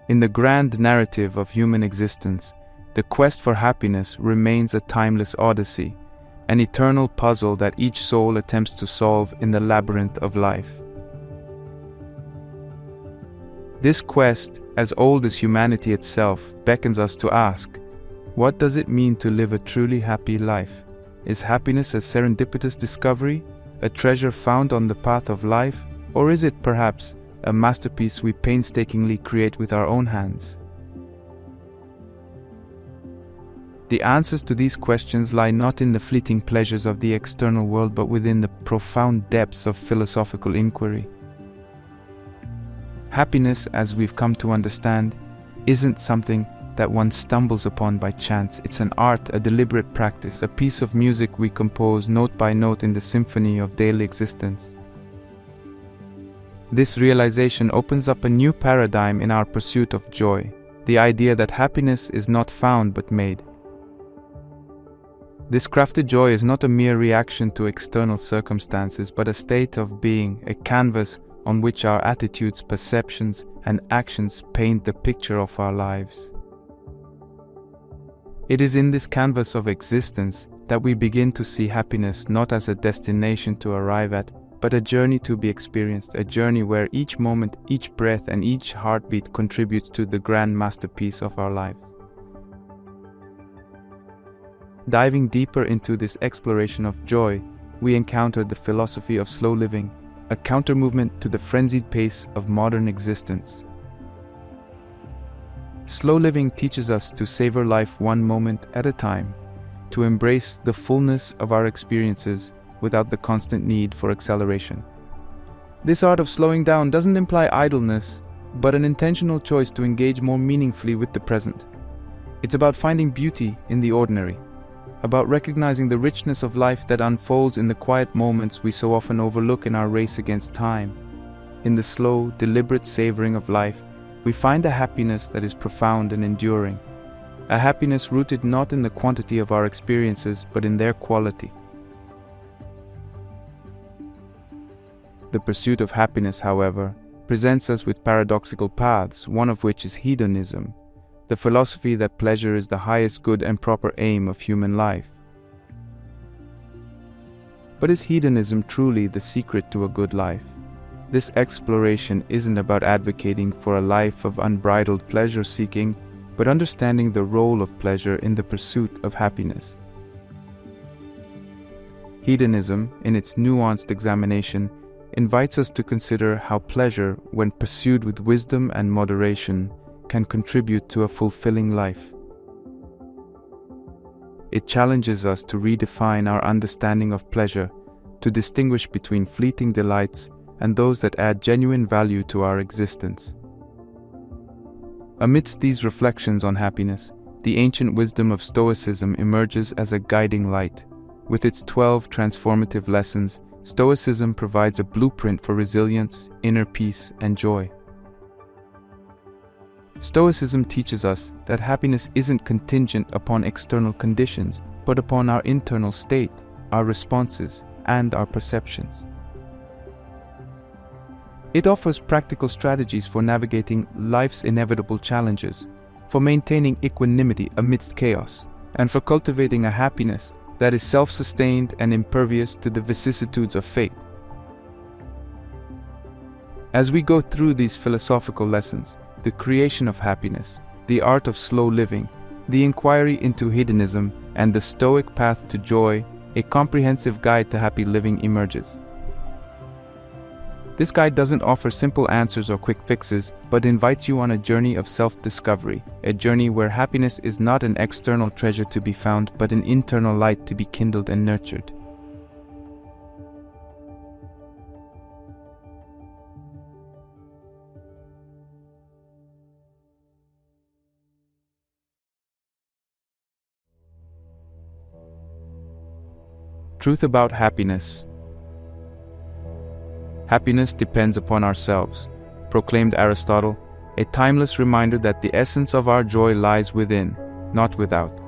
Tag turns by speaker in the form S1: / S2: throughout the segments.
S1: In the grand narrative of human existence, the quest for happiness remains a timeless odyssey, an eternal puzzle that each soul attempts to solve in the labyrinth of life. This quest, as old as humanity itself, beckons us to ask, what does it mean to live a truly happy life? Is happiness a serendipitous discovery, a treasure found on the path of life, or is it perhaps a masterpiece we painstakingly create with our own hands? The answers to these questions lie not in the fleeting pleasures of the external world, but within the profound depths of philosophical inquiry. Happiness, as we've come to understand, isn't something that one stumbles upon by chance. It's an art, a deliberate practice, a piece of music we compose note by note in the symphony of daily existence. This realization opens up a new paradigm in our pursuit of joy, the idea that happiness is not found but made. This crafted joy is not a mere reaction to external circumstances, but a state of being, a canvas on which our attitudes, perceptions, and actions paint the picture of our lives. It is in this canvas of existence that we begin to see happiness not as a destination to arrive at, but a journey to be experienced, a journey where each moment, each breath, and each heartbeat contributes to the grand masterpiece of our lives. Diving deeper into this exploration of joy, we encounter the philosophy of slow living, a counter-movement to the frenzied pace of modern existence. Slow living teaches us to savor life one moment at a time, to embrace the fullness of our experiences without the constant need for acceleration. This art of slowing down doesn't imply idleness, but an intentional choice to engage more meaningfully with the present. It's about finding beauty in the ordinary, about recognizing the richness of life that unfolds in the quiet moments we so often overlook in our race against time. In the slow, deliberate savoring of life, we find a happiness that is profound and enduring, a happiness rooted not in the quantity of our experiences, but in their quality. The pursuit of happiness, however, presents us with paradoxical paths, one of which is hedonism, the philosophy that pleasure is the highest good and proper aim of human life. But is hedonism truly the secret to a good life? This exploration isn't about advocating for a life of unbridled pleasure-seeking, but understanding the role of pleasure in the pursuit of happiness. Hedonism, in its nuanced examination, invites us to consider how pleasure, when pursued with wisdom and moderation, can contribute to a fulfilling life. It challenges us to redefine our understanding of pleasure, to distinguish between fleeting delights and those that add genuine value to our existence. Amidst these reflections on happiness, the ancient wisdom of Stoicism emerges as a guiding light. With its 12 transformative lessons, Stoicism provides a blueprint for resilience, inner peace, and joy. Stoicism teaches us that happiness isn't contingent upon external conditions, but upon our internal state, our responses, and our perceptions. It offers practical strategies for navigating life's inevitable challenges, for maintaining equanimity amidst chaos, and for cultivating a happiness that is self-sustained and impervious to the vicissitudes of fate. As we go through these philosophical lessons, the creation of happiness, the art of slow living, the inquiry into hedonism, and the Stoic path to joy, a comprehensive guide to happy living emerges. This guide doesn't offer simple answers or quick fixes, but invites you on a journey of self-discovery, a journey where happiness is not an external treasure to be found, but an internal light to be kindled and nurtured. Truth about happiness. Happiness depends upon ourselves, proclaimed Aristotle, a timeless reminder that the essence of our joy lies within, not without.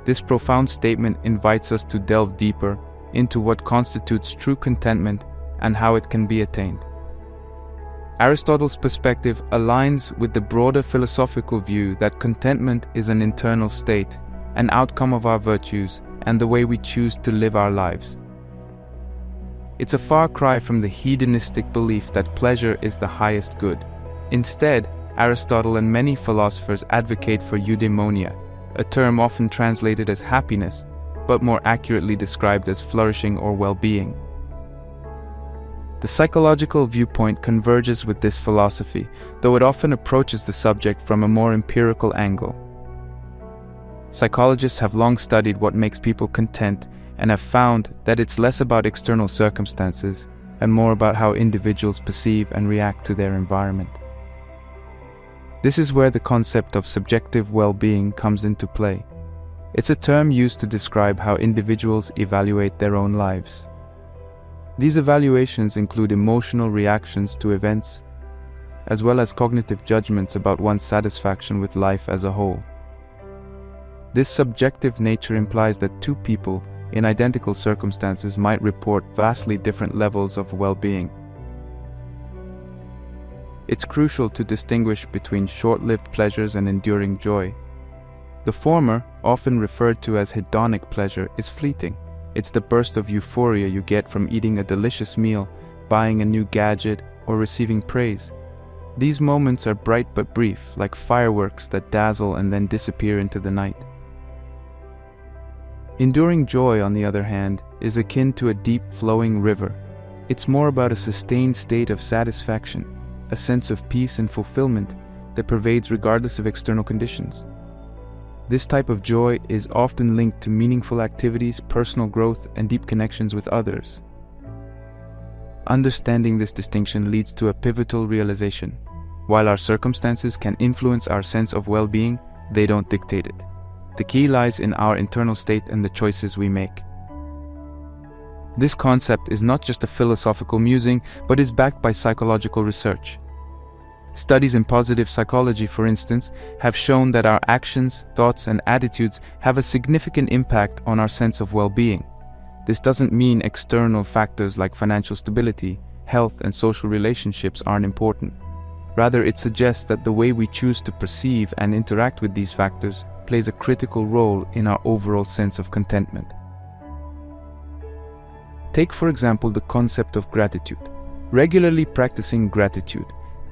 S1: This profound statement invites us to delve deeper into what constitutes true contentment and how it can be attained. Aristotle's perspective aligns with the broader philosophical view that contentment is an internal state, an outcome of our virtues, and the way we choose to live our lives. It's a far cry from the hedonistic belief that pleasure is the highest good. Instead, Aristotle and many philosophers advocate for eudaimonia, a term often translated as happiness, but more accurately described as flourishing or well-being. The psychological viewpoint converges with this philosophy, though it often approaches the subject from a more empirical angle. Psychologists have long studied what makes people content and have found that it's less about external circumstances and more about how individuals perceive and react to their environment. This is where the concept of subjective well-being comes into play. It's a term used to describe how individuals evaluate their own lives. These evaluations include emotional reactions to events, as well as cognitive judgments about one's satisfaction with life as a whole. This subjective nature implies that two people in identical circumstances might report vastly different levels of well-being. It's crucial to distinguish between short-lived pleasures and enduring joy. The former, often referred to as hedonic pleasure, is fleeting. It's the burst of euphoria you get from eating a delicious meal, buying a new gadget, or receiving praise. These moments are bright but brief, like fireworks that dazzle and then disappear into the night. Enduring joy, on the other hand, is akin to a deep flowing river. It's more about a sustained state of satisfaction, a sense of peace and fulfillment that pervades regardless of external conditions. This type of joy is often linked to meaningful activities, personal growth, and deep connections with others. Understanding this distinction leads to a pivotal realization. While our circumstances can influence our sense of well-being, they don't dictate it. The key lies in our internal state and the choices we make. This concept is not just a philosophical musing, but is backed by psychological research. Studies in positive psychology, for instance, have shown that our actions, thoughts, and attitudes have a significant impact on our sense of well-being. This doesn't mean external factors like financial stability, health, and social relationships aren't important. Rather, it suggests that the way we choose to perceive and interact with these factors plays a critical role in our overall sense of contentment. Take, for example, the concept of gratitude. Regularly practicing gratitude,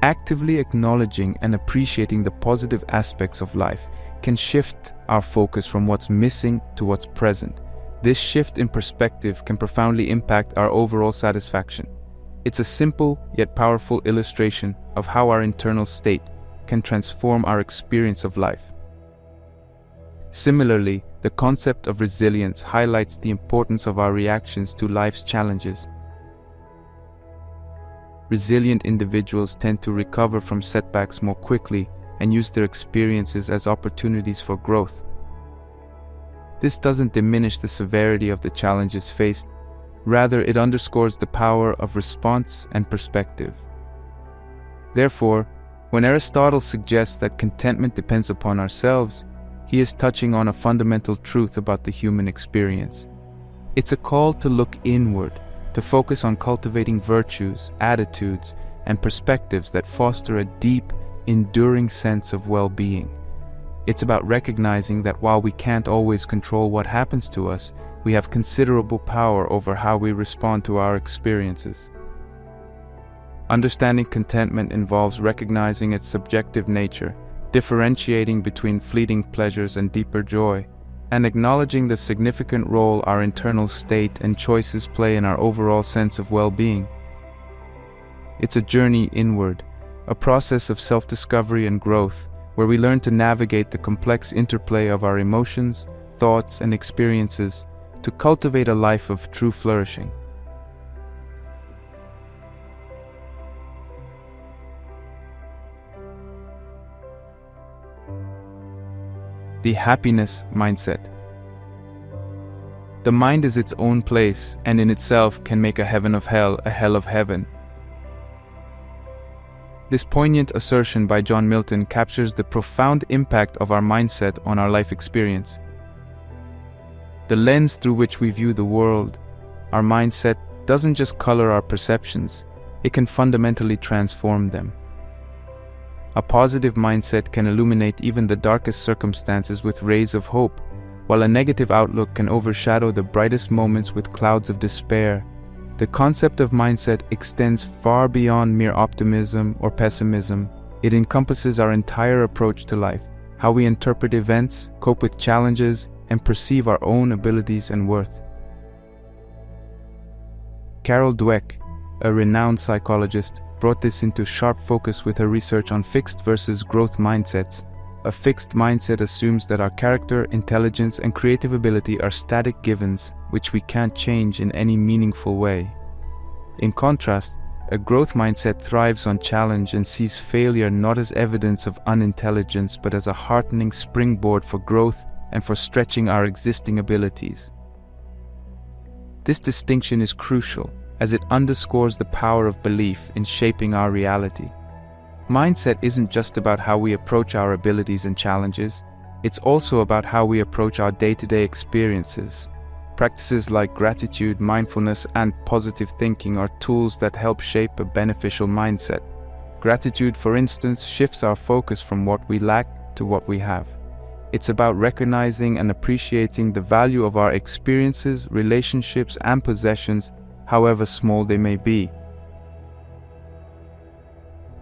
S1: actively acknowledging and appreciating the positive aspects of life, can shift our focus from what's missing to what's present. This shift in perspective can profoundly impact our overall satisfaction. It's a simple yet powerful illustration of how our internal state can transform our experience of life. Similarly, the concept of resilience highlights the importance of our reactions to life's challenges. Resilient individuals tend to recover from setbacks more quickly and use their experiences as opportunities for growth. This doesn't diminish the severity of the challenges faced, rather it underscores the power of response and perspective. Therefore, when Aristotle suggests that contentment depends upon ourselves, he is touching on a fundamental truth about the human experience. It's a call to look inward, to focus on cultivating virtues, attitudes, and perspectives that foster a deep, enduring sense of well-being. It's about recognizing that while we can't always control what happens to us, we have considerable power over how we respond to our experiences. Understanding contentment involves recognizing its subjective nature, differentiating between fleeting pleasures and deeper joy, and acknowledging the significant role our internal state and choices play in our overall sense of well-being. It's a journey inward, a process of self-discovery and growth, where we learn to navigate the complex interplay of our emotions, thoughts, and experiences to cultivate a life of true flourishing. The happiness mindset. The mind is its own place and in itself can make a heaven of hell a hell of heaven. This poignant assertion by John Milton captures the profound impact of our mindset on our life experience. The lens through which we view the world, our mindset, doesn't just color our perceptions, it can fundamentally transform them. A positive mindset can illuminate even the darkest circumstances with rays of hope, while a negative outlook can overshadow the brightest moments with clouds of despair. The concept of mindset extends far beyond mere optimism or pessimism. It encompasses our entire approach to life, how we interpret events, cope with challenges, and perceive our own abilities and worth. Carol Dweck, a renowned psychologist, brought this into sharp focus with her research on fixed versus growth mindsets. A fixed mindset assumes that our character, intelligence, and creative ability are static givens, which we can't change in any meaningful way. In contrast, a growth mindset thrives on challenge and sees failure not as evidence of unintelligence but as a heartening springboard for growth and for stretching our existing abilities. This distinction is crucial, as it underscores the power of belief in shaping our reality. Mindset isn't just about how we approach our abilities and challenges, it's also about how we approach our day-to-day experiences. Practices like gratitude, mindfulness, and positive thinking are tools that help shape a beneficial mindset. Gratitude, for instance, shifts our focus from what we lack to what we have. It's about recognizing and appreciating the value of our experiences, relationships, and possessions, however small they may be.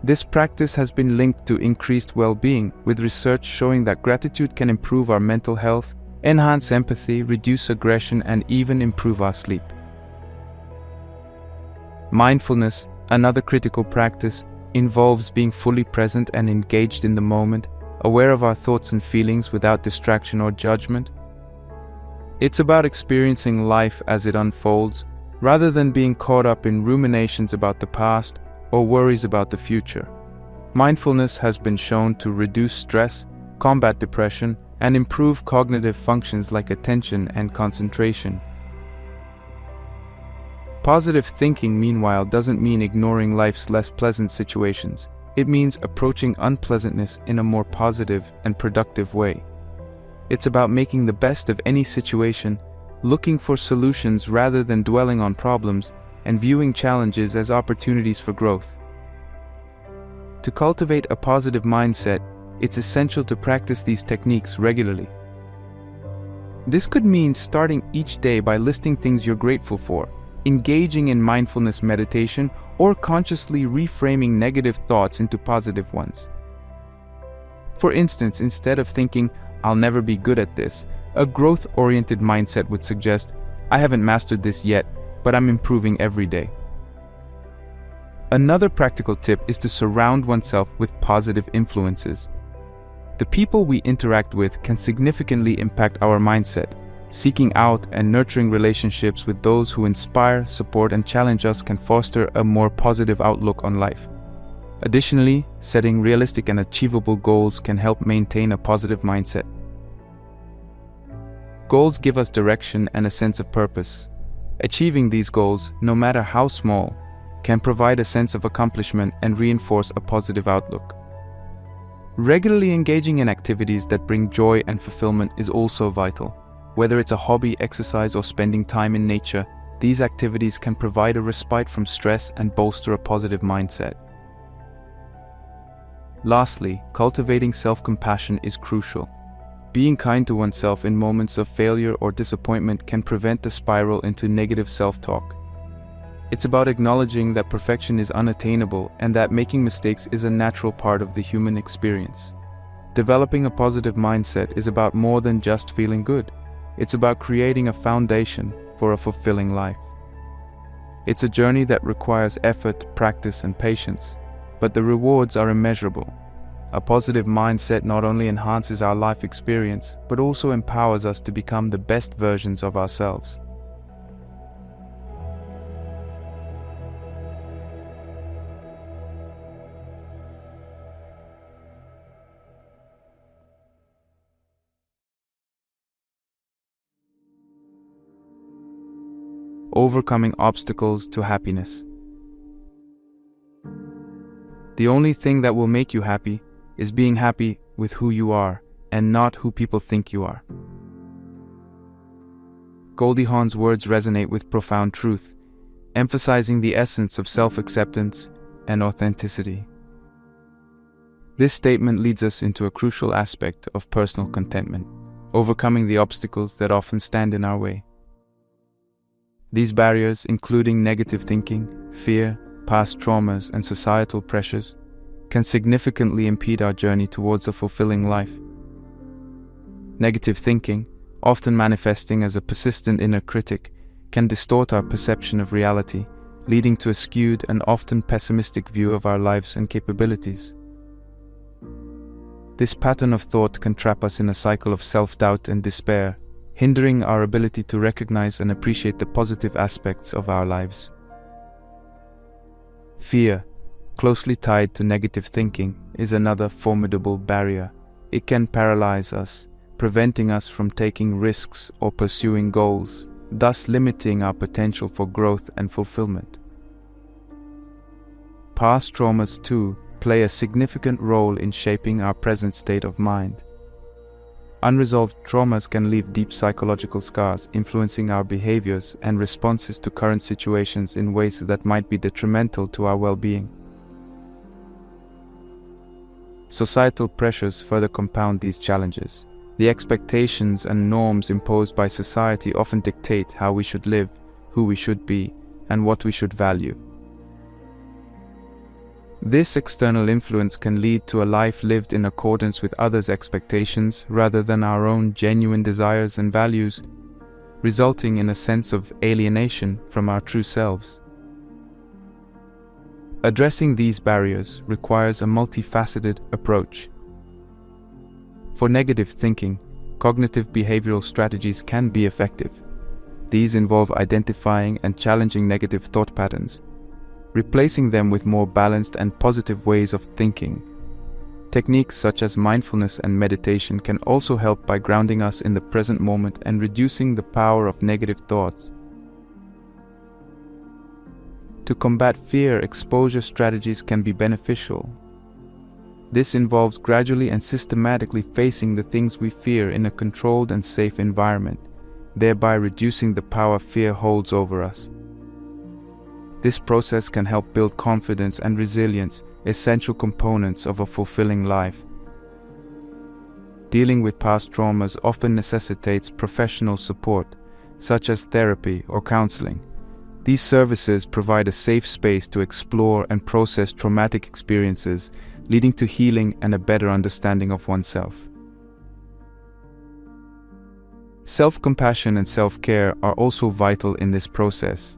S1: This practice has been linked to increased well-being, with research showing that gratitude can improve our mental health, enhance empathy, reduce aggression, and even improve our sleep. Mindfulness, another critical practice, involves being fully present and engaged in the moment, aware of our thoughts and feelings without distraction or judgment. It's about experiencing life as it unfolds, rather than being caught up in ruminations about the past or worries about the future. Mindfulness has been shown to reduce stress, combat depression, and improve cognitive functions like attention and concentration. Positive thinking, meanwhile, doesn't mean ignoring life's less pleasant situations. It means approaching unpleasantness in a more positive and productive way. It's about making the best of any situation, looking for solutions rather than dwelling on problems, and viewing challenges as opportunities for growth. To cultivate a positive mindset, it's essential to practice these techniques regularly. This could mean starting each day by listing things you're grateful for, engaging in mindfulness meditation, or consciously reframing negative thoughts into positive ones. For instance, instead of thinking, "I'll never be good at this," a growth-oriented mindset would suggest, "I haven't mastered this yet, but I'm improving every day." Another practical tip is to surround oneself with positive influences. The people we interact with can significantly impact our mindset. Seeking out and nurturing relationships with those who inspire, support, and challenge us can foster a more positive outlook on life. Additionally, setting realistic and achievable goals can help maintain a positive mindset. Goals give us direction and a sense of purpose. Achieving these goals, no matter how small, can provide a sense of accomplishment and reinforce a positive outlook. Regularly engaging in activities that bring joy and fulfillment is also vital. Whether it's a hobby, exercise, or spending time in nature, these activities can provide a respite from stress and bolster a positive mindset. Lastly, cultivating self-compassion is crucial. Being kind to oneself in moments of failure or disappointment can prevent a spiral into negative self-talk. It's about acknowledging that perfection is unattainable and that making mistakes is a natural part of the human experience. Developing a positive mindset is about more than just feeling good. It's about creating a foundation for a fulfilling life. It's a journey that requires effort, practice, and patience, but the rewards are immeasurable. A positive mindset not only enhances our life experience, but also empowers us to become the best versions of ourselves. Overcoming obstacles to happiness. The only thing that will make you happy is being happy with who you are and not who people think you are. Goldie Hawn's words resonate with profound truth. emphasizing the essence of self-acceptance and authenticity. This statement leads us into a crucial aspect of personal contentment, overcoming the obstacles that often stand in our way. These barriers, including negative thinking, fear, past traumas, and societal pressures, can significantly impede our journey towards a fulfilling life. Negative thinking, often manifesting as a persistent inner critic, can distort our perception of reality, leading to a skewed and often pessimistic view of our lives and capabilities. This pattern of thought can trap us in a cycle of self-doubt and despair, hindering our ability to recognize and appreciate the positive aspects of our lives. Fear, closely tied to negative thinking, is another formidable barrier. It can paralyze us, preventing us from taking risks or pursuing goals, thus limiting our potential for growth and fulfillment. Past traumas, too, play a significant role in shaping our present state of mind. Unresolved traumas can leave deep psychological scars, influencing our behaviors and responses to current situations in ways that might be detrimental to our well-being. Societal pressures further compound these challenges. The expectations and norms imposed by society often dictate how we should live, who we should be, and what we should value. This external influence can lead to a life lived in accordance with others' expectations rather than our own genuine desires and values, resulting in a sense of alienation from our true selves. Addressing these barriers requires a multifaceted approach. For negative thinking, cognitive behavioral strategies can be effective. These involve identifying and challenging negative thought patterns, replacing them with more balanced and positive ways of thinking. Techniques such as mindfulness and meditation can also help by grounding us in the present moment and reducing the power of negative thoughts. To combat fear, exposure strategies can be beneficial. This involves gradually and systematically facing the things we fear in a controlled and safe environment, thereby reducing the power fear holds over us. This process can help build confidence and resilience, essential components of a fulfilling life. Dealing with past traumas often necessitates professional support, such as therapy or counseling. These services provide a safe space to explore and process traumatic experiences, leading to healing and a better understanding of oneself. Self-compassion and self-care are also vital in this process,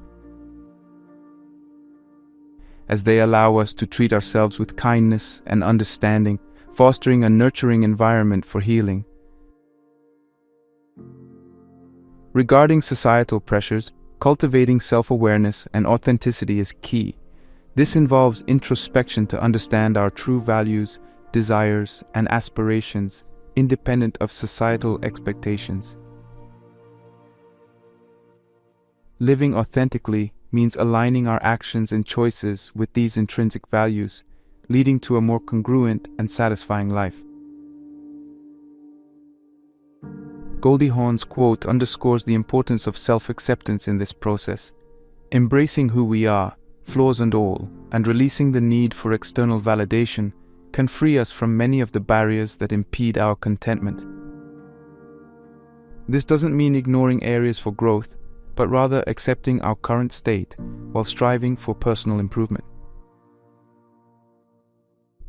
S1: as they allow us to treat ourselves with kindness and understanding, fostering a nurturing environment for healing. Regarding societal pressures, cultivating self-awareness and authenticity is key. This involves introspection to understand our true values, desires, and aspirations, independent of societal expectations. Living authentically means aligning our actions and choices with these intrinsic values, leading to a more congruent and satisfying life. Goldie Hawn's quote underscores the importance of self-acceptance in this process. Embracing who we are, flaws and all, and releasing the need for external validation can free us from many of the barriers that impede our contentment. This doesn't mean ignoring areas for growth, but rather accepting our current state while striving for personal improvement.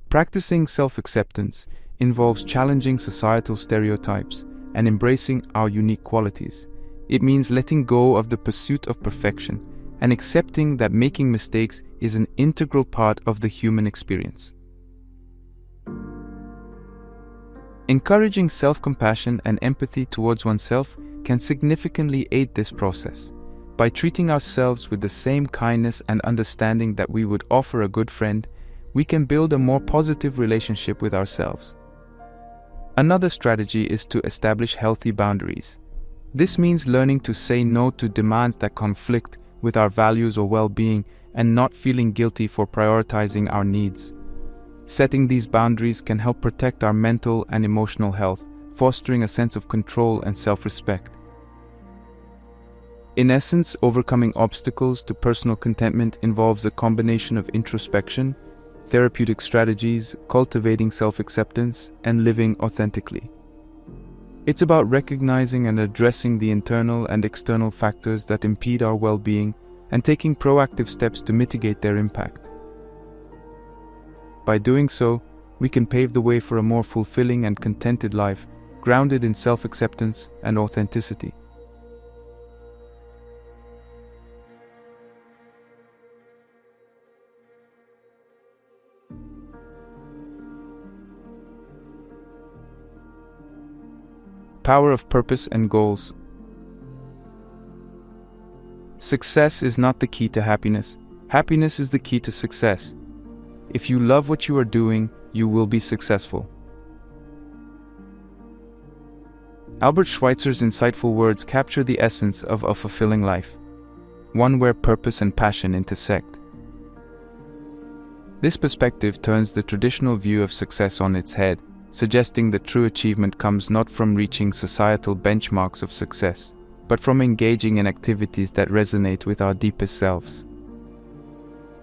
S1: Practicing self-acceptance involves challenging societal stereotypes and embracing our unique qualities. It means letting go of the pursuit of perfection and accepting that making mistakes is an integral part of the human experience. Encouraging self-compassion and empathy towards oneself can significantly aid this process. By treating ourselves with the same kindness and understanding that we would offer a good friend, we can build a more positive relationship with ourselves. Another strategy is to establish healthy boundaries. This means learning to say no to demands that conflict with our values or well-being and not feeling guilty for prioritizing our needs. Setting these boundaries can help protect our mental and emotional health, fostering a sense of control and self-respect. In essence, overcoming obstacles to personal contentment involves a combination of introspection, therapeutic strategies, cultivating self-acceptance, and living authentically. It's about recognizing and addressing the internal and external factors that impede our well-being and taking proactive steps to mitigate their impact. By doing so, we can pave the way for a more fulfilling and contented life, grounded in self-acceptance and authenticity. Power of purpose and goals. Success is not the key to happiness. Happiness is the key to success. If you love what you are doing, you will be successful. Albert Schweitzer's insightful words capture the essence of a fulfilling life, one where purpose and passion intersect. This perspective turns the traditional view of success on its head, suggesting that true achievement comes not from reaching societal benchmarks of success, but from engaging in activities that resonate with our deepest selves.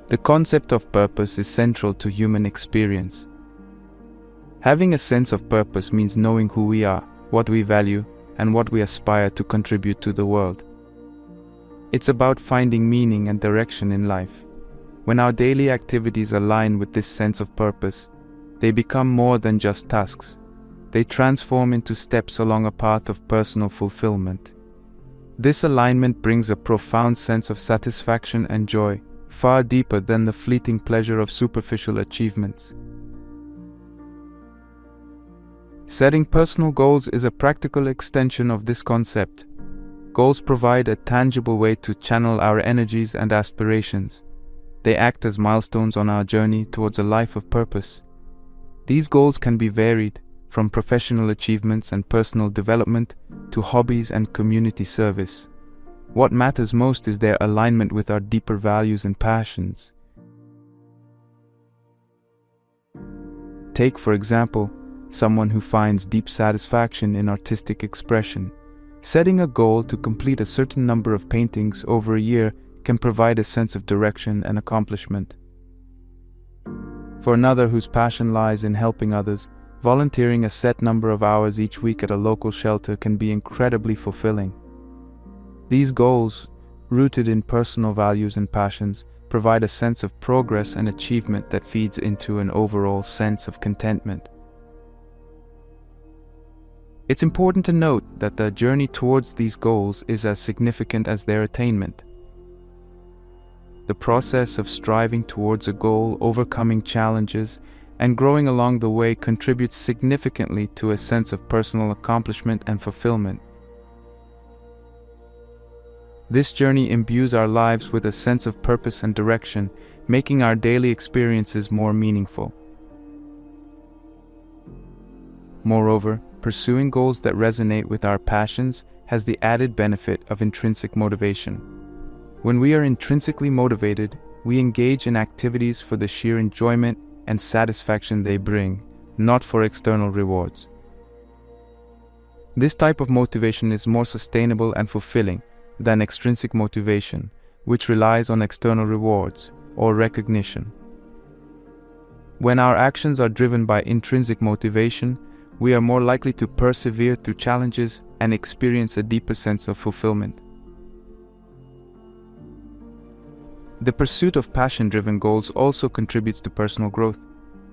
S1: The concept of purpose is central to human experience. Having a sense of purpose means knowing who we are, what we value, and what we aspire to contribute to the world. It's about finding meaning and direction in life. When our daily activities align with this sense of purpose, they become more than just tasks. They transform into steps along a path of personal fulfillment. This alignment brings a profound sense of satisfaction and joy, far deeper than the fleeting pleasure of superficial achievements. Setting personal goals is a practical extension of this concept. Goals provide a tangible way to channel our energies and aspirations. They act as milestones on our journey towards a life of purpose. These goals can be varied, from professional achievements and personal development to hobbies and community service. What matters most is their alignment with our deeper values and passions. Take, for example, someone who finds deep satisfaction in artistic expression. Setting a goal to complete a certain number of paintings over a year can provide a sense of direction and accomplishment. For another whose passion lies in helping others, volunteering a set number of hours each week at a local shelter can be incredibly fulfilling. These goals, rooted in personal values and passions, provide a sense of progress and achievement that feeds into an overall sense of contentment. It's important to note that the journey towards these goals is as significant as their attainment. The process of striving towards a goal, overcoming challenges, and growing along the way contributes significantly to a sense of personal accomplishment and fulfillment. This journey imbues our lives with a sense of purpose and direction, making our daily experiences more meaningful. Moreover, pursuing goals that resonate with our passions has the added benefit of intrinsic motivation. When we are intrinsically motivated, we engage in activities for the sheer enjoyment and satisfaction they bring, not for external rewards. This type of motivation is more sustainable and fulfilling than extrinsic motivation, which relies on external rewards or recognition. When our actions are driven by intrinsic motivation, we are more likely to persevere through challenges and experience a deeper sense of fulfillment. The pursuit of passion-driven goals also contributes to personal growth.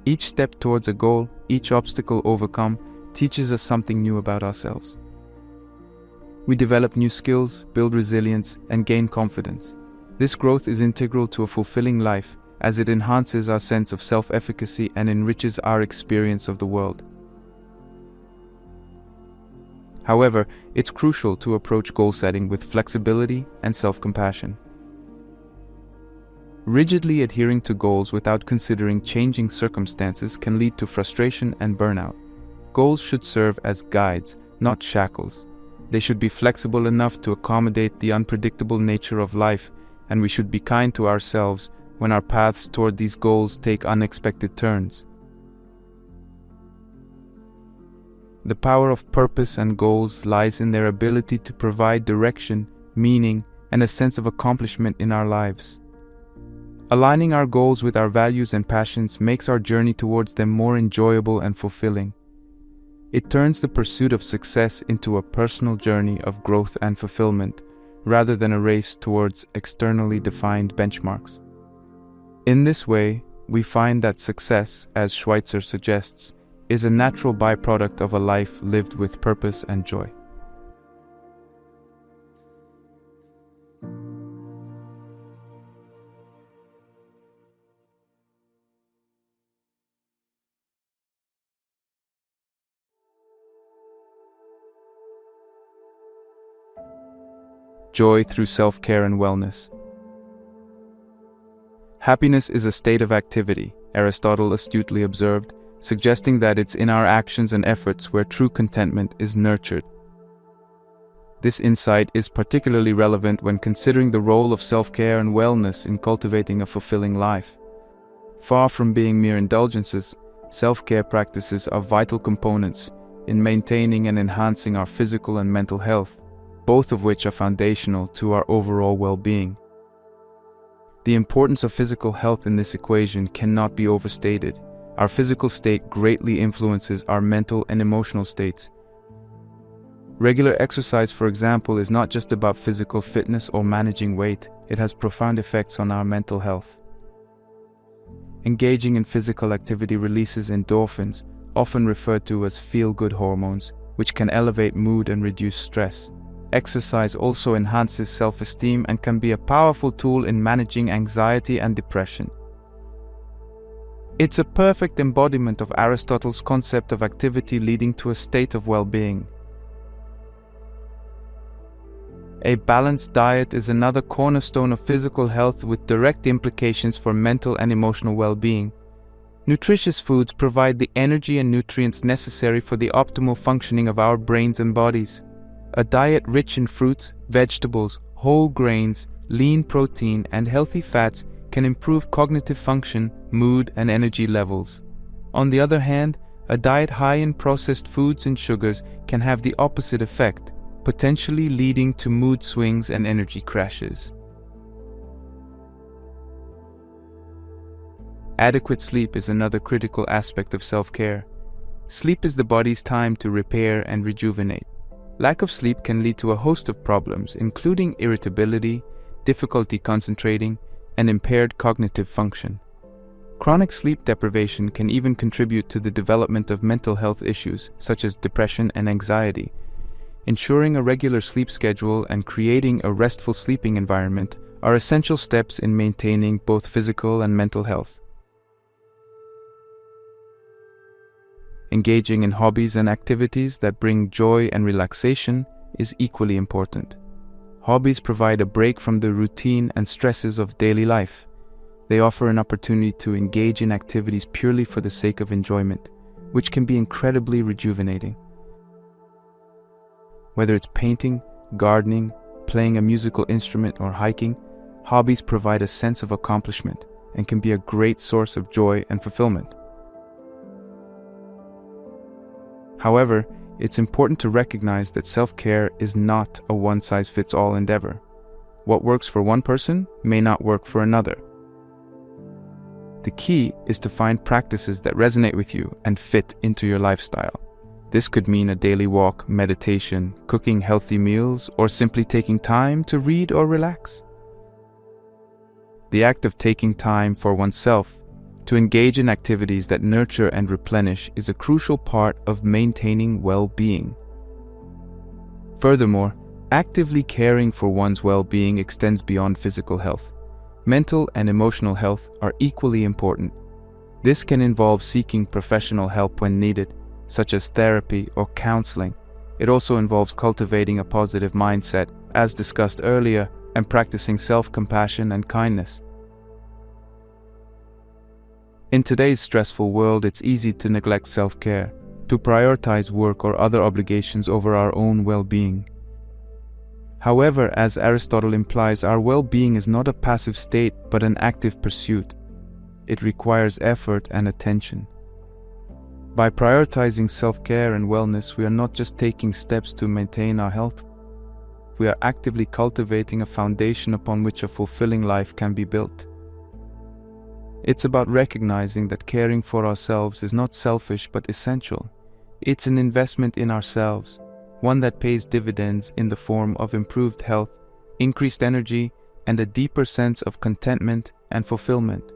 S1: Each step towards a goal, each obstacle overcome, teaches us something new about ourselves. We develop new skills, build resilience, and gain confidence. This growth is integral to a fulfilling life, as it enhances our sense of self-efficacy and enriches our experience of the world. However, it's crucial to approach goal setting with flexibility and self-compassion. Rigidly adhering to goals without considering changing circumstances can lead to frustration and burnout. Goals should serve as guides, not shackles. They should be flexible enough to accommodate the unpredictable nature of life, and we should be kind to ourselves when our paths toward these goals take unexpected turns. The power of purpose and goals lies in their ability to provide direction, meaning, and a sense of accomplishment in our lives. Aligning our goals with our values and passions makes our journey towards them more enjoyable and fulfilling. It turns the pursuit of success into a personal journey of growth and fulfillment, rather than a race towards externally defined benchmarks. In this way, we find that success, as Schweitzer suggests, is a natural byproduct of a life lived with purpose and joy. Joy through self-care and wellness. Happiness is a state of activity, Aristotle astutely observed, suggesting that it's in our actions and efforts where true contentment is nurtured. This insight is particularly relevant when considering the role of self-care and wellness in cultivating a fulfilling life. Far from being mere indulgences, self-care practices are vital components in maintaining and enhancing our physical and mental health, both of which are foundational to our overall well-being. The importance of physical health in this equation cannot be overstated. Our physical state greatly influences our mental and emotional states. Regular exercise, for example, is not just about physical fitness or managing weight. It has profound effects on our mental health. Engaging in physical activity releases endorphins, often referred to as feel-good hormones, which can elevate mood and reduce stress. Exercise also enhances self-esteem and can be a powerful tool in managing anxiety and depression. It's a perfect embodiment of Aristotle's concept of activity leading to a state of well-being. A balanced diet is another cornerstone of physical health with direct implications for mental and emotional well-being. Nutritious foods provide the energy and nutrients necessary for the optimal functioning of our brains and bodies. A diet rich in fruits, vegetables, whole grains, lean protein, and healthy fats can improve cognitive function, mood, and energy levels. On the other hand, a diet high in processed foods and sugars can have the opposite effect, potentially leading to mood swings and energy crashes. Adequate sleep is another critical aspect of self-care. Sleep is the body's time to repair and rejuvenate. Lack of sleep can lead to a host of problems, including irritability, difficulty concentrating, and impaired cognitive function. Chronic sleep deprivation can even contribute to the development of mental health issues, such as depression and anxiety. Ensuring a regular sleep schedule and creating a restful sleeping environment are essential steps in maintaining both physical and mental health. Engaging in hobbies and activities that bring joy and relaxation is equally important. Hobbies provide a break from the routine and stresses of daily life. They offer an opportunity to engage in activities purely for the sake of enjoyment, which can be incredibly rejuvenating. Whether it's painting, gardening, playing a musical instrument, or hiking, hobbies provide a sense of accomplishment and can be a great source of joy and fulfillment. However, it's important to recognize that self-care is not a one-size-fits-all endeavor. What works for one person may not work for another. The key is to find practices that resonate with you and fit into your lifestyle. This could mean a daily walk, meditation, cooking healthy meals, or simply taking time to read or relax. The act of taking time for oneself to engage in activities that nurture and replenish is a crucial part of maintaining well-being. Furthermore, actively caring for one's well-being extends beyond physical health. Mental and emotional health are equally important. This can involve seeking professional help when needed, such as therapy or counseling. It also involves cultivating a positive mindset, as discussed earlier, and practicing self-compassion and kindness. In today's stressful world, it's easy to neglect self-care, to prioritize work or other obligations over our own well-being. However, as Aristotle implies, our well-being is not a passive state but an active pursuit. It requires effort and attention. By prioritizing self-care and wellness, we are not just taking steps to maintain our health. we are actively cultivating a foundation upon which a fulfilling life can be built. It's about recognizing that caring for ourselves is not selfish but essential. It's an investment in ourselves, one that pays dividends in the form of improved health, increased energy, and a deeper sense of contentment and fulfillment.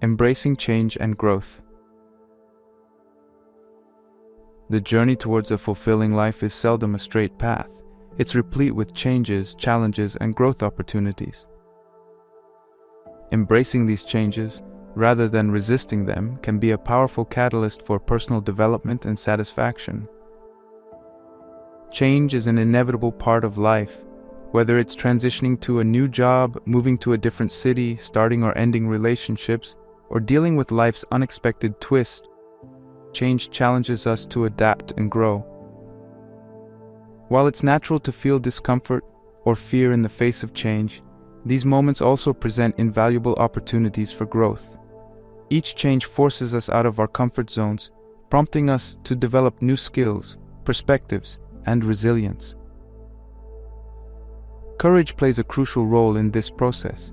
S1: Embracing change and growth. The journey towards a fulfilling life is seldom a straight path. It's replete with changes, challenges, and growth opportunities. Embracing these changes, rather than resisting them, can be a powerful catalyst for personal development and satisfaction. Change is an inevitable part of life, whether it's transitioning to a new job, moving to a different city, starting or ending relationships, or dealing with life's unexpected twists. Change challenges us to adapt and grow. While it's natural to feel discomfort or fear in the face of change, these moments also present invaluable opportunities for growth. Each change forces us out of our comfort zones, prompting us to develop new skills, perspectives, and resilience. Courage plays a crucial role in this process.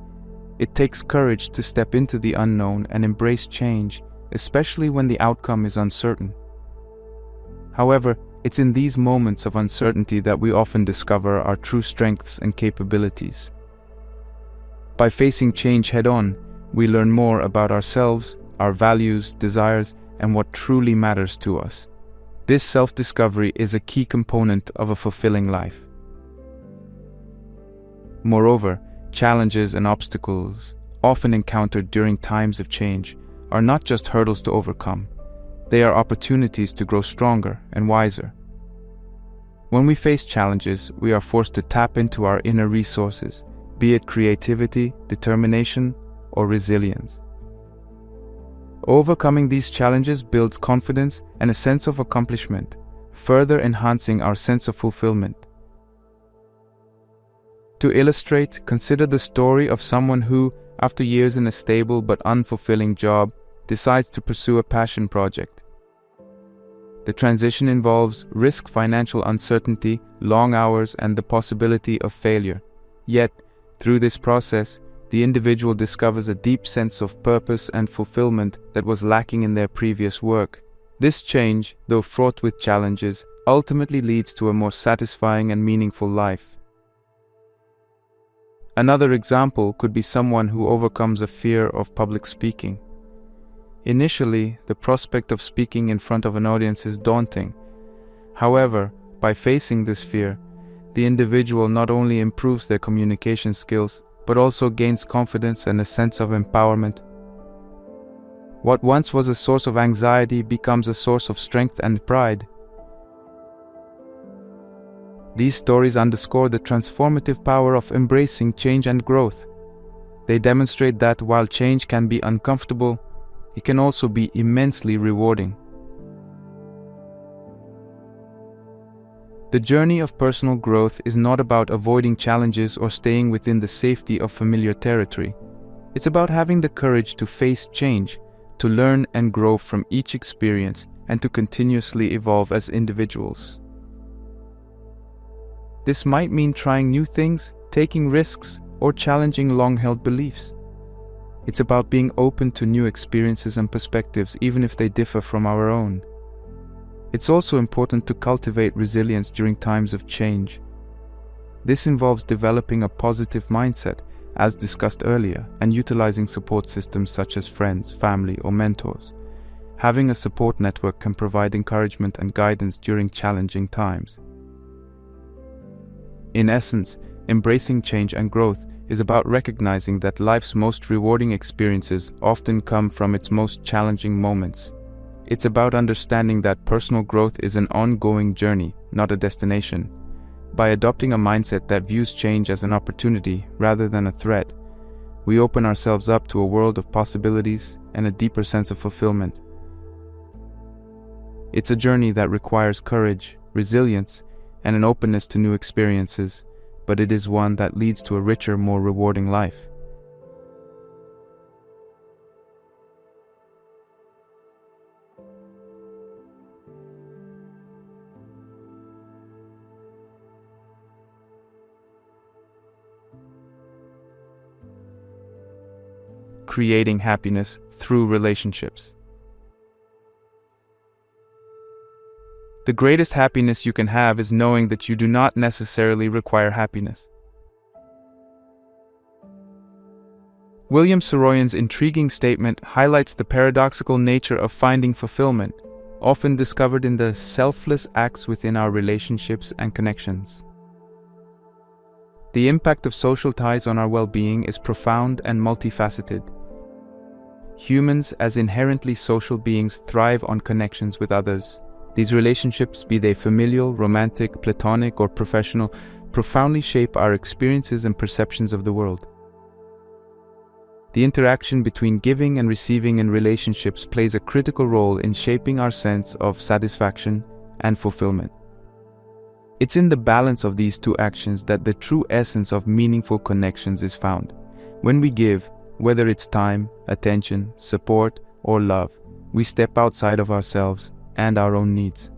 S1: It takes courage to step into the unknown and embrace change, especially when the outcome is uncertain. However, it's in these moments of uncertainty that we often discover our true strengths and capabilities. By facing change head-on, we learn more about ourselves, our values, desires, and what truly matters to us. This self-discovery is a key component of a fulfilling life. Moreover, challenges and obstacles, often encountered during times of change, are not just hurdles to overcome. They are opportunities to grow stronger and wiser. When we face challenges, we are forced to tap into our inner resources, be it creativity, determination, or resilience. Overcoming these challenges builds confidence and a sense of accomplishment, further enhancing our sense of fulfillment. To illustrate, consider the story of someone who, after years in a stable but unfulfilling job, decides to pursue a passion project. The transition involves risk, financial uncertainty, long hours, and the possibility of failure. Yet, through this process, the individual discovers a deep sense of purpose and fulfillment that was lacking in their previous work. This change, though fraught with challenges, ultimately leads to a more satisfying and meaningful life. Another example could be someone who overcomes a fear of public speaking. Initially, the prospect of speaking in front of an audience is daunting. However, by facing this fear, the individual not only improves their communication skills, but also gains confidence and a sense of empowerment. What once was a source of anxiety becomes a source of strength and pride. These stories underscore the transformative power of embracing change and growth. They demonstrate that while change can be uncomfortable, it can also be immensely rewarding. The journey of personal growth is not about avoiding challenges or staying within the safety of familiar territory. It's about having the courage to face change, to learn and grow from each experience, and to continuously evolve as individuals. This might mean trying new things, taking risks, or challenging long-held beliefs. It's about being open to new experiences and perspectives, even if they differ from our own. It's also important to cultivate resilience during times of change. This involves developing a positive mindset, as discussed earlier, and utilizing support systems such as friends, family, or mentors. Having a support network can provide encouragement and guidance during challenging times. In essence, embracing change and growth is about recognizing that life's most rewarding experiences often come from its most challenging moments. It's about understanding that personal growth is an ongoing journey, not a destination. By adopting a mindset that views change as an opportunity rather than a threat, we open ourselves up to a world of possibilities and a deeper sense of fulfillment. It's a journey that requires courage, resilience, and an openness to new experiences, but it is one that leads to a richer, more rewarding life. Creating happiness through relationships. The greatest happiness you can have is knowing that you do not necessarily require happiness. William Saroyan's intriguing statement highlights the paradoxical nature of finding fulfillment, often discovered in the selfless acts within our relationships and connections. The impact of social ties on our well-being is profound and multifaceted. Humans, as inherently social beings, thrive on connections with others. These relationships, be they familial, romantic, platonic, or professional, profoundly shape our experiences and perceptions of the world. The interaction between giving and receiving in relationships plays a critical role in shaping our sense of satisfaction and fulfillment. It's in the balance of these two actions that the true essence of meaningful connections is found. When we give, whether it's time, attention, support, or love, we step outside of ourselves and our own needs.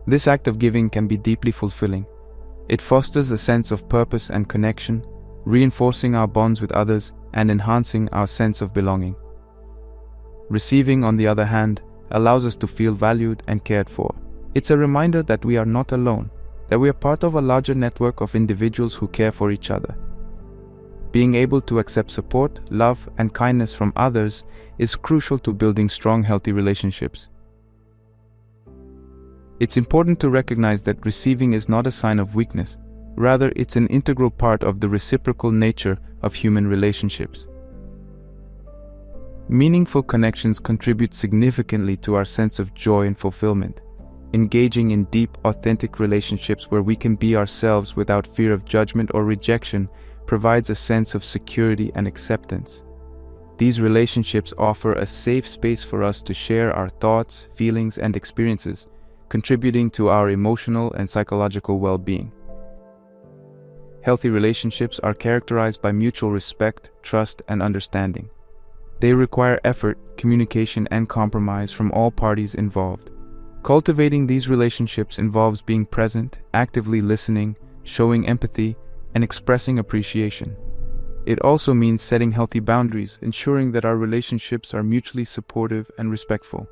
S1: This act of giving can be deeply fulfilling. It fosters a sense of purpose and connection, reinforcing our bonds with others and enhancing our sense of belonging. Receiving, on the other hand, allows us to feel valued and cared for. It's a reminder that we are not alone, that we are part of a larger network of individuals who care for each other. Being able to accept support, love, and kindness from others is crucial to building strong, healthy relationships. It's important to recognize that receiving is not a sign of weakness. Rather, it's an integral part of the reciprocal nature of human relationships. Meaningful connections contribute significantly to our sense of joy and fulfillment. Engaging in deep, authentic relationships where we can be ourselves without fear of judgment or rejection provides a sense of security and acceptance. These relationships offer a safe space for us to share our thoughts, feelings, and experiences, contributing to our emotional and psychological well-being. Healthy relationships are characterized by mutual respect, trust, and understanding. They require effort, communication, and compromise from all parties involved. Cultivating these relationships involves being present, actively listening, showing empathy, and expressing appreciation. It also means setting healthy boundaries, ensuring that our relationships are mutually supportive and respectful.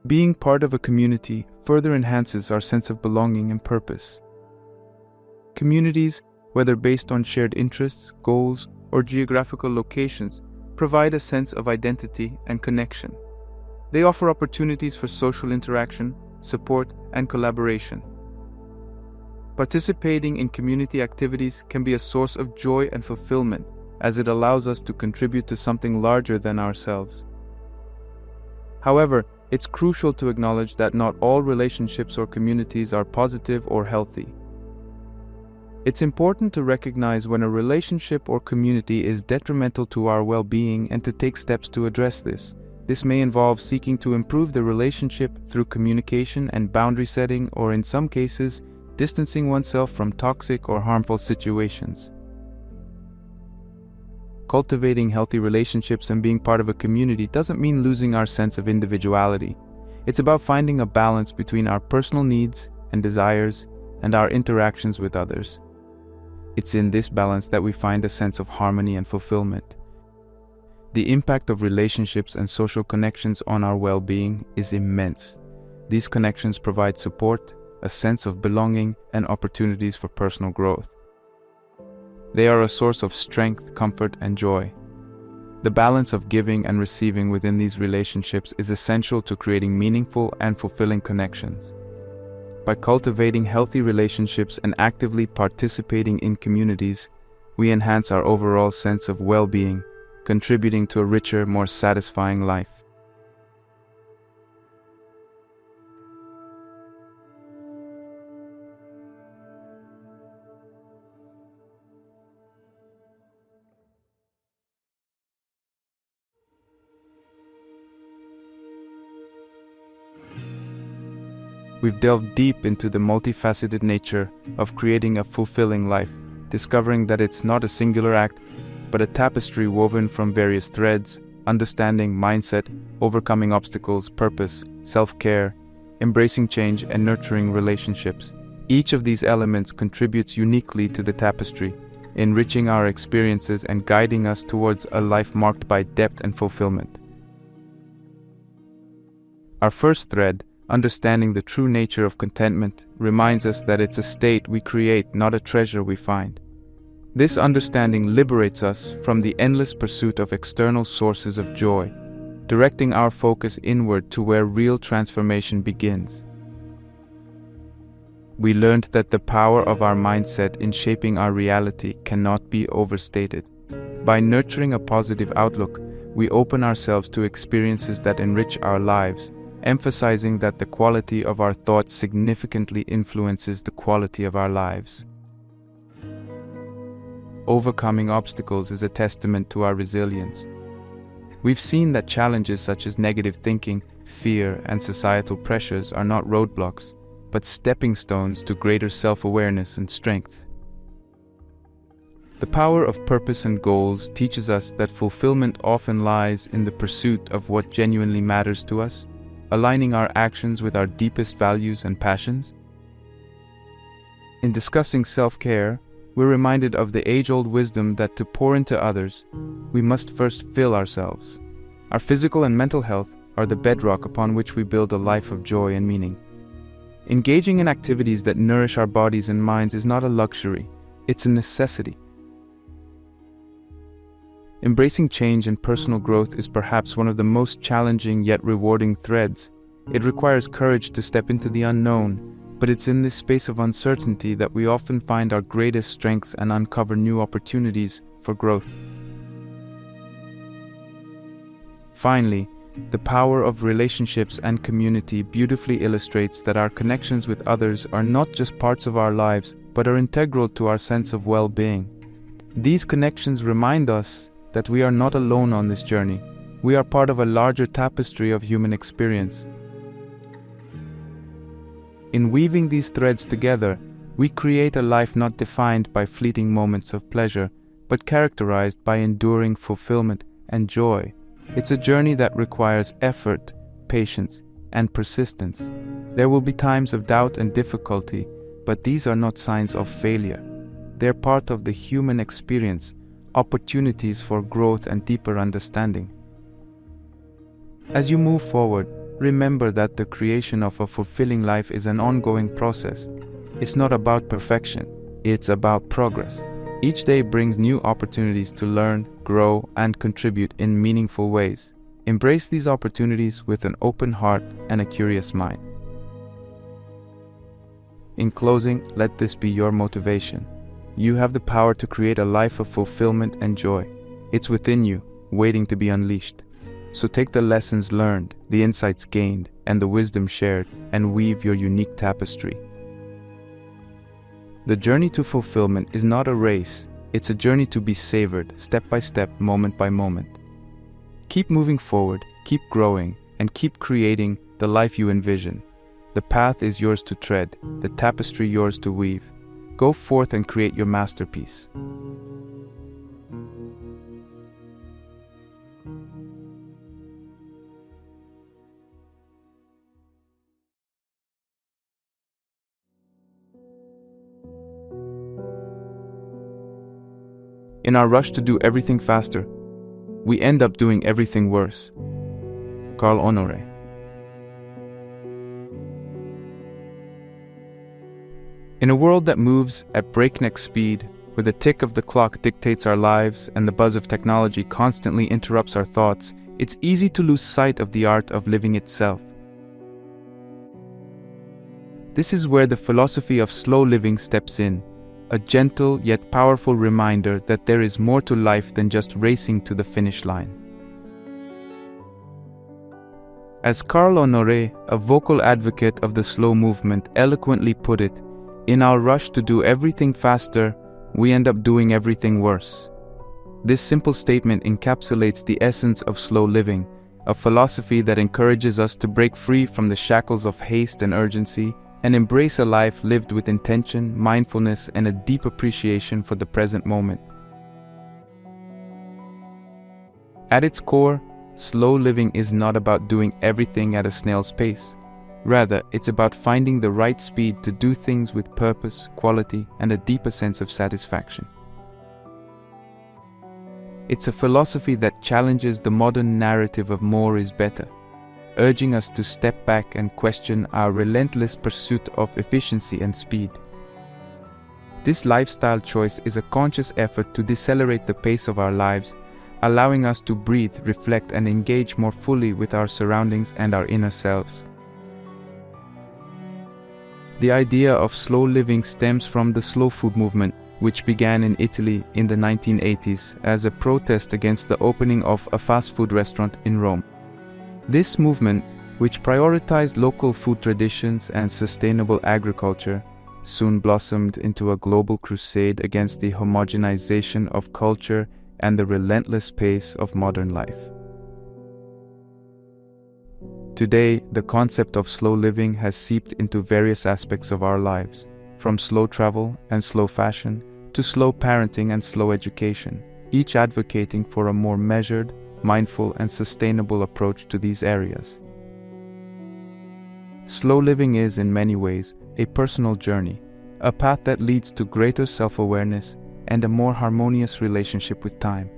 S1: Being part of a community further enhances our sense of belonging and purpose. Communities, whether based on shared interests, goals, or geographical locations, provide a sense of identity and connection. They offer opportunities for social interaction, support, and collaboration. Participating in community activities can be a source of joy and fulfillment, as it allows us to contribute to something larger than ourselves. However, it's crucial to acknowledge that not all relationships or communities are positive or healthy. It's important to recognize when a relationship or community is detrimental to our well-being and to take steps to address this. This may involve seeking to improve the relationship through communication and boundary setting, or in some cases, distancing oneself from toxic or harmful situations. Cultivating healthy relationships and being part of a community doesn't mean losing our sense of individuality. It's about finding a balance between our personal needs and desires and our interactions with others. It's in this balance that we find a sense of harmony and fulfillment. The impact of relationships and social connections on our well-being is immense. These connections provide support, a sense of belonging, and opportunities for personal growth. They are a source of strength, comfort, and joy. The balance of giving and receiving within these relationships is essential to creating meaningful and fulfilling connections. By cultivating healthy relationships and actively participating in communities, we enhance our overall sense of well-being, contributing to a richer, more satisfying life. we've delved deep into the multifaceted nature of creating a fulfilling life, discovering that it's not a singular act, but a tapestry woven from various threads: understanding, mindset, overcoming obstacles, purpose, self-care, embracing change, and nurturing relationships. Each of these elements contributes uniquely to the tapestry, enriching our experiences and guiding us towards a life marked by depth and fulfillment. Our first thread, understanding the true nature of contentment, reminds us that it's a state we create, not a treasure we find. This understanding liberates us from the endless pursuit of external sources of joy, directing our focus inward to where real transformation begins. We learned that the power of our mindset in shaping our reality cannot be overstated. By nurturing a positive outlook, we open ourselves to experiences that enrich our lives, emphasizing that the quality of our thoughts significantly influences the quality of our lives. Overcoming obstacles is a testament to our resilience. We've seen that challenges such as negative thinking, fear, and societal pressures are not roadblocks, but stepping stones to greater self-awareness and strength. The power of purpose and goals teaches us that fulfillment often lies in the pursuit of what genuinely matters to us, aligning our actions with our deepest values and passions. In discussing self-care, we're reminded of the age-old wisdom that to pour into others, we must first fill ourselves. Our physical and mental health are the bedrock upon which we build a life of joy and meaning. Engaging in activities that nourish our bodies and minds is not a luxury, it's a necessity. Embracing change and personal growth is perhaps one of the most challenging yet rewarding threads. It requires courage to step into the unknown, but it's in this space of uncertainty that we often find our greatest strengths and uncover new opportunities for growth. Finally, the power of relationships and community beautifully illustrates that our connections with others are not just parts of our lives, but are integral to our sense of well-being. These connections remind us that we are not alone on this journey. We are part of a larger tapestry of human experience. In weaving these threads together, we create a life not defined by fleeting moments of pleasure, but characterized by enduring fulfillment and joy. It's a journey that requires effort, patience, and persistence. There will be times of doubt and difficulty, but these are not signs of failure. They're part of the human experience, opportunities for growth and deeper understanding. As you move forward, remember that the creation of a fulfilling life is an ongoing process. It's not about perfection, it's about progress. Each day brings new opportunities to learn, grow, and contribute in meaningful ways. Embrace these opportunities with an open heart and a curious mind. In closing, let this be your motivation. You have the power to create a life of fulfillment and joy. It's within you, waiting to be unleashed. So take the lessons learned, the insights gained, and the wisdom shared, and weave your unique tapestry. The journey to fulfillment is not a race, it's a journey to be savored, step by step, moment by moment. Keep moving forward, keep growing, and keep creating the life you envision. The path is yours to tread, the tapestry yours to weave. Go forth and create your masterpiece. In our rush to do everything faster, we end up doing everything worse. Carl Honoré. In a world that moves at breakneck speed, where the tick of the clock dictates our lives and the buzz of technology constantly interrupts our thoughts, it's easy to lose sight of the art of living itself. This is where the philosophy of slow living steps in, a gentle yet powerful reminder that there is more to life than just racing to the finish line. As Carl Honoré, a vocal advocate of the slow movement, eloquently put it, in our rush to do everything faster, we end up doing everything worse. This simple statement encapsulates the essence of slow living, a philosophy that encourages us to break free from the shackles of haste and urgency and embrace a life lived with intention, mindfulness, and a deep appreciation for the present moment. At its core, slow living is not about doing everything at a snail's pace. Rather, it's about finding the right speed to do things with purpose, quality, and a deeper sense of satisfaction. It's a philosophy that challenges the modern narrative of more is better, urging us to step back and question our relentless pursuit of efficiency and speed. This lifestyle choice is a conscious effort to decelerate the pace of our lives, allowing us to breathe, reflect, and engage more fully with our surroundings and our inner selves. The idea of slow living stems from the slow food movement, which began in Italy in the 1980s as a protest against the opening of a fast food restaurant in Rome. This movement, which prioritized local food traditions and sustainable agriculture, soon blossomed into a global crusade against the homogenization of culture and the relentless pace of modern life. Today, the concept of slow living has seeped into various aspects of our lives, from slow travel and slow fashion to slow parenting and slow education, each advocating for a more measured, mindful, and sustainable approach to these areas. Slow living is, in many ways, a personal journey, a path that leads to greater self-awareness and a more harmonious relationship with time.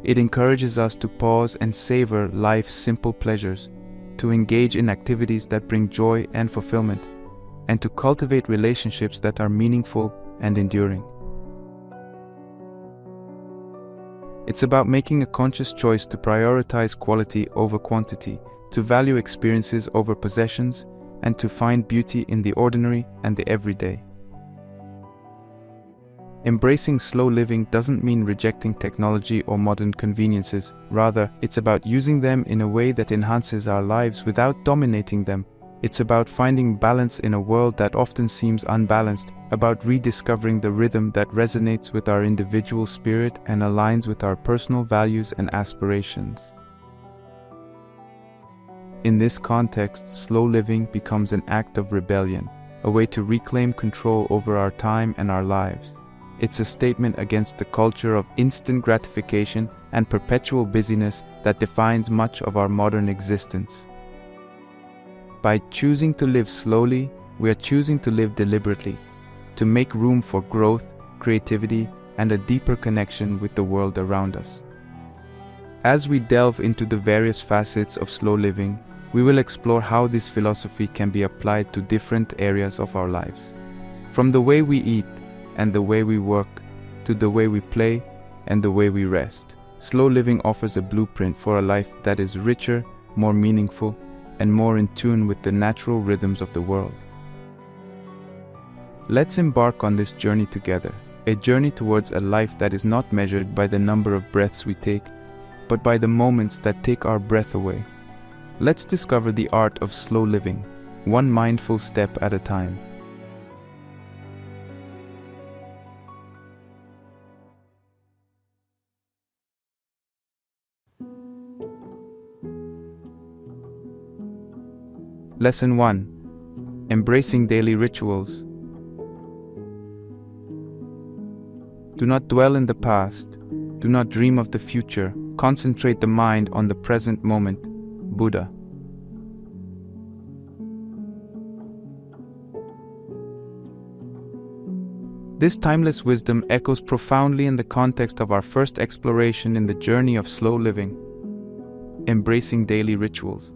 S1: It encourages us to pause and savor life's simple pleasures, to engage in activities that bring joy and fulfillment, and to cultivate relationships that are meaningful and enduring. It's about making a conscious choice to prioritize quality over quantity, to value experiences over possessions, and to find beauty in the ordinary and the everyday. Embracing slow living doesn't mean rejecting technology or modern conveniences. Rather, it's about using them in a way that enhances our lives without dominating them. It's about finding balance in a world that often seems unbalanced, about rediscovering the rhythm that resonates with our individual spirit and aligns with our personal values and aspirations. In this context, slow living becomes an act of rebellion, a way to reclaim control over our time and our lives. It's a statement against the culture of instant gratification and perpetual busyness that defines much of our modern existence. By choosing to live slowly, we are choosing to live deliberately, to make room for growth, creativity, and a deeper connection with the world around us. As we delve into the various facets of slow living, we will explore how this philosophy can be applied to different areas of our lives. From the way we eat and the way we work, to the way we play and the way we rest, slow living offers a blueprint for a life that is richer, more meaningful, and more in tune with the natural rhythms of the world. Let's embark on this journey together, a journey towards a life that is not measured by the number of breaths we take, but by the moments that take our breath away. Let's discover the art of slow living, one mindful step at a time. Lesson 1. Embracing daily rituals. Do not dwell in the past. Do not dream of the future. Concentrate the mind on the present moment. Buddha. This timeless wisdom echoes profoundly in the context of our first exploration in the journey of slow living. Embracing daily rituals.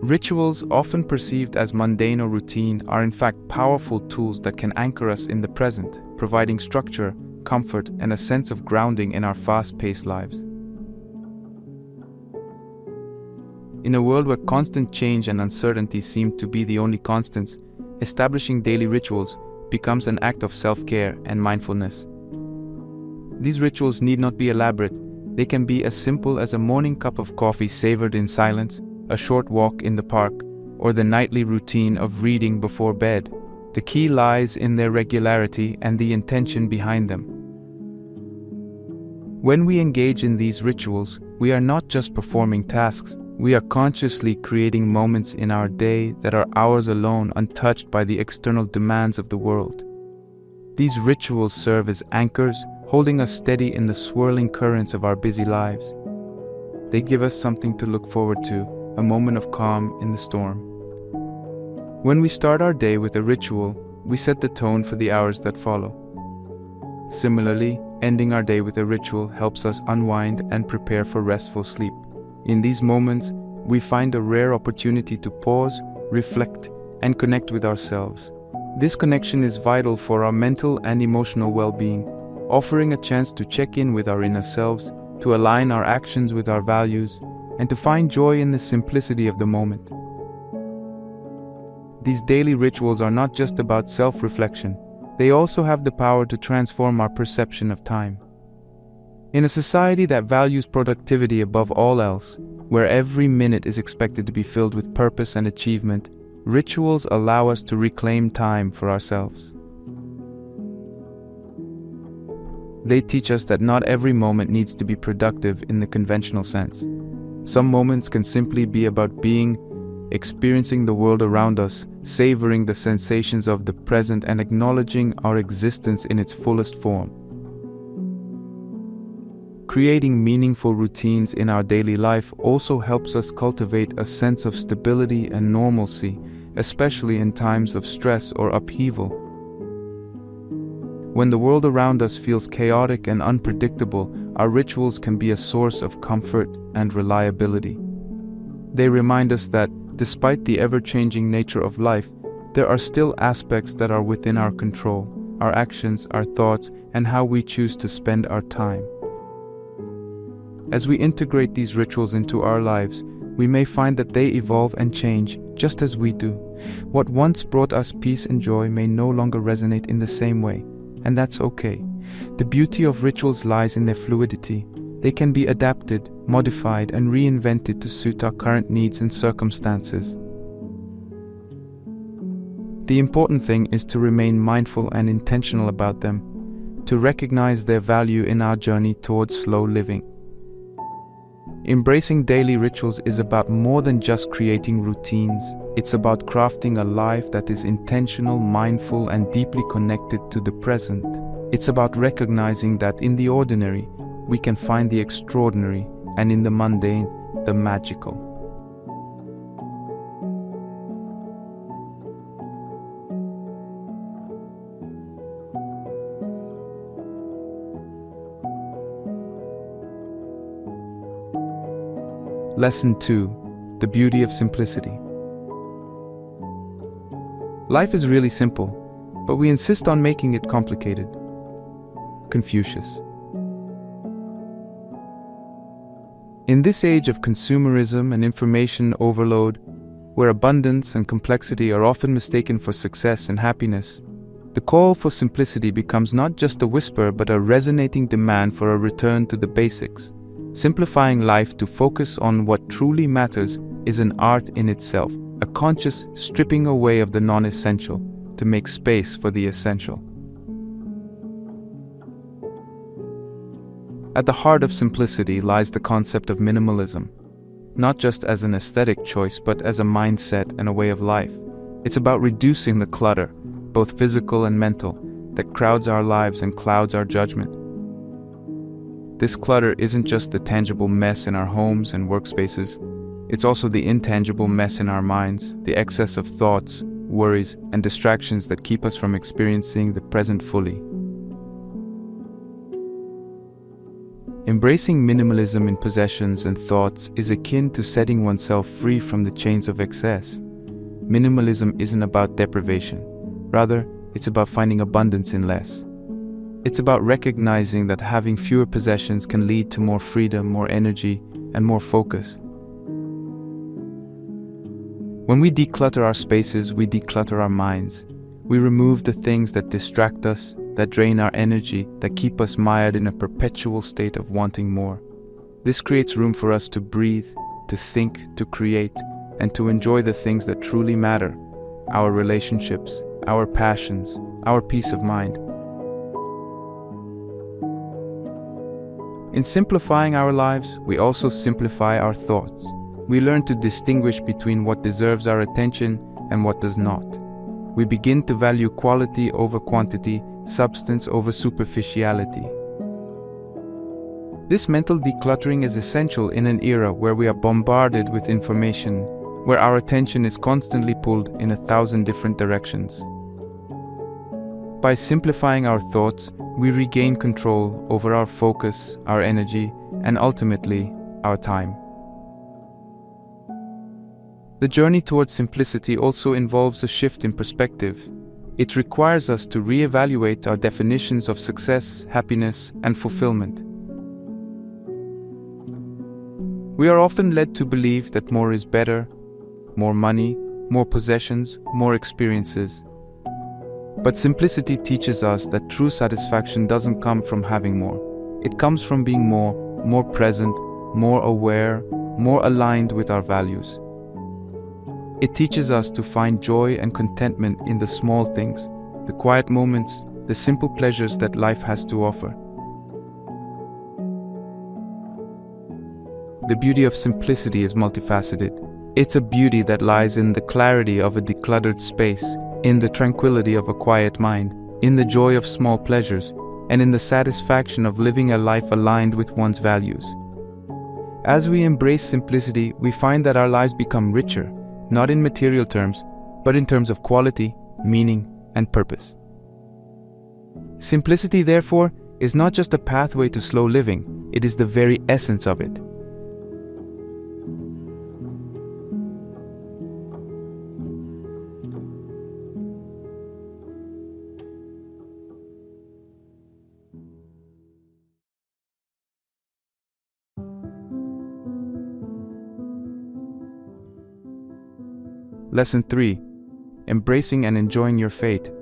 S1: Rituals, often perceived as mundane or routine, are in fact powerful tools that can anchor us in the present, providing structure, comfort, and a sense of grounding in our fast-paced lives. In a world where constant change and uncertainty seem to be the only constants, establishing daily rituals becomes an act of self-care and mindfulness. These rituals need not be elaborate. They can be as simple as a morning cup of coffee savored in silence, a short walk in the park, or the nightly routine of reading before bed. The key lies in their regularity and the intention behind them. When we engage in these rituals, we are not just performing tasks, we are consciously creating moments in our day that are ours alone, untouched by the external demands of the world. These rituals serve as anchors, holding us steady in the swirling currents of our busy lives. They give us something to look forward to, a moment of calm in the storm. When we start our day with a ritual, we set the tone for the hours that follow. Similarly, ending our day with a ritual helps us unwind and prepare for restful sleep. In these moments, we find a rare opportunity to pause, reflect, and connect with ourselves. This connection is vital for our mental and emotional well-being, offering a chance to check in with our inner selves, to align our actions with our values, and to find joy in the simplicity of the moment. These daily rituals are not just about self-reflection, they also have the power to transform our perception of time. In a society that values productivity above all else, where every minute is expected to be filled with purpose and achievement, rituals allow us to reclaim time for ourselves. They teach us that not every moment needs to be productive in the conventional sense. Some moments can simply be about being, experiencing the world around us, savoring the sensations of the present, and acknowledging our existence in its fullest form. Creating meaningful routines in our daily life also helps us cultivate a sense of stability and normalcy, especially in times of stress or upheaval. When the world around us feels chaotic and unpredictable, our rituals can be a source of comfort and reliability. They remind us that, despite the ever-changing nature of life, there are still aspects that are within our control, our actions, our thoughts, and how we choose to spend our time. As we integrate these rituals into our lives, we may find that they evolve and change just as we do. What once brought us peace and joy may no longer resonate in the same way, and that's okay. The beauty of rituals lies in their fluidity. They can be adapted, modified, and reinvented to suit our current needs and circumstances. The important thing is to remain mindful and intentional about them, to recognize their value in our journey towards slow living. Embracing daily rituals is about more than just creating routines. It's about crafting a life that is intentional, mindful, and deeply connected to the present. It's about recognizing that in the ordinary, we can find the extraordinary, and in the mundane, the magical. Lesson 2: The beauty of simplicity. Life is really simple, but we insist on making it complicated. Confucius. In this age of consumerism and information overload, where abundance and complexity are often mistaken for success and happiness, the call for simplicity becomes not just a whisper but a resonating demand for a return to the basics. Simplifying life to focus on what truly matters is an art in itself, a conscious stripping away of the non-essential to make space for the essential. At the heart of simplicity lies the concept of minimalism, not just as an aesthetic choice but as a mindset and a way of life. It's about reducing the clutter, both physical and mental, that crowds our lives and clouds our judgment. This clutter isn't just the tangible mess in our homes and workspaces, it's also the intangible mess in our minds, the excess of thoughts, worries, and distractions that keep us from experiencing the present fully. Embracing minimalism in possessions and thoughts is akin to setting oneself free from the chains of excess. Minimalism isn't about deprivation. Rather, it's about finding abundance in less. It's about recognizing that having fewer possessions can lead to more freedom, more energy, and more focus. When we declutter our spaces, we declutter our minds. We remove the things that distract us, that drain our energy, that keep us mired in a perpetual state of wanting more. This creates room for us to breathe, to think, to create, and to enjoy the things that truly matter: our relationships, our passions, our peace of mind. In simplifying our lives, we also simplify our thoughts. We learn to distinguish between what deserves our attention and what does not. We begin to value quality over quantity, substance over superficiality. This mental decluttering is essential in an era where we are bombarded with information, where our attention is constantly pulled in 1,000 different directions. By simplifying our thoughts, we regain control over our focus, our energy, and ultimately, our time. The journey towards simplicity also involves a shift in perspective. It requires us to reevaluate our definitions of success, happiness, and fulfillment. We are often led to believe that more is better, more money, more possessions, more experiences. But simplicity teaches us that true satisfaction doesn't come from having more. It comes from being more present, more aware, more aligned with our values. It teaches us to find joy and contentment in the small things, the quiet moments, the simple pleasures that life has to offer. The beauty of simplicity is multifaceted. It's a beauty that lies in the clarity of a decluttered space, in the tranquility of a quiet mind, in the joy of small pleasures, and in the satisfaction of living a life aligned with one's values. As we embrace simplicity, we find that our lives become richer, not in material terms, but in terms of quality, meaning, and purpose. Simplicity, therefore, is not just a pathway to slow living, it is the very essence of it. Lesson 3. Embracing and enjoying your fate.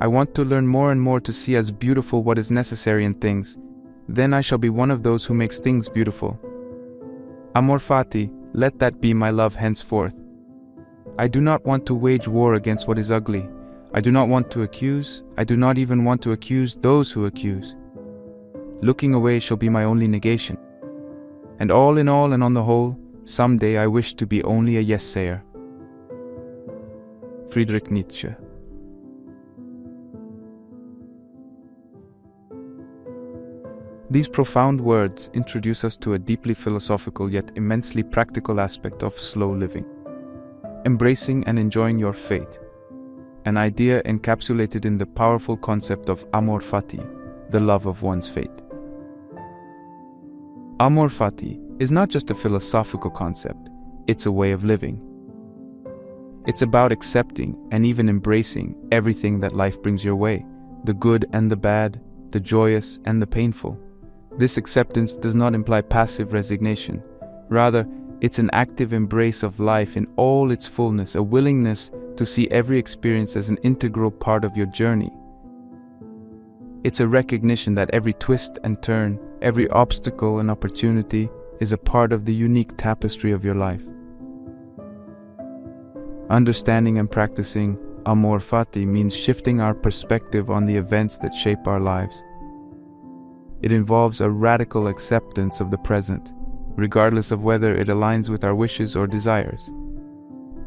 S1: I want to learn more and more to see as beautiful what is necessary in things. Then I shall be one of those who makes things beautiful. Amor fati, let that be my love henceforth. I do not want to wage war against what is ugly. I do not want to accuse. I do not even want to accuse those who accuse. Looking away shall be my only negation. And all in all and on the whole, someday I wish to be only a yes-sayer. Friedrich Nietzsche. These profound words introduce us to a deeply philosophical yet immensely practical aspect of slow living. Embracing and enjoying your fate, an idea encapsulated in the powerful concept of amor fati, the love of one's fate. Amor fati is not just a philosophical concept, it's a way of living. It's about accepting and even embracing everything that life brings your way, the good and the bad, the joyous and the painful. This acceptance does not imply passive resignation. Rather, it's an active embrace of life in all its fullness, a willingness to see every experience as an integral part of your journey. It's a recognition that every twist and turn, every obstacle and opportunity is a part of the unique tapestry of your life. Understanding and practicing amor fati means shifting our perspective on the events that shape our lives. It involves a radical acceptance of the present, regardless of whether it aligns with our wishes or desires.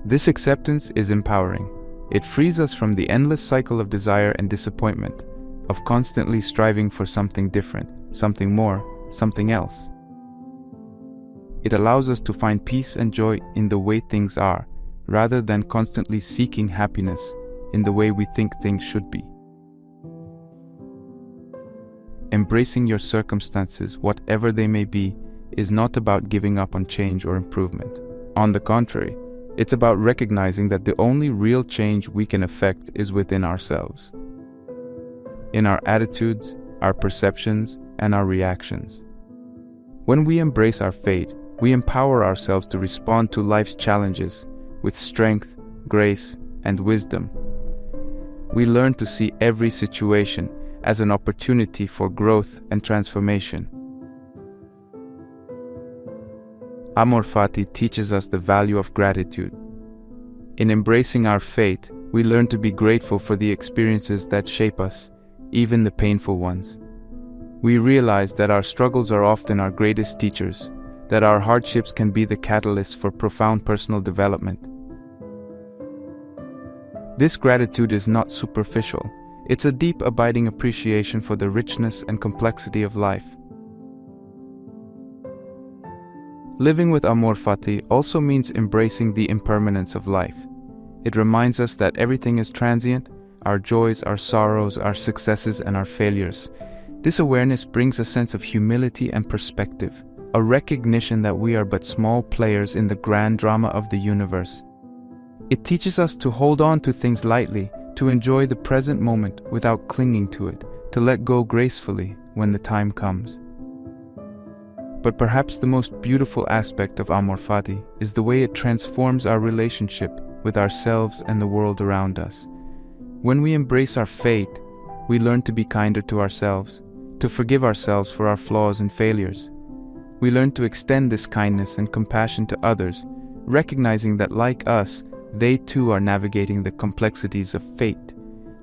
S1: This acceptance is empowering. It frees us from the endless cycle of desire and disappointment, of constantly striving for something different, something more, something else. It allows us to find peace and joy in the way things are, rather than constantly seeking happiness in the way we think things should be. Embracing your circumstances, whatever they may be, is not about giving up on change or improvement. On the contrary, it's about recognizing that the only real change we can effect is within ourselves, in our attitudes, our perceptions, and our reactions. When we embrace our fate, we empower ourselves to respond to life's challenges with strength, grace, and wisdom. We learn to see every situation as an opportunity for growth and transformation. Amor fati teaches us the value of gratitude. In embracing our fate, we learn to be grateful for the experiences that shape us, even the painful ones. We realize that our struggles are often our greatest teachers, that our hardships can be the catalyst for profound personal development. This gratitude is not superficial. It's a deep, abiding appreciation for the richness and complexity of life. Living with amor fati also means embracing the impermanence of life. It reminds us that everything is transient, our joys, our sorrows, our successes, and our failures. This awareness brings a sense of humility and perspective, a recognition that we are but small players in the grand drama of the universe. It teaches us to hold on to things lightly, to enjoy the present moment without clinging to it, to let go gracefully when the time comes. But perhaps the most beautiful aspect of amor fati is the way it transforms our relationship with ourselves and the world around us. When we embrace our fate, we learn to be kinder to ourselves, to forgive ourselves for our flaws and failures. We learn to extend this kindness and compassion to others, recognizing that like us, they too are navigating the complexities of fate.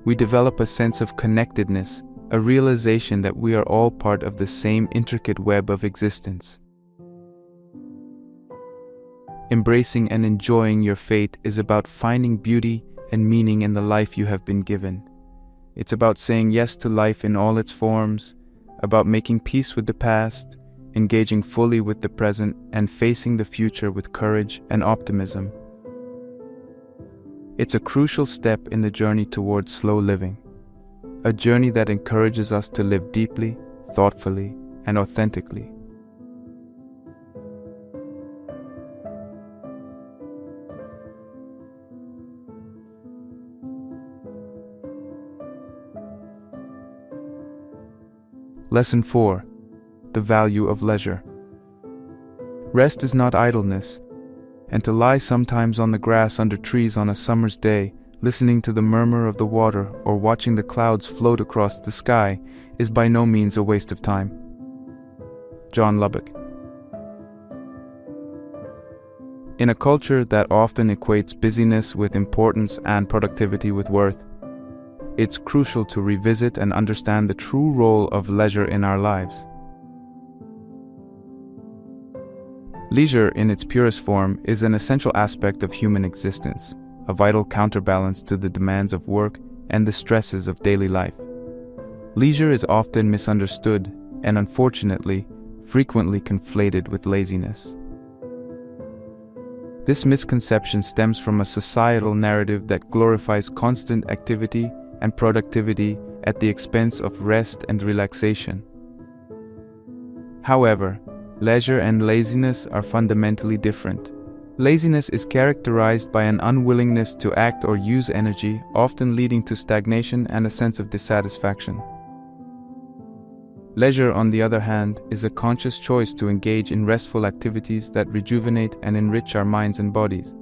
S1: We develop a sense of connectedness, a realization that we are all part of the same intricate web of existence. Embracing and enjoying your fate is about finding beauty and meaning in the life you have been given. It's about saying yes to life in all its forms, about making peace with the past, engaging fully with the present, and facing the future with courage and optimism. It's a crucial step in the journey towards slow living, a journey that encourages us to live deeply, thoughtfully, and authentically. Lesson 4. The value of leisure. Rest is not idleness, and to lie sometimes on the grass under trees on a summer's day, listening to the murmur of the water or watching the clouds float across the sky, is by no means a waste of time. John Lubbock. In a culture that often equates busyness with importance and productivity with worth, it's crucial to revisit and understand the true role of leisure in our lives. Leisure, in its purest form, is an essential aspect of human existence, a vital counterbalance to the demands of work and the stresses of daily life. Leisure is often misunderstood and, unfortunately, frequently conflated with laziness. This misconception stems from a societal narrative that glorifies constant activity and productivity at the expense of rest and relaxation. However, leisure and laziness are fundamentally different. Laziness is characterized by an unwillingness to act or use energy, often leading to stagnation and a sense of dissatisfaction. Leisure, on the other hand, is a conscious choice to engage in restful activities that rejuvenate and enrich our minds and bodies.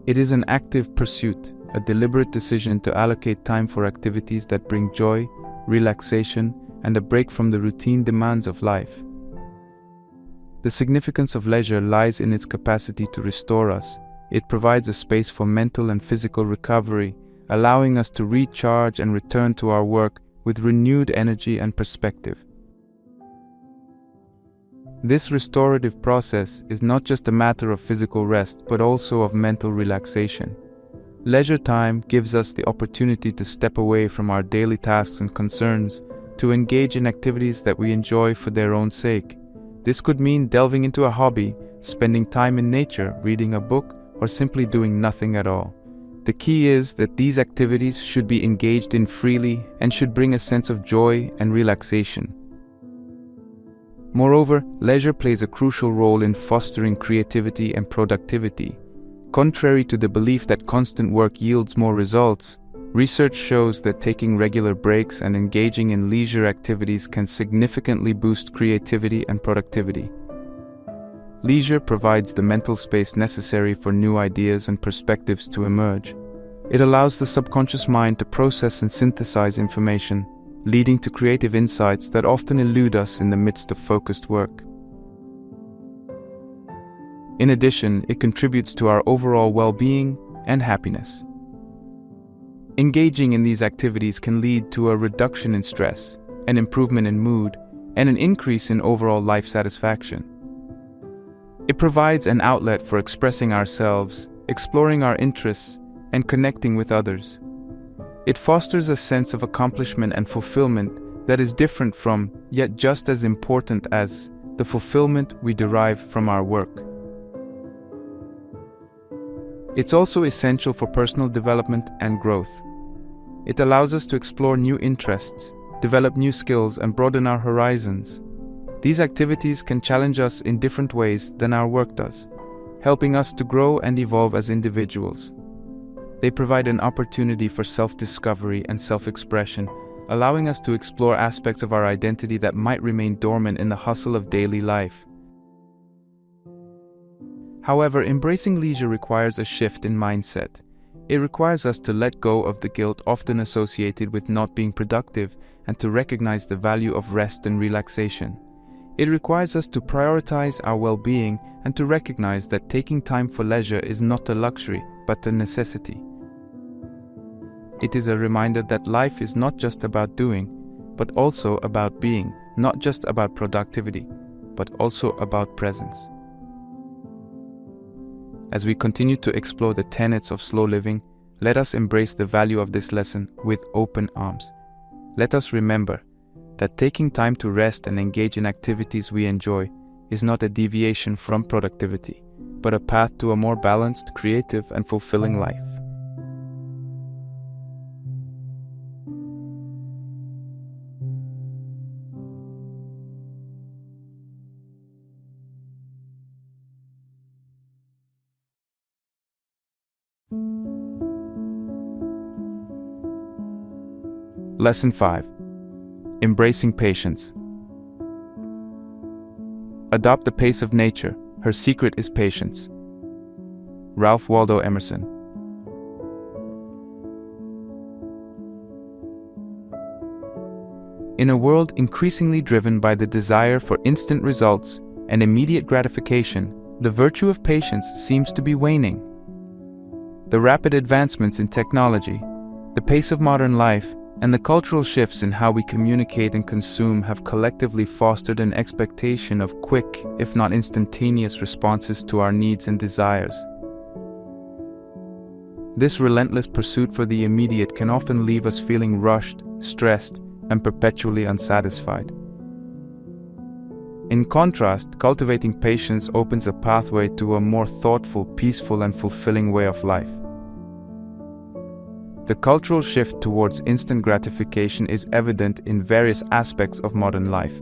S1: It is an active pursuit, a deliberate decision to allocate time for activities that bring joy, relaxation, and a break from the routine demands of life. The significance of leisure lies in its capacity to restore us. It provides a space for mental and physical recovery, allowing us to recharge and return to our work with renewed energy and perspective. This restorative process is not just a matter of physical rest, but also of mental relaxation. Leisure time gives us the opportunity to step away from our daily tasks and concerns, to engage in activities that we enjoy for their own sake. This could mean delving into a hobby, spending time in nature, reading a book, or simply doing nothing at all. The key is that these activities should be engaged in freely and should bring a sense of joy and relaxation. Moreover, leisure plays a crucial role in fostering creativity and productivity. Contrary to the belief that constant work yields more results, research shows that taking regular breaks and engaging in leisure activities can significantly boost creativity and productivity. Leisure provides the mental space necessary for new ideas and perspectives to emerge. It allows the subconscious mind to process and synthesize information, leading to creative insights that often elude us in the midst of focused work. In addition, it contributes to our overall well-being and happiness. Engaging in these activities can lead to a reduction in stress, an improvement in mood, and an increase in overall life satisfaction. It provides an outlet for expressing ourselves, exploring our interests, and connecting with others. It fosters a sense of accomplishment and fulfillment that is different from, yet just as important as, the fulfillment we derive from our work. It's also essential for personal development and growth. It allows us to explore new interests, develop new skills, and broaden our horizons. These activities can challenge us in different ways than our work does, helping us to grow and evolve as individuals. They provide an opportunity for self-discovery and self-expression, allowing us to explore aspects of our identity that might remain dormant in the hustle of daily life. However, embracing leisure requires a shift in mindset. It requires us to let go of the guilt often associated with not being productive and to recognize the value of rest and relaxation. It requires us to prioritize our well-being and to recognize that taking time for leisure is not a luxury, but a necessity. It is a reminder that life is not just about doing, but also about being, not just about productivity, but also about presence. As we continue to explore the tenets of slow living, let us embrace the value of this lesson with open arms. Let us remember that taking time to rest and engage in activities we enjoy is not a deviation from productivity, but a path to a more balanced, creative, and fulfilling life. Lesson 5. Embracing patience. Adopt the pace of nature. Her secret is patience. Ralph Waldo Emerson. In a world increasingly driven by the desire for instant results and immediate gratification, the virtue of patience seems to be waning. The rapid advancements in technology, the pace of modern life, and the cultural shifts in how we communicate and consume have collectively fostered an expectation of quick, if not instantaneous, responses to our needs and desires. This relentless pursuit for the immediate can often leave us feeling rushed, stressed, and perpetually unsatisfied. In contrast, cultivating patience opens a pathway to a more thoughtful, peaceful, and fulfilling way of life. The cultural shift towards instant gratification is evident in various aspects of modern life.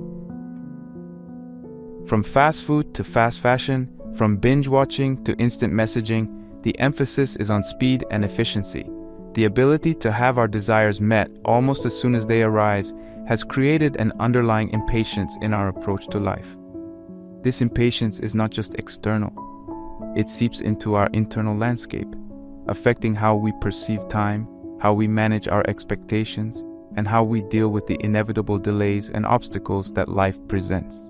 S1: From fast food to fast fashion, from binge watching to instant messaging, the emphasis is on speed and efficiency. The ability to have our desires met almost as soon as they arise has created an underlying impatience in our approach to life. This impatience is not just external. It seeps into our internal landscape, affecting how we perceive time, how we manage our expectations, and how we deal with the inevitable delays and obstacles that life presents.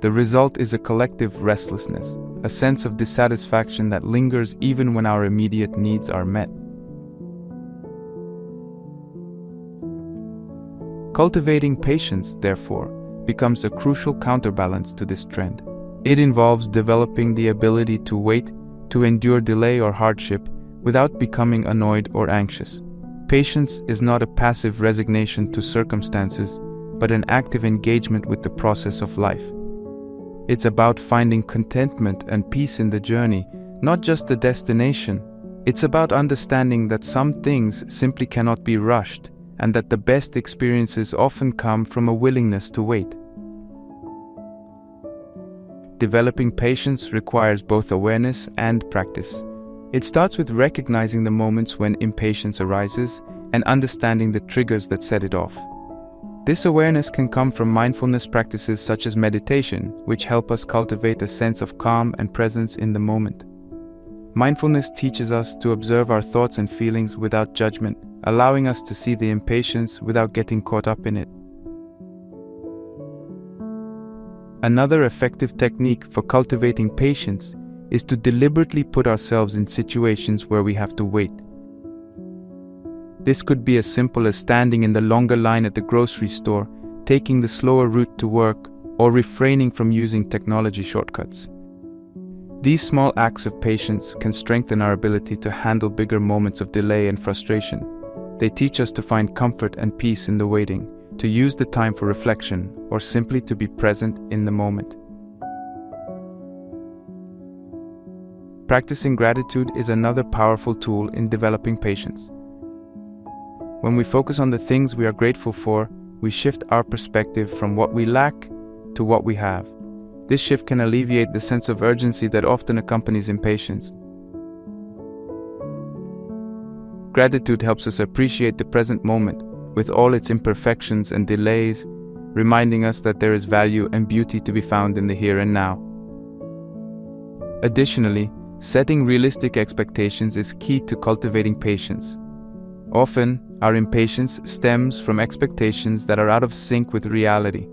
S1: The result is a collective restlessness, a sense of dissatisfaction that lingers even when our immediate needs are met. Cultivating patience, therefore, becomes a crucial counterbalance to this trend. It involves developing the ability to wait, to endure delay or hardship, without becoming annoyed or anxious. Patience is not a passive resignation to circumstances, but an active engagement with the process of life. It's about finding contentment and peace in the journey, not just the destination. It's about understanding that some things simply cannot be rushed, and that the best experiences often come from a willingness to wait. Developing patience requires both awareness and practice. It starts with recognizing the moments when impatience arises and understanding the triggers that set it off. This awareness can come from mindfulness practices such as meditation, which help us cultivate a sense of calm and presence in the moment. Mindfulness teaches us to observe our thoughts and feelings without judgment, allowing us to see the impatience without getting caught up in it. Another effective technique for cultivating patience is to deliberately put ourselves in situations where we have to wait. This could be as simple as standing in the longer line at the grocery store, taking the slower route to work, or refraining from using technology shortcuts. These small acts of patience can strengthen our ability to handle bigger moments of delay and frustration. They teach us to find comfort and peace in the waiting, to use the time for reflection, or simply to be present in the moment. Practicing gratitude is another powerful tool in developing patience. When we focus on the things we are grateful for, we shift our perspective from what we lack to what we have. This shift can alleviate the sense of urgency that often accompanies impatience. Gratitude helps us appreciate the present moment, with all its imperfections and delays, reminding us that there is value and beauty to be found in the here and now. Additionally, setting realistic expectations is key to cultivating patience. Often, our impatience stems from expectations that are out of sync with reality.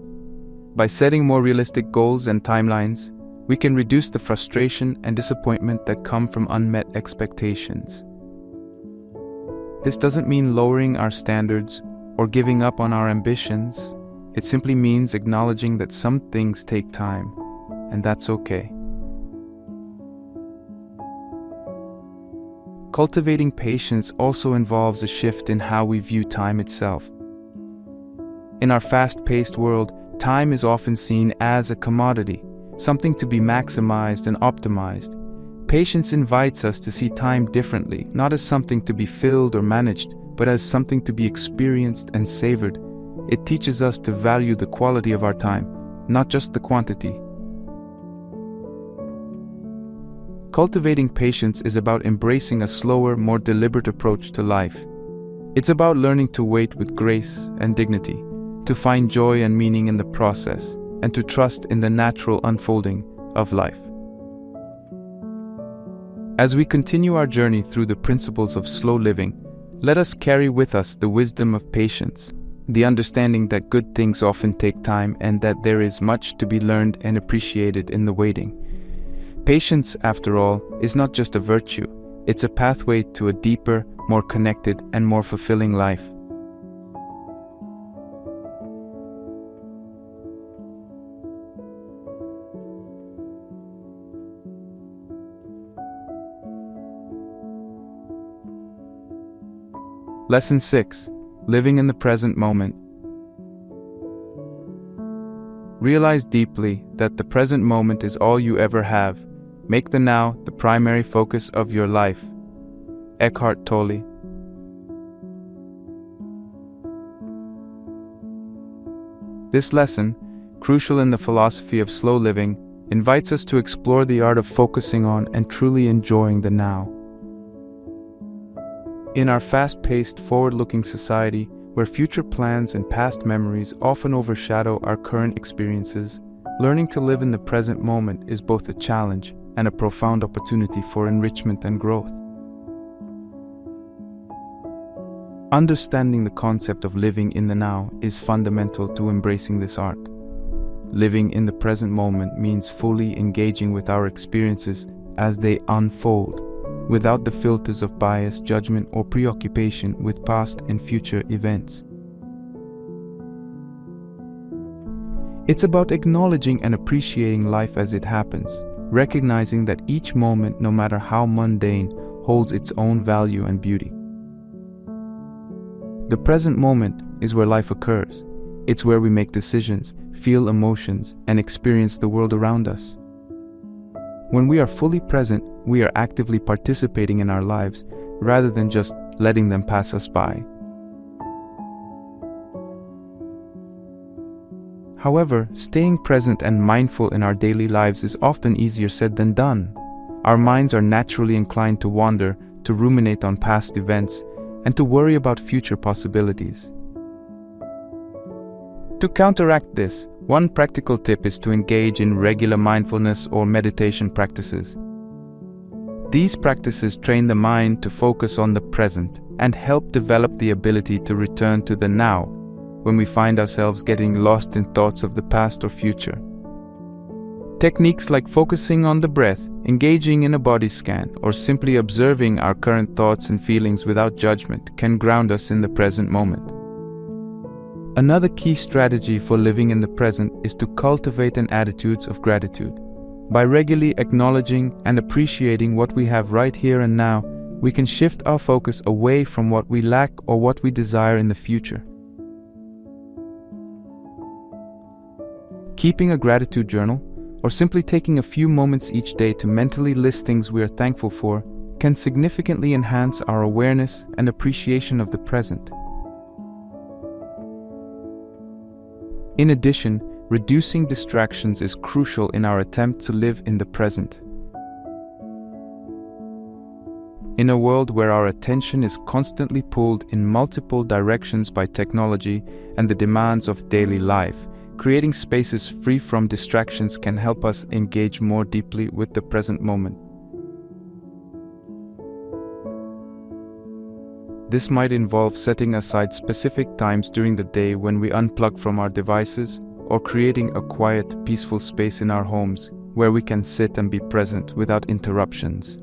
S1: By setting more realistic goals and timelines, we can reduce the frustration and disappointment that come from unmet expectations. This doesn't mean lowering our standards or giving up on our ambitions. It simply means acknowledging that some things take time, and that's okay. Cultivating patience also involves a shift in how we view time itself. In our fast-paced world, time is often seen as a commodity, something to be maximized and optimized. Patience invites us to see time differently, not as something to be filled or managed, but as something to be experienced and savored. It teaches us to value the quality of our time, not just the quantity. Cultivating patience is about embracing a slower, more deliberate approach to life. It's about learning to wait with grace and dignity, to find joy and meaning in the process, and to trust in the natural unfolding of life. As we continue our journey through the principles of slow living, let us carry with us the wisdom of patience, the understanding that good things often take time and that there is much to be learned and appreciated in the waiting. Patience, after all, is not just a virtue, it's a pathway to a deeper, more connected, and more fulfilling life. Lesson 6. Living in the present moment. Realize deeply that the present moment is all you ever have. Make the now the primary focus of your life. Eckhart Tolle. This lesson, crucial in the philosophy of slow living, invites us to explore the art of focusing on and truly enjoying the now. In our fast-paced, forward-looking society, where future plans and past memories often overshadow our current experiences, learning to live in the present moment is both a challenge and a profound opportunity for enrichment and growth. Understanding the concept of living in the now is fundamental to embracing this art. Living in the present moment means fully engaging with our experiences as they unfold, without the filters of bias, judgment, or preoccupation with past and future events. It's about acknowledging and appreciating life as it happens, recognizing that each moment, no matter how mundane, holds its own value and beauty. The present moment is where life occurs. It's where we make decisions, feel emotions, and experience the world around us. When we are fully present, we are actively participating in our lives, rather than just letting them pass us by. However, staying present and mindful in our daily lives is often easier said than done. Our minds are naturally inclined to wander, to ruminate on past events, and to worry about future possibilities. To counteract this, one practical tip is to engage in regular mindfulness or meditation practices. These practices train the mind to focus on the present and help develop the ability to return to the now when we find ourselves getting lost in thoughts of the past or future. Techniques like focusing on the breath, engaging in a body scan, or simply observing our current thoughts and feelings without judgment can ground us in the present moment. Another key strategy for living in the present is to cultivate an attitude of gratitude. By regularly acknowledging and appreciating what we have right here and now, we can shift our focus away from what we lack or what we desire in the future. Keeping a gratitude journal, or simply taking a few moments each day to mentally list things we are thankful for, can significantly enhance our awareness and appreciation of the present. In addition, reducing distractions is crucial in our attempt to live in the present. In a world where our attention is constantly pulled in multiple directions by technology and the demands of daily life, creating spaces free from distractions can help us engage more deeply with the present moment. This might involve setting aside specific times during the day when we unplug from our devices, or creating a quiet, peaceful space in our homes where we can sit and be present without interruptions.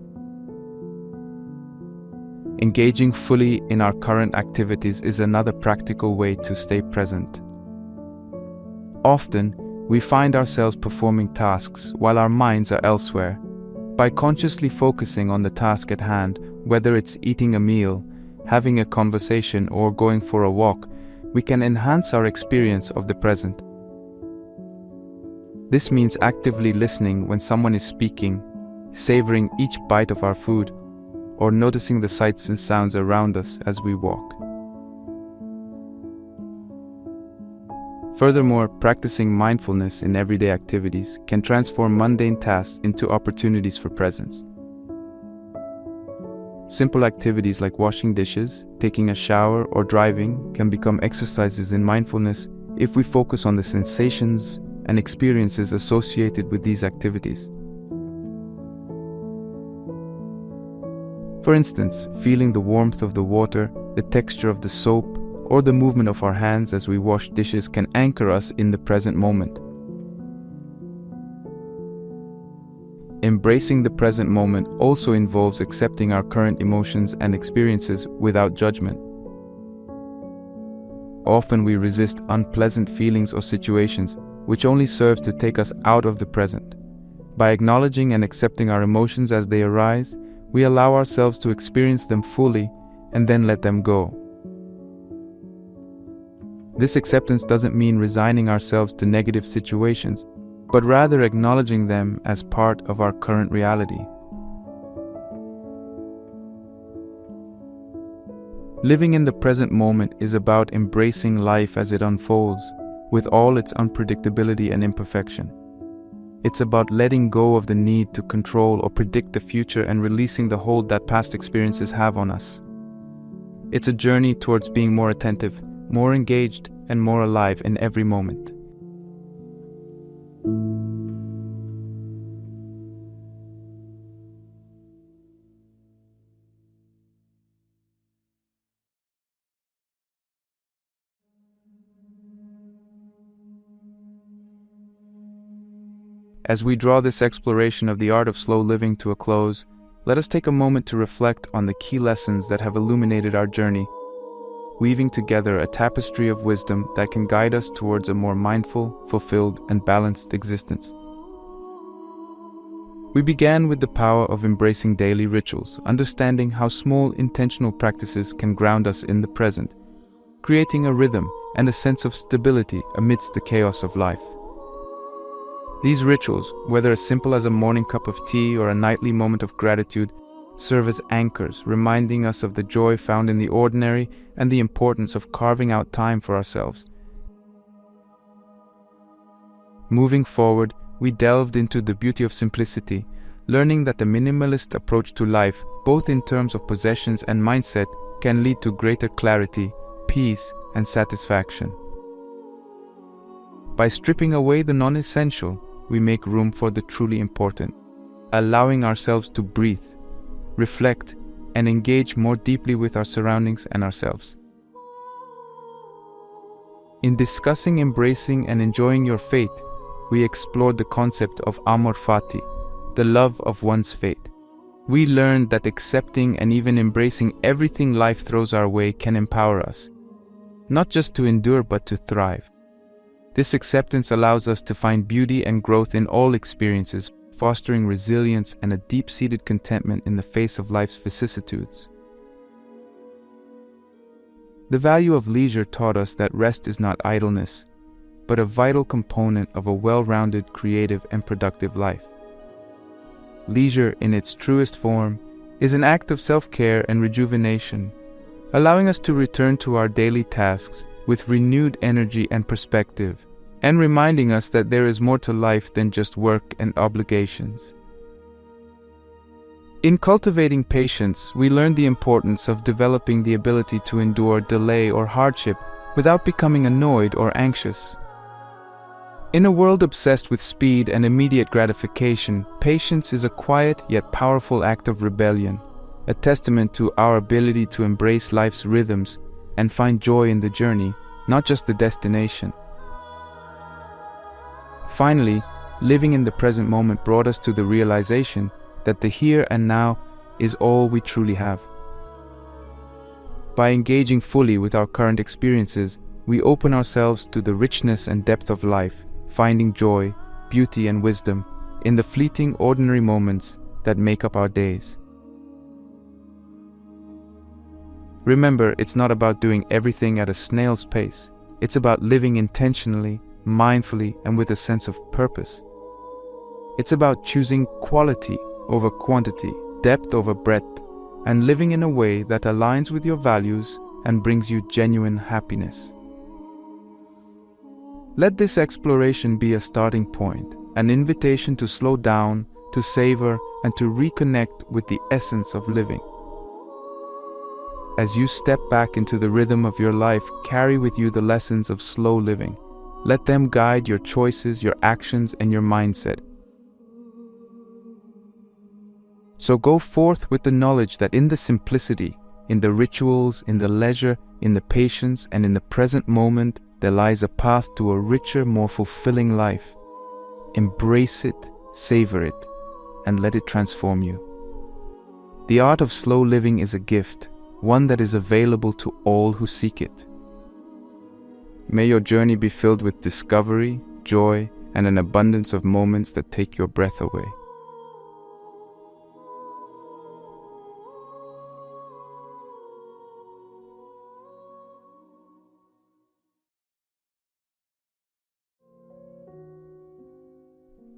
S1: Engaging fully in our current activities is another practical way to stay present. Often, we find ourselves performing tasks while our minds are elsewhere. By consciously focusing on the task at hand, whether it's eating a meal, having a conversation, or going for a walk, we can enhance our experience of the present. This means actively listening when someone is speaking, savoring each bite of our food, or noticing the sights and sounds around us as we walk. Furthermore, practicing mindfulness in everyday activities can transform mundane tasks into opportunities for presence. Simple activities like washing dishes, taking a shower, or driving can become exercises in mindfulness if we focus on the sensations and experiences associated with these activities. For instance, feeling the warmth of the water, the texture of the soap, or the movement of our hands as we wash dishes can anchor us in the present moment. Embracing the present moment also involves accepting our current emotions and experiences without judgment. Often we resist unpleasant feelings or situations, which only serves to take us out of the present. By acknowledging and accepting our emotions as they arise, we allow ourselves to experience them fully and then let them go. This acceptance doesn't mean resigning ourselves to negative situations, but rather acknowledging them as part of our current reality. Living in the present moment is about embracing life as it unfolds, with all its unpredictability and imperfection. It's about letting go of the need to control or predict the future and releasing the hold that past experiences have on us. It's a journey towards being more attentive, more engaged, and more alive in every moment. As we draw this exploration of the art of slow living to a close, let us take a moment to reflect on the key lessons that have illuminated our journey, weaving together a tapestry of wisdom that can guide us towards a more mindful, fulfilled, and balanced existence. We began with the power of embracing daily rituals, understanding how small intentional practices can ground us in the present, creating a rhythm and a sense of stability amidst the chaos of life. These rituals, whether as simple as a morning cup of tea or a nightly moment of gratitude, serve as anchors, reminding us of the joy found in the ordinary and the importance of carving out time for ourselves. Moving forward, we delved into the beauty of simplicity, learning that the minimalist approach to life, both in terms of possessions and mindset, can lead to greater clarity, peace, and satisfaction. By stripping away the non-essential, we make room for the truly important, allowing ourselves to breathe, reflect, and engage more deeply with our surroundings and ourselves. In discussing embracing and enjoying your fate, we explored the concept of amor fati, the love of one's fate. We learned that accepting and even embracing everything life throws our way can empower us, not just to endure but to thrive. This acceptance allows us to find beauty and growth in all experiences, fostering resilience and a deep-seated contentment in the face of life's vicissitudes. The value of leisure taught us that rest is not idleness, but a vital component of a well-rounded, creative, and productive life. Leisure, in its truest form, is an act of self-care and rejuvenation, allowing us to return to our daily tasks with renewed energy and perspective, and reminding us that there is more to life than just work and obligations. In cultivating patience, we learn the importance of developing the ability to endure delay or hardship without becoming annoyed or anxious. In a world obsessed with speed and immediate gratification, patience is a quiet yet powerful act of rebellion, a testament to our ability to embrace life's rhythms and find joy in the journey, not just the destination. Finally, living in the present moment brought us to the realization that the here and now is all we truly have. By engaging fully with our current experiences, we open ourselves to the richness and depth of life, finding joy, beauty, and wisdom in the fleeting, ordinary moments that make up our days. Remember, it's not about doing everything at a snail's pace. It's about living intentionally, mindfully, and with a sense of purpose. It's about choosing quality over quantity, depth over breadth, and living in a way that aligns with your values and brings you genuine happiness. Let this exploration be a starting point, an invitation to slow down, to savor, and to reconnect with the essence of living. As you step back into the rhythm of your life, carry with you the lessons of slow living. Let them guide your choices, your actions, and your mindset. So go forth with the knowledge that in the simplicity, in the rituals, in the leisure, in the patience, and in the present moment, there lies a path to a richer, more fulfilling life. Embrace it, savor it, and let it transform you. The art of slow living is a gift, one that is available to all who seek it. May your journey be filled with discovery, joy, and an abundance of moments that take your breath away.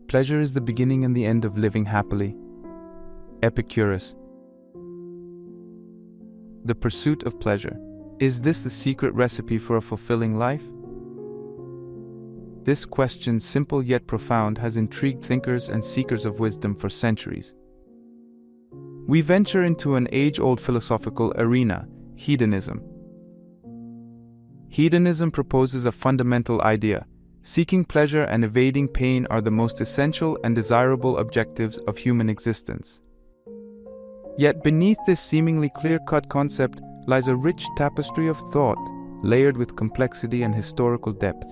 S1: Pleasure is the beginning and the end of living happily. Epictetus. The pursuit of pleasure. Is this the secret recipe for a fulfilling life? This question, simple yet profound, has intrigued thinkers and seekers of wisdom for centuries. We venture into an age-old philosophical arena, hedonism. Hedonism proposes a fundamental idea. Seeking pleasure and evading pain are the most essential and desirable objectives of human existence. Yet beneath this seemingly clear-cut concept lies a rich tapestry of thought, layered with complexity and historical depth.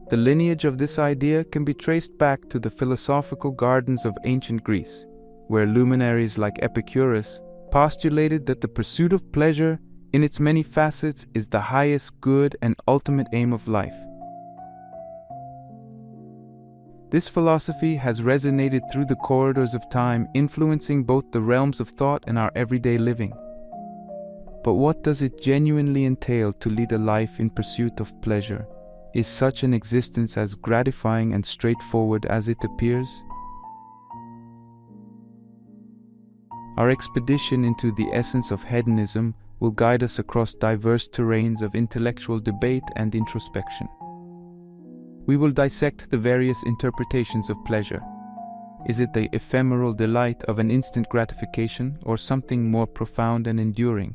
S1: The lineage of this idea can be traced back to the philosophical gardens of ancient Greece, where luminaries like Epictetus postulated that the pursuit of pleasure in its many facets is the highest good and ultimate aim of life. This philosophy has resonated through the corridors of time, influencing both the realms of thought and our everyday living. But what does it genuinely entail to lead a life in pursuit of pleasure? Is such an existence as gratifying and straightforward as it appears? Our expedition into the essence of hedonism will guide us across diverse terrains of intellectual debate and introspection. We will dissect the various interpretations of pleasure. Is it the ephemeral delight of an instant gratification, or something more profound and enduring?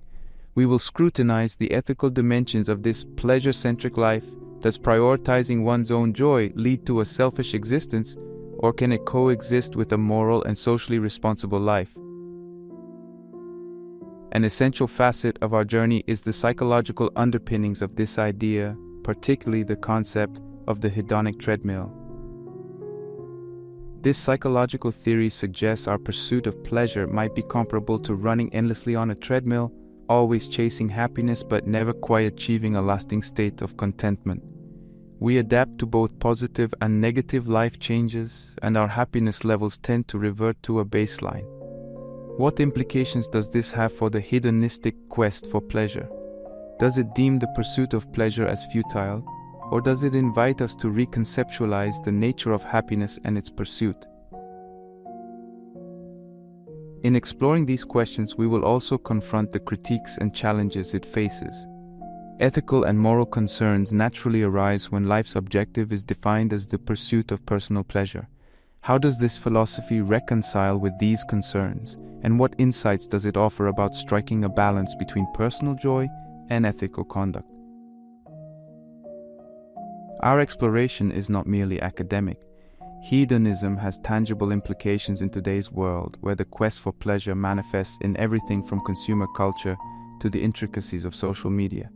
S1: We will scrutinize the ethical dimensions of this pleasure-centric life. Does prioritizing one's own joy lead to a selfish existence, or can it coexist with a moral and socially responsible life? An essential facet of our journey is the psychological underpinnings of this idea, particularly the concept of the hedonic treadmill. This psychological theory suggests our pursuit of pleasure might be comparable to running endlessly on a treadmill, always chasing happiness but never quite achieving a lasting state of contentment. We adapt to both positive and negative life changes, and our happiness levels tend to revert to a baseline. What implications does this have for the hedonistic quest for pleasure? Does it deem the pursuit of pleasure as futile, or does it invite us to reconceptualize the nature of happiness and its pursuit? In exploring these questions, we will also confront the critiques and challenges it faces. Ethical and moral concerns naturally arise when life's objective is defined as the pursuit of personal pleasure. How does this philosophy reconcile with these concerns, and what insights does it offer about striking a balance between personal joy and ethical conduct? Our exploration is not merely academic. Hedonism has tangible implications in today's world, where the quest for pleasure manifests in everything from consumer culture to the intricacies of social media.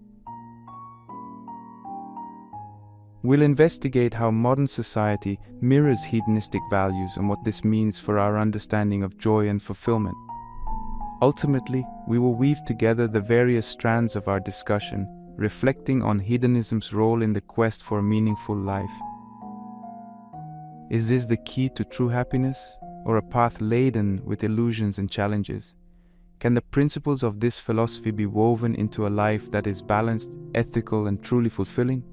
S1: We'll investigate how modern society mirrors hedonistic values and what this means for our understanding of joy and fulfillment. Ultimately, we will weave together the various strands of our discussion, reflecting on hedonism's role in the quest for a meaningful life. Is this the key to true happiness, or a path laden with illusions and challenges? Can the principles of this philosophy be woven into a life that is balanced, ethical, and truly fulfilling?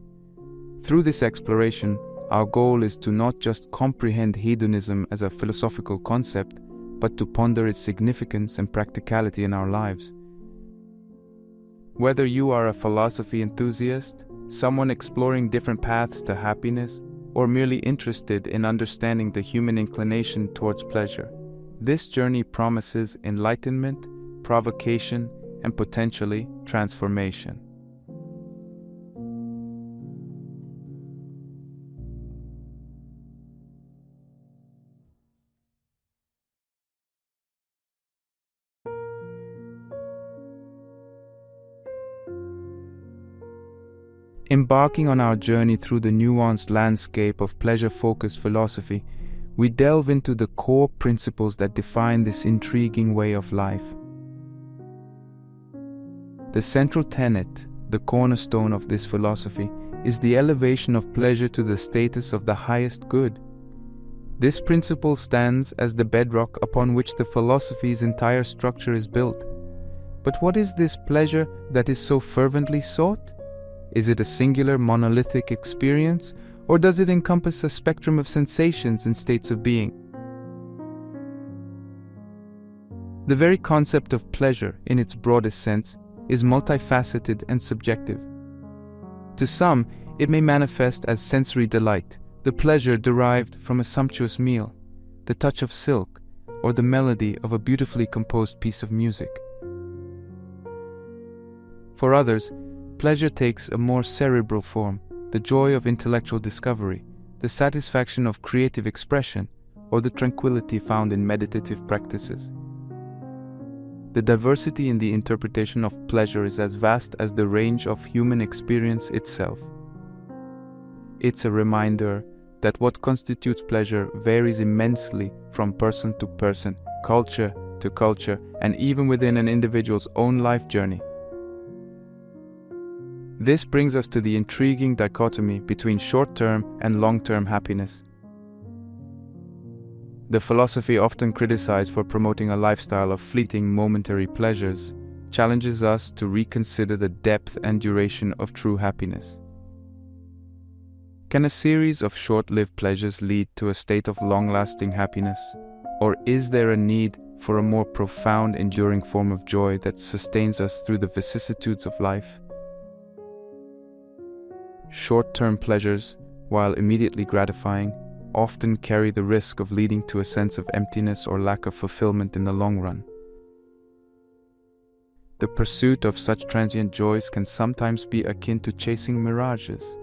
S1: Through this exploration, our goal is to not just comprehend hedonism as a philosophical concept, but to ponder its significance and practicality in our lives. Whether you are a philosophy enthusiast, someone exploring different paths to happiness, or merely interested in understanding the human inclination towards pleasure, this journey promises enlightenment, provocation, and potentially transformation. Embarking on our journey through the nuanced landscape of pleasure-focused philosophy, we delve into the core principles that define this intriguing way of life. The central tenet, the cornerstone of this philosophy, is the elevation of pleasure to the status of the highest good. This principle stands as the bedrock upon which the philosophy's entire structure is built. But what is this pleasure that is so fervently sought? Is it a singular monolithic experience, or does it encompass a spectrum of sensations and states of being? The very concept of pleasure, in its broadest sense, is multifaceted and subjective. To some, it may manifest as sensory delight, the pleasure derived from a sumptuous meal, the touch of silk, or the melody of a beautifully composed piece of music. For others, pleasure takes a more cerebral form, the joy of intellectual discovery, the satisfaction of creative expression, or the tranquility found in meditative practices. The diversity in the interpretation of pleasure is as vast as the range of human experience itself. It's a reminder that what constitutes pleasure varies immensely from person to person, culture to culture, and even within an individual's own life journey. This brings us to the intriguing dichotomy between short-term and long-term happiness. The philosophy, often criticized for promoting a lifestyle of fleeting momentary pleasures, challenges us to reconsider the depth and duration of true happiness. Can a series of short-lived pleasures lead to a state of long-lasting happiness? Or is there a need for a more profound, enduring form of joy that sustains us through the vicissitudes of life? Short-term pleasures, while immediately gratifying, often carry the risk of leading to a sense of emptiness or lack of fulfillment in the long run. The pursuit of such transient joys can sometimes be akin to chasing mirages,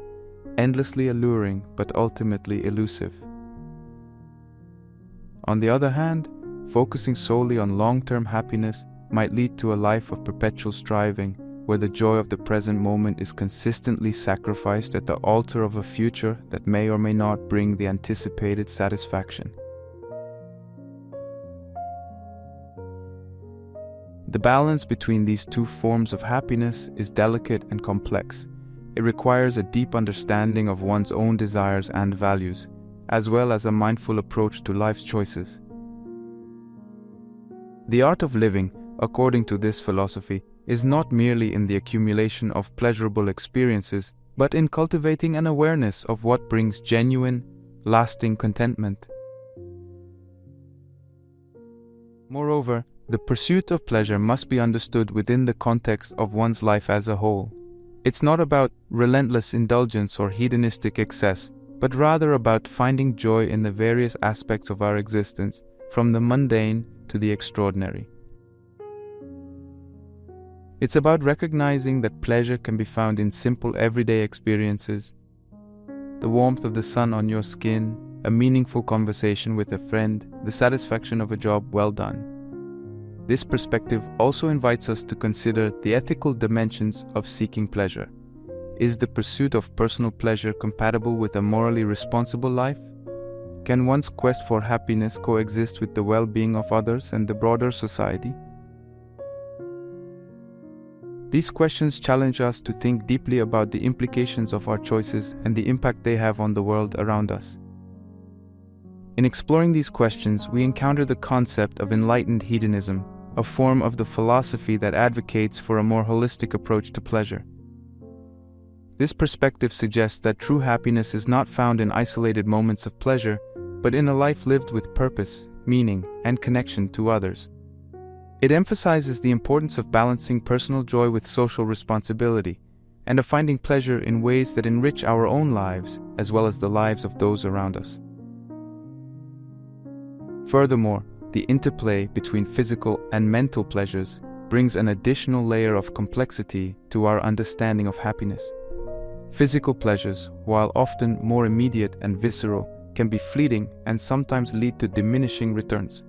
S1: endlessly alluring but ultimately elusive. On the other hand, focusing solely on long-term happiness might lead to a life of perpetual striving, where the joy of the present moment is consistently sacrificed at the altar of a future that may or may not bring the anticipated satisfaction. The balance between these two forms of happiness is delicate and complex. It requires a deep understanding of one's own desires and values, as well as a mindful approach to life's choices. The art of living, according to this philosophy, is not merely in the accumulation of pleasurable experiences, but in cultivating an awareness of what brings genuine, lasting contentment. Moreover, the pursuit of pleasure must be understood within the context of one's life as a whole. It's not about relentless indulgence or hedonistic excess, but rather about finding joy in the various aspects of our existence, from the mundane to the extraordinary. It's about recognizing that pleasure can be found in simple everyday experiences: the warmth of the sun on your skin, a meaningful conversation with a friend, the satisfaction of a job well done. This perspective also invites us to consider the ethical dimensions of seeking pleasure. Is the pursuit of personal pleasure compatible with a morally responsible life? Can one's quest for happiness coexist with the well-being of others and the broader society? These questions challenge us to think deeply about the implications of our choices and the impact they have on the world around us. In exploring these questions, we encounter the concept of enlightened hedonism, a form of the philosophy that advocates for a more holistic approach to pleasure. This perspective suggests that true happiness is not found in isolated moments of pleasure, but in a life lived with purpose, meaning, and connection to others. It emphasizes the importance of balancing personal joy with social responsibility, and of finding pleasure in ways that enrich our own lives as well as the lives of those around us. Furthermore, the interplay between physical and mental pleasures brings an additional layer of complexity to our understanding of happiness. Physical pleasures, while often more immediate and visceral, can be fleeting and sometimes lead to diminishing returns.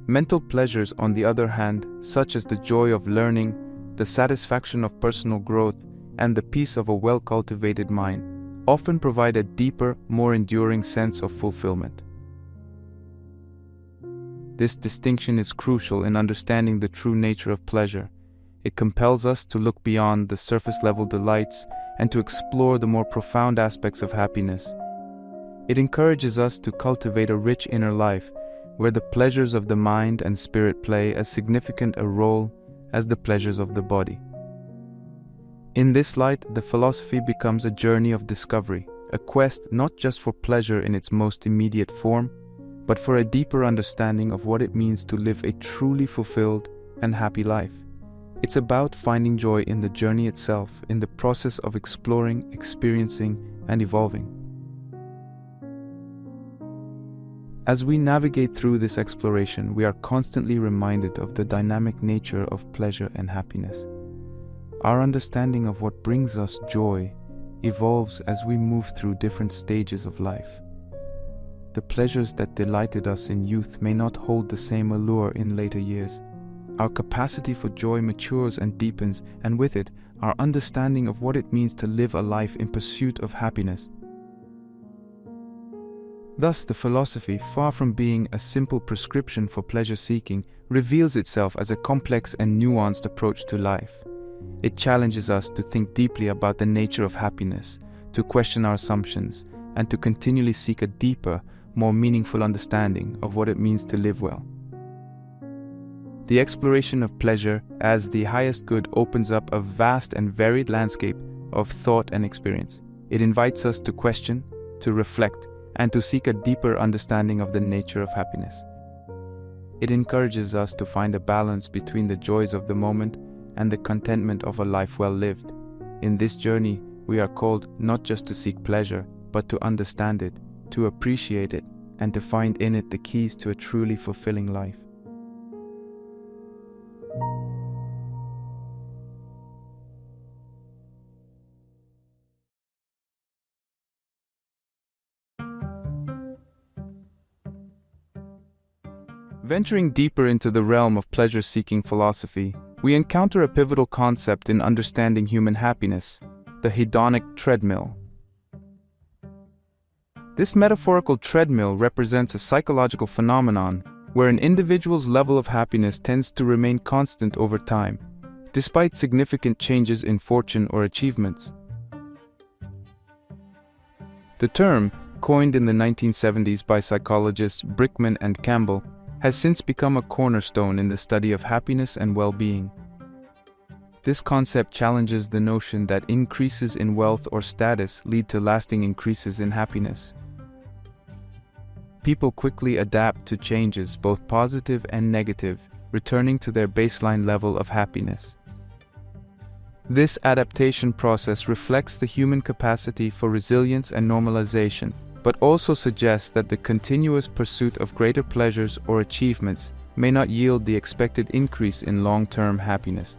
S1: Mental pleasures, on the other hand, such as the joy of learning, the satisfaction of personal growth, and the peace of a well-cultivated mind, often provide a deeper, more enduring sense of fulfillment. This distinction is crucial in understanding the true nature of pleasure. It compels us to look beyond the surface-level delights and to explore the more profound aspects of happiness. It encourages us to cultivate a rich inner life, where the pleasures of the mind and spirit play as significant a role as the pleasures of the body. In this light, the philosophy becomes a journey of discovery, a quest not just for pleasure in its most immediate form, but for a deeper understanding of what it means to live a truly fulfilled and happy life. It's about finding joy in the journey itself, in the process of exploring, experiencing, and evolving. As we navigate through this exploration, we are constantly reminded of the dynamic nature of pleasure and happiness. Our understanding of what brings us joy evolves as we move through different stages of life. The pleasures that delighted us in youth may not hold the same allure in later years. Our capacity for joy matures and deepens, and with it, our understanding of what it means to live a life in pursuit of happiness. Thus, the philosophy, far from being a simple prescription for pleasure-seeking, reveals itself as a complex and nuanced approach to life. It challenges us to think deeply about the nature of happiness, to question our assumptions, and to continually seek a deeper, more meaningful understanding of what it means to live well. The exploration of pleasure as the highest good opens up a vast and varied landscape of thought and experience. It invites us to question, to reflect, and to seek a deeper understanding of the nature of happiness. It encourages us to find a balance between the joys of the moment and the contentment of a life well lived. In this journey, we are called not just to seek pleasure, but to understand it, to appreciate it, and to find in it the keys to a truly fulfilling life. Venturing deeper into the realm of pleasure-seeking philosophy, we encounter a pivotal concept in understanding human happiness: the hedonic treadmill. This metaphorical treadmill represents a psychological phenomenon where an individual's level of happiness tends to remain constant over time, despite significant changes in fortune or achievements. The term, coined in the 1970s by psychologists Brickman and Campbell, has since become a cornerstone in the study of happiness and well-being. This concept challenges the notion that increases in wealth or status lead to lasting increases in happiness. People quickly adapt to changes, both positive and negative, returning to their baseline level of happiness. This adaptation process reflects the human capacity for resilience and normalization, but also suggests that the continuous pursuit of greater pleasures or achievements may not yield the expected increase in long-term happiness.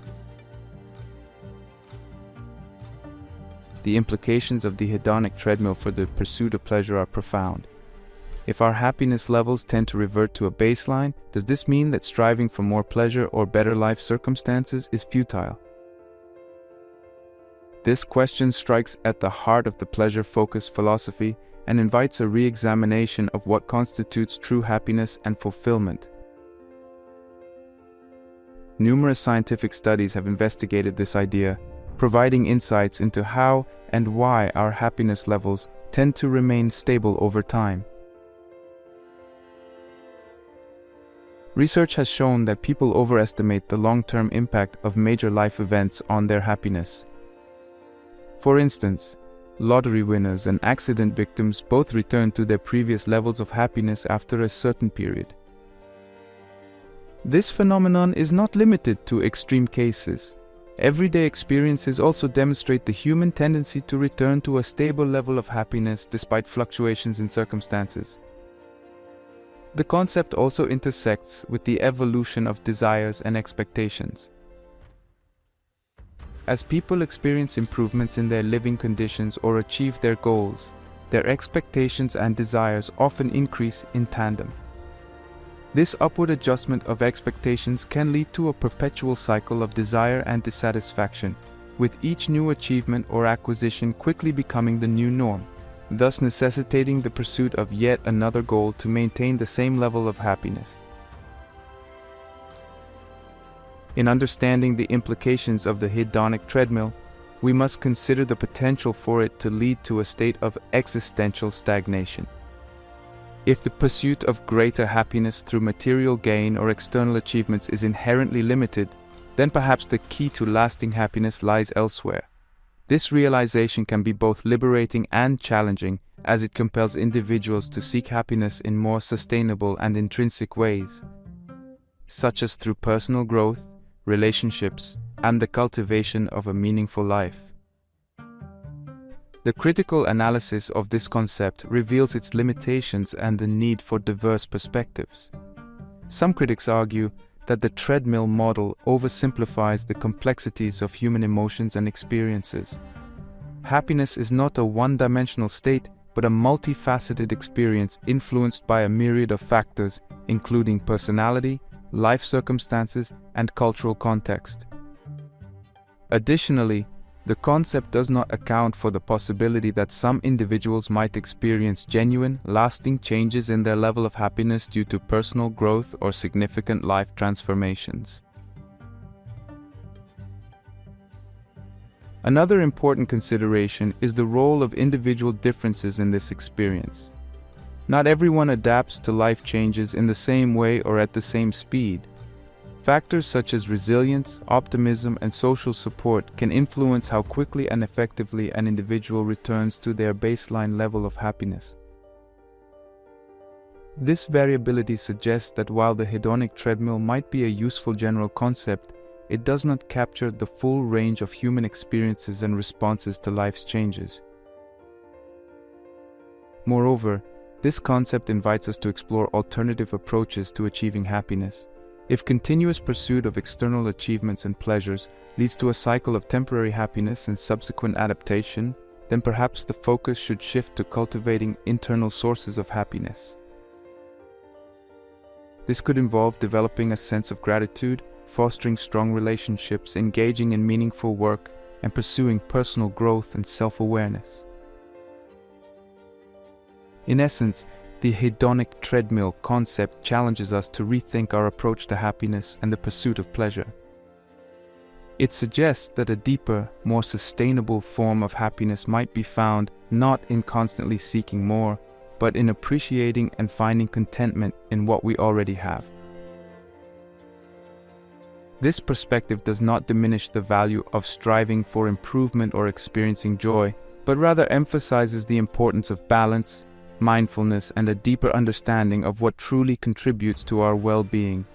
S1: The implications of the hedonic treadmill for the pursuit of pleasure are profound. If our happiness levels tend to revert to a baseline, does this mean that striving for more pleasure or better life circumstances is futile? This question strikes at the heart of the pleasure-focused philosophy and invites a re-examination of what constitutes true happiness and fulfillment. Numerous scientific studies have investigated this idea, providing insights into how and why our happiness levels tend to remain stable over time. Research has shown that people overestimate the long-term impact of major life events on their happiness. For instance, lottery winners and accident victims both return to their previous levels of happiness after a certain period. This phenomenon is not limited to extreme cases. Everyday experiences also demonstrate the human tendency to return to a stable level of happiness despite fluctuations in circumstances. The concept also intersects with the evolution of desires and expectations. As people experience improvements in their living conditions or achieve their goals, their expectations and desires often increase in tandem. This upward adjustment of expectations can lead to a perpetual cycle of desire and dissatisfaction, with each new achievement or acquisition quickly becoming the new norm, thus necessitating the pursuit of yet another goal to maintain the same level of happiness. In understanding the implications of the hedonic treadmill, we must consider the potential for it to lead to a state of existential stagnation. If the pursuit of greater happiness through material gain or external achievements is inherently limited, then perhaps the key to lasting happiness lies elsewhere. This realization can be both liberating and challenging, as it compels individuals to seek happiness in more sustainable and intrinsic ways, such as through personal growth, relationships, and the cultivation of a meaningful life. The critical analysis of this concept reveals its limitations and the need for diverse perspectives. Some critics argue that the treadmill model oversimplifies the complexities of human emotions and experiences. Happiness is not a one-dimensional state, but a multifaceted experience influenced by a myriad of factors, including personality, life circumstances, and cultural context. Additionally, the concept does not account for the possibility that some individuals might experience genuine, lasting changes in their level of happiness due to personal growth or significant life transformations. Another important consideration is the role of individual differences in this experience. Not everyone adapts to life changes in the same way or at the same speed. Factors such as resilience, optimism, and social support can influence how quickly and effectively an individual returns to their baseline level of happiness. This variability suggests that while the hedonic treadmill might be a useful general concept, it does not capture the full range of human experiences and responses to life's changes. Moreover, this concept invites us to explore alternative approaches to achieving happiness. If continuous pursuit of external achievements and pleasures leads to a cycle of temporary happiness and subsequent adaptation, then perhaps the focus should shift to cultivating internal sources of happiness. This could involve developing a sense of gratitude, fostering strong relationships, engaging in meaningful work, and pursuing personal growth and self-awareness. In essence, the hedonic treadmill concept challenges us to rethink our approach to happiness and the pursuit of pleasure. It suggests that a deeper, more sustainable form of happiness might be found not in constantly seeking more, but in appreciating and finding contentment in what we already have. This perspective does not diminish the value of striving for improvement or experiencing joy, but rather emphasizes the importance of balance, mindfulness, and a deeper understanding of what truly contributes to our well-being.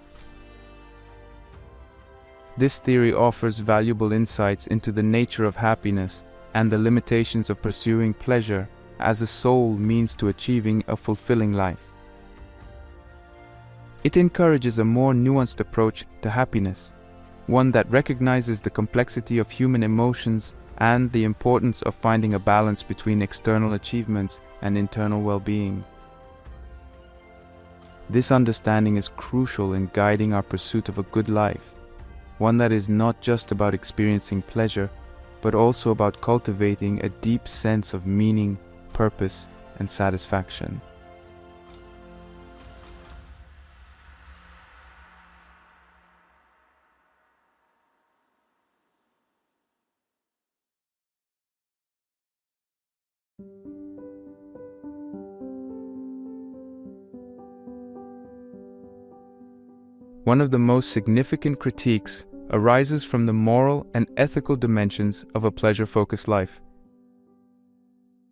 S1: This theory offers valuable insights into the nature of happiness and the limitations of pursuing pleasure as a sole means to achieving a fulfilling life. It encourages a more nuanced approach to happiness, one that recognizes the complexity of human emotions and the importance of finding a balance between external achievements and internal well-being. This understanding is crucial in guiding our pursuit of a good life, one that is not just about experiencing pleasure, but also about cultivating a deep sense of meaning, purpose, and satisfaction. One of the most significant critiques arises from the moral and ethical dimensions of a pleasure-focused life.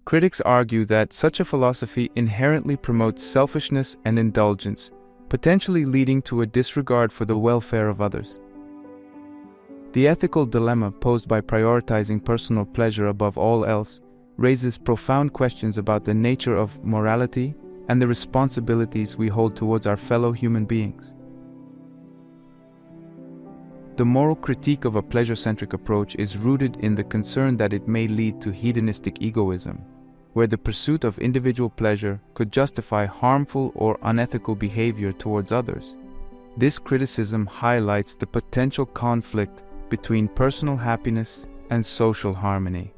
S1: Critics argue that such a philosophy inherently promotes selfishness and indulgence, potentially leading to a disregard for the welfare of others. The ethical dilemma posed by prioritizing personal pleasure above all else raises profound questions about the nature of morality and the responsibilities we hold towards our fellow human beings. The moral critique of a pleasure-centric approach is rooted in the concern that it may lead to hedonistic egoism, where the pursuit of individual pleasure could justify harmful or unethical behavior towards others. This criticism highlights the potential conflict between personal happiness and social harmony.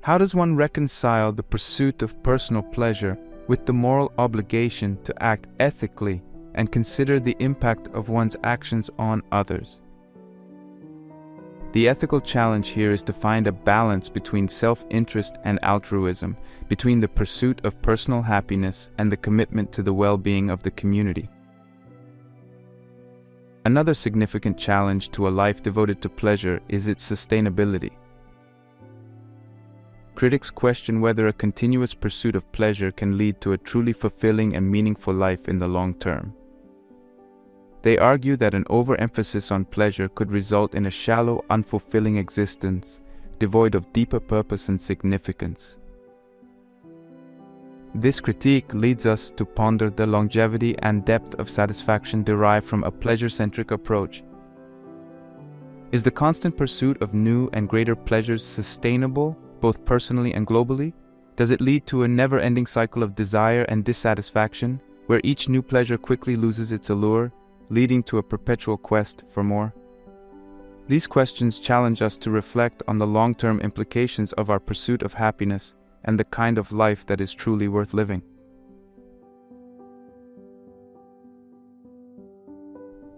S1: How does one reconcile the pursuit of personal pleasure with the moral obligation to act ethically and consider the impact of one's actions on others? The ethical challenge here is to find a balance between self-interest and altruism, between the pursuit of personal happiness and the commitment to the well-being of the community. Another significant challenge to a life devoted to pleasure is its sustainability. Critics question whether a continuous pursuit of pleasure can lead to a truly fulfilling and meaningful life in the long term. They argue that an overemphasis on pleasure could result in a shallow, unfulfilling existence, devoid of deeper purpose and significance. This critique leads us to ponder the longevity and depth of satisfaction derived from a pleasure-centric approach. Is the constant pursuit of new and greater pleasures sustainable, both personally and globally? Does it lead to a never-ending cycle of desire and dissatisfaction, where each new pleasure quickly loses its allure, leading to a perpetual quest for more? These questions challenge us to reflect on the long-term implications of our pursuit of happiness and the kind of life that is truly worth living.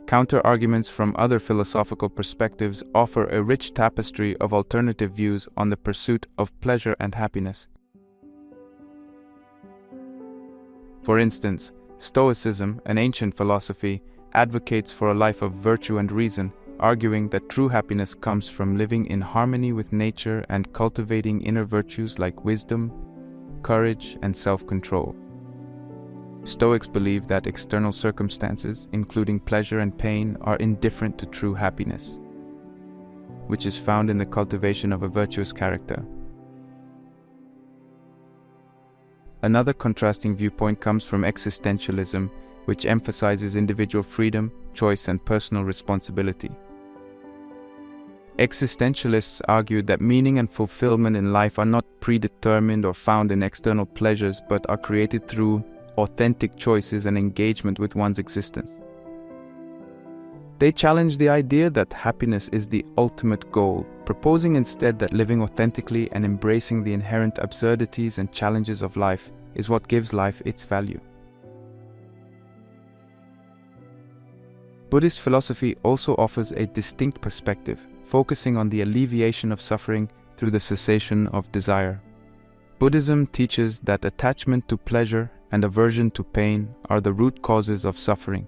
S1: Counter-arguments from other philosophical perspectives offer a rich tapestry of alternative views on the pursuit of pleasure and happiness. For instance, Stoicism, an ancient philosophy, advocates for a life of virtue and reason, arguing that true happiness comes from living in harmony with nature and cultivating inner virtues like wisdom, courage, and self-control. Stoics believe that external circumstances, including pleasure and pain, are indifferent to true happiness, which is found in the cultivation of a virtuous character. Another contrasting viewpoint comes from existentialism, which emphasizes individual freedom, choice, and personal responsibility. Existentialists argue that meaning and fulfillment in life are not predetermined or found in external pleasures, but are created through authentic choices and engagement with one's existence. They challenge the idea that happiness is the ultimate goal, proposing instead that living authentically and embracing the inherent absurdities and challenges of life is what gives life its value. Buddhist philosophy also offers a distinct perspective, focusing on the alleviation of suffering through the cessation of desire. Buddhism teaches that attachment to pleasure and aversion to pain are the root causes of suffering.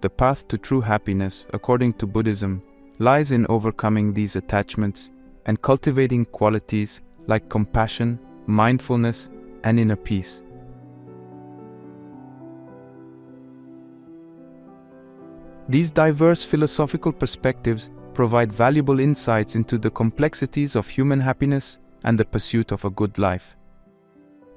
S1: The path to true happiness, according to Buddhism, lies in overcoming these attachments and cultivating qualities like compassion, mindfulness, and inner peace. These diverse philosophical perspectives provide valuable insights into the complexities of human happiness and the pursuit of a good life.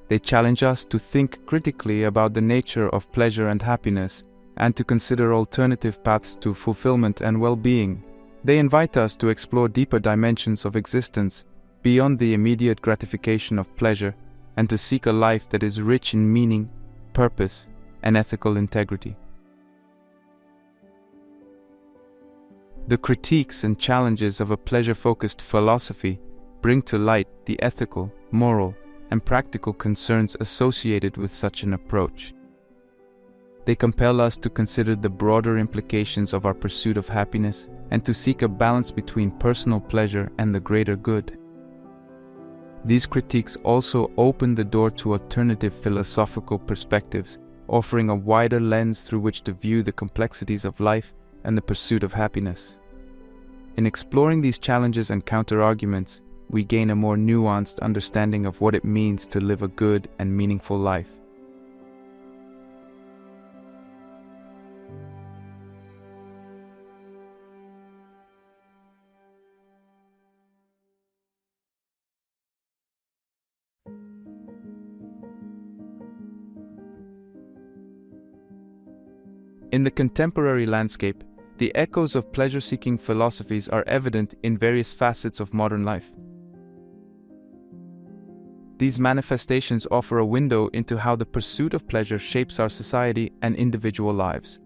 S1: They challenge us to think critically about the nature of pleasure and happiness and to consider alternative paths to fulfillment and well-being. They invite us to explore deeper dimensions of existence beyond the immediate gratification of pleasure and to seek a life that is rich in meaning, purpose, and ethical integrity. The critiques and challenges of a pleasure-focused philosophy bring to light the ethical, moral, and practical concerns associated with such an approach. They compel us to consider the broader implications of our pursuit of happiness and to seek a balance between personal pleasure and the greater good. These critiques also open the door to alternative philosophical perspectives, offering a wider lens through which to view the complexities of life and the pursuit of happiness. In exploring these challenges and counter-arguments, we gain a more nuanced understanding of what it means to live a good and meaningful life. In the contemporary landscape, the echoes of pleasure-seeking philosophies are evident in various facets of modern life. These manifestations offer a window into how the pursuit of pleasure shapes our society and individual lives.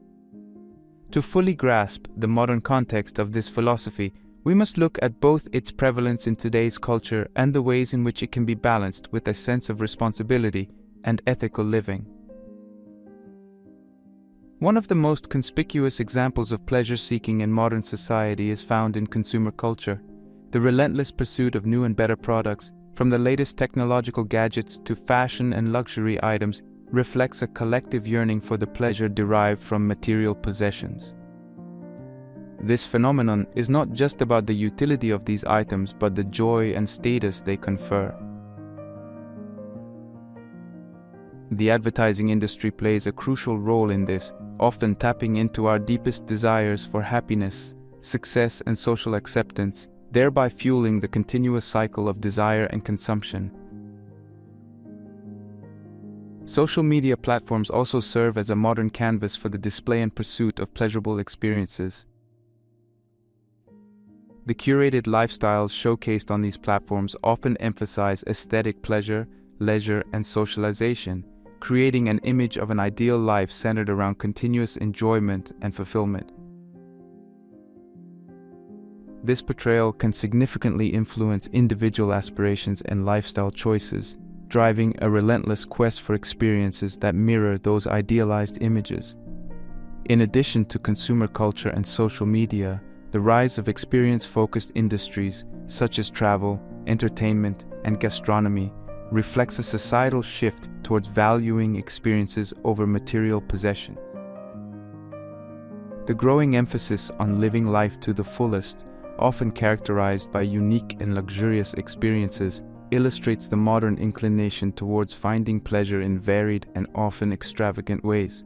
S1: To fully grasp the modern context of this philosophy, we must look at both its prevalence in today's culture and the ways in which it can be balanced with a sense of responsibility and ethical living. One of the most conspicuous examples of pleasure-seeking in modern society is found in consumer culture. The relentless pursuit of new and better products, from the latest technological gadgets to fashion and luxury items, reflects a collective yearning for the pleasure derived from material possessions. This phenomenon is not just about the utility of these items, but the joy and status they confer. The advertising industry plays a crucial role in this, often tapping into our deepest desires for happiness, success, and social acceptance, thereby fueling the continuous cycle of desire and consumption. Social media platforms also serve as a modern canvas for the display and pursuit of pleasurable experiences. The curated lifestyles showcased on these platforms often emphasize aesthetic pleasure, leisure, and socialization, creating an image of an ideal life centered around continuous enjoyment and fulfillment. This portrayal can significantly influence individual aspirations and lifestyle choices, driving a relentless quest for experiences that mirror those idealized images. In addition to consumer culture and social media, the rise of experience-focused industries such as travel, entertainment, and gastronomy reflects a societal shift towards valuing experiences over material possessions. The growing emphasis on living life to the fullest, often characterized by unique and luxurious experiences, illustrates the modern inclination towards finding pleasure in varied and often extravagant ways.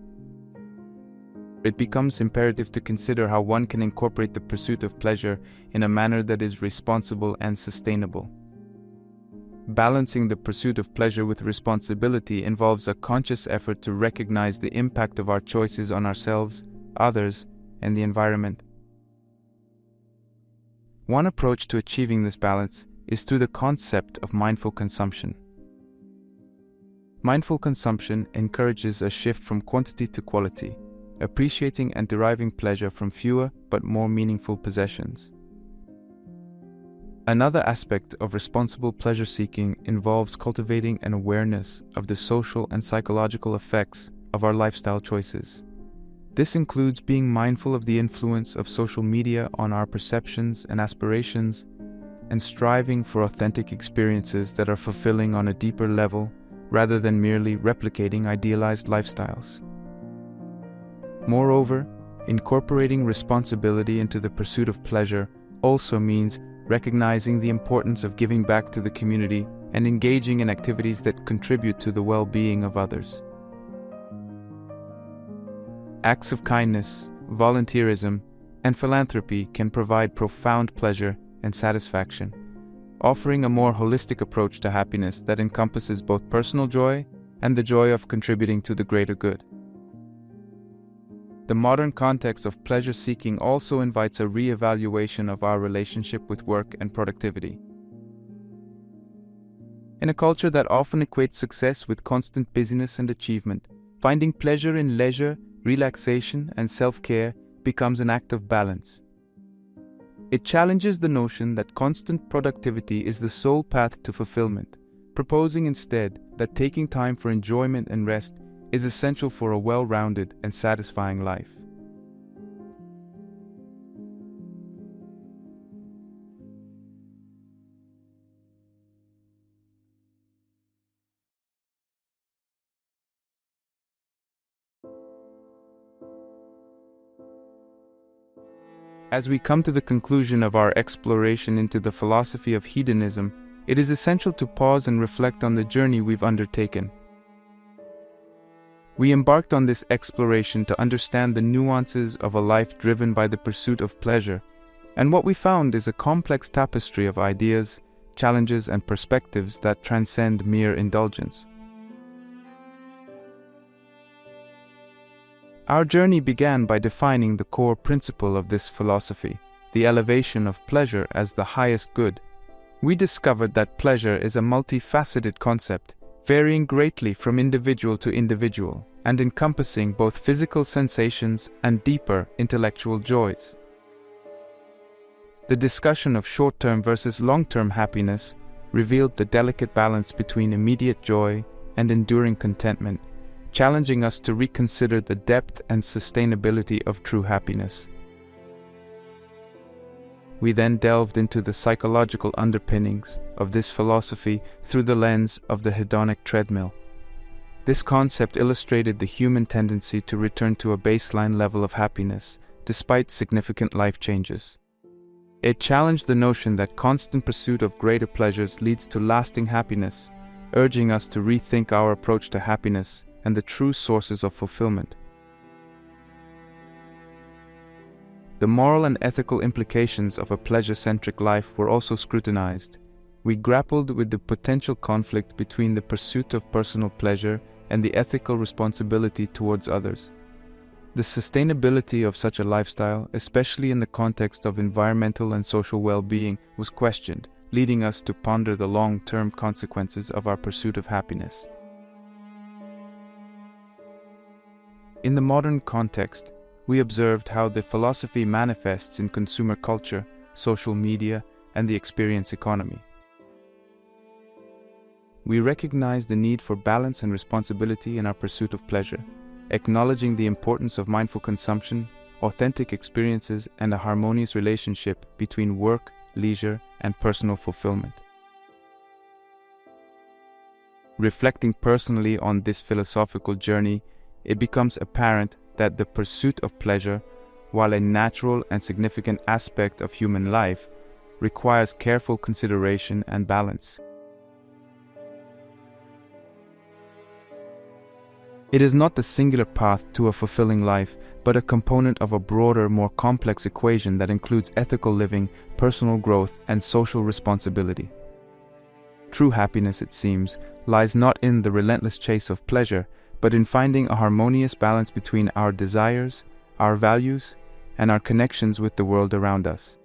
S1: It becomes imperative to consider how one can incorporate the pursuit of pleasure in a manner that is responsible and sustainable. Balancing the pursuit of pleasure with responsibility involves a conscious effort to recognize the impact of our choices on ourselves, others, and the environment. One approach to achieving this balance is through the concept of mindful consumption. Mindful consumption encourages a shift from quantity to quality, appreciating and deriving pleasure from fewer but more meaningful possessions. Another aspect of responsible pleasure-seeking involves cultivating an awareness of the social and psychological effects of our lifestyle choices. This includes being mindful of the influence of social media on our perceptions and aspirations, and striving for authentic experiences that are fulfilling on a deeper level rather than merely replicating idealized lifestyles. Moreover, incorporating responsibility into the pursuit of pleasure also means recognizing the importance of giving back to the community and engaging in activities that contribute to the well-being of others. Acts of kindness, volunteerism, and philanthropy can provide profound pleasure and satisfaction, offering a more holistic approach to happiness that encompasses both personal joy and the joy of contributing to the greater good. The modern context of pleasure-seeking also invites a re-evaluation of our relationship with work and productivity. In a culture that often equates success with constant busyness and achievement, finding pleasure in leisure, relaxation, and self-care becomes an act of balance. It challenges the notion that constant productivity is the sole path to fulfillment, proposing instead that taking time for enjoyment and rest is essential for a well-rounded and satisfying life. As we come to the conclusion of our exploration into the philosophy of hedonism, it is essential to pause and reflect on the journey we've undertaken. We embarked on this exploration to understand the nuances of a life driven by the pursuit of pleasure, and what we found is a complex tapestry of ideas, challenges, and perspectives that transcend mere indulgence. Our journey began by defining the core principle of this philosophy, the elevation of pleasure as the highest good. We discovered that pleasure is a multifaceted concept, varying greatly from individual to individual, and encompassing both physical sensations and deeper intellectual joys. The discussion of short-term versus long-term happiness revealed the delicate balance between immediate joy and enduring contentment, challenging us to reconsider the depth and sustainability of true happiness. We then delved into the psychological underpinnings of this philosophy through the lens of the hedonic treadmill. This concept illustrated the human tendency to return to a baseline level of happiness, despite significant life changes. It challenged the notion that constant pursuit of greater pleasures leads to lasting happiness, urging us to rethink our approach to happiness and the true sources of fulfillment. The moral and ethical implications of a pleasure-centric life were also scrutinized. We grappled with the potential conflict between the pursuit of personal pleasure and the ethical responsibility towards others. The sustainability of such a lifestyle, especially in the context of environmental and social well-being, was questioned, leading us to ponder the long-term consequences of our pursuit of happiness. In the modern context, we observed how the philosophy manifests in consumer culture, social media, and the experience economy. We recognize the need for balance and responsibility in our pursuit of pleasure, acknowledging the importance of mindful consumption, authentic experiences, and a harmonious relationship between work, leisure, and personal fulfillment. Reflecting personally on this philosophical journey, it becomes apparent that the pursuit of pleasure, while a natural and significant aspect of human life, requires careful consideration and balance. It is not the singular path to a fulfilling life, but a component of a broader, more complex equation that includes ethical living, personal growth, and social responsibility. True happiness, it seems, lies not in the relentless chase of pleasure, but in finding a harmonious balance between our desires, our values, and our connections with the world around us.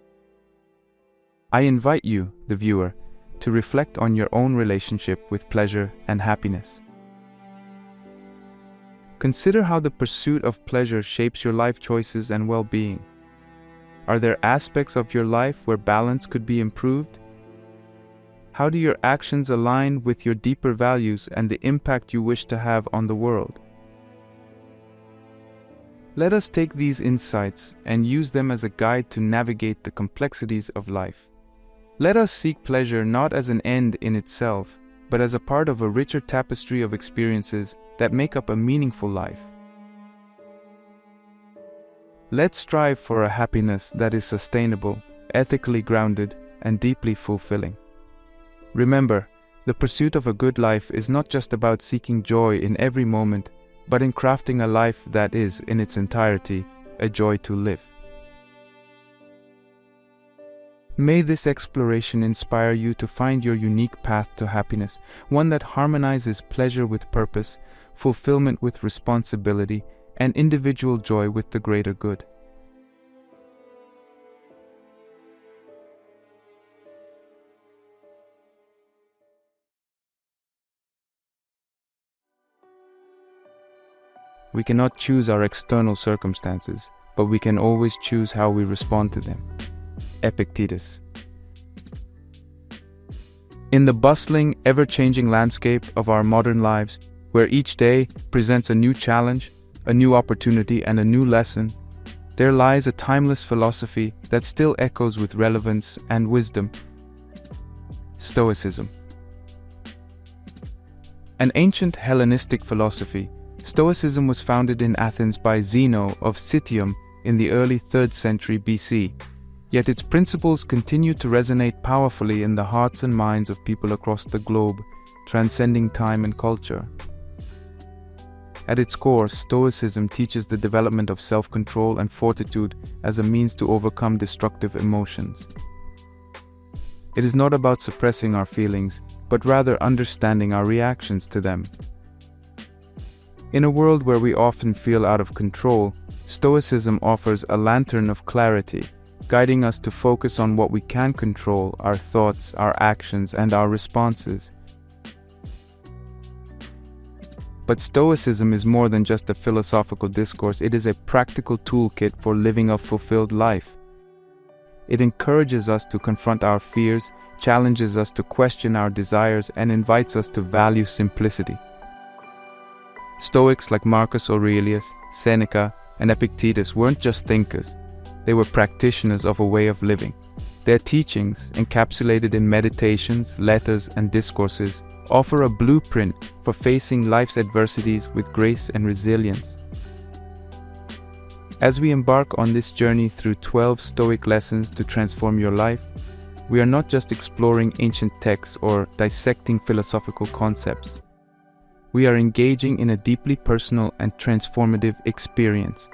S1: I invite you, the viewer, to reflect on your own relationship with pleasure and happiness. Consider how the pursuit of pleasure shapes your life choices and well-being. Are there aspects of your life where balance could be improved? How do your actions align with your deeper values and the impact you wish to have on the world? Let us take these insights and use them as a guide to navigate the complexities of life. Let us seek pleasure not as an end in itself, but as a part of a richer tapestry of experiences that make up a meaningful life. Let's strive for a happiness that is sustainable, ethically grounded, and deeply fulfilling. Remember, the pursuit of a good life is not just about seeking joy in every moment, but in crafting a life that is, in its entirety, a joy to live. May this exploration inspire you to find your unique path to happiness, one that harmonizes pleasure with purpose, fulfillment with responsibility, and individual joy with the greater good. We cannot choose our external circumstances, but we can always choose how we respond to them. Epictetus. In the bustling, ever-changing landscape of our modern lives, where each day presents a new challenge, a new opportunity, and a new lesson, there lies a timeless philosophy that still echoes with relevance and wisdom. Stoicism. An ancient Hellenistic philosophy, Stoicism was founded in Athens by Zeno of Citium in the early 3rd century BC, yet its principles continue to resonate powerfully in the hearts and minds of people across the globe, transcending time and culture. At its core, Stoicism teaches the development of self-control and fortitude as a means to overcome destructive emotions. It is not about suppressing our feelings, but rather understanding our reactions to them. In a world where we often feel out of control, Stoicism offers a lantern of clarity, guiding us to focus on what we can control: our thoughts, our actions, and our responses. But Stoicism is more than just a philosophical discourse. It is a practical toolkit for living a fulfilled life. It encourages us to confront our fears, challenges us to question our desires, and invites us to value simplicity. Stoics like Marcus Aurelius, Seneca, and Epictetus weren't just thinkers. They were practitioners of a way of living. Their teachings, encapsulated in meditations, letters, and discourses, offer a blueprint for facing life's adversities with grace and resilience. As we embark on this journey through 12 Stoic lessons to transform your life, we are not just exploring ancient texts or dissecting philosophical concepts. We are engaging in a deeply personal and transformative experience.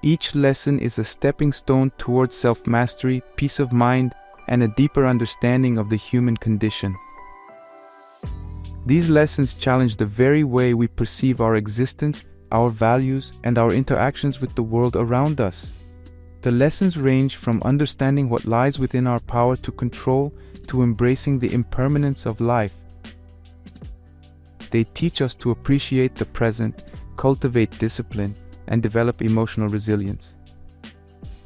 S1: Each lesson is a stepping stone towards self-mastery, peace of mind, and a deeper understanding of the human condition. These lessons challenge the very way we perceive our existence, our values, and our interactions with the world around us. The lessons range from understanding what lies within our power to control to embracing the impermanence of life. They teach us to appreciate the present, cultivate discipline, and develop emotional resilience.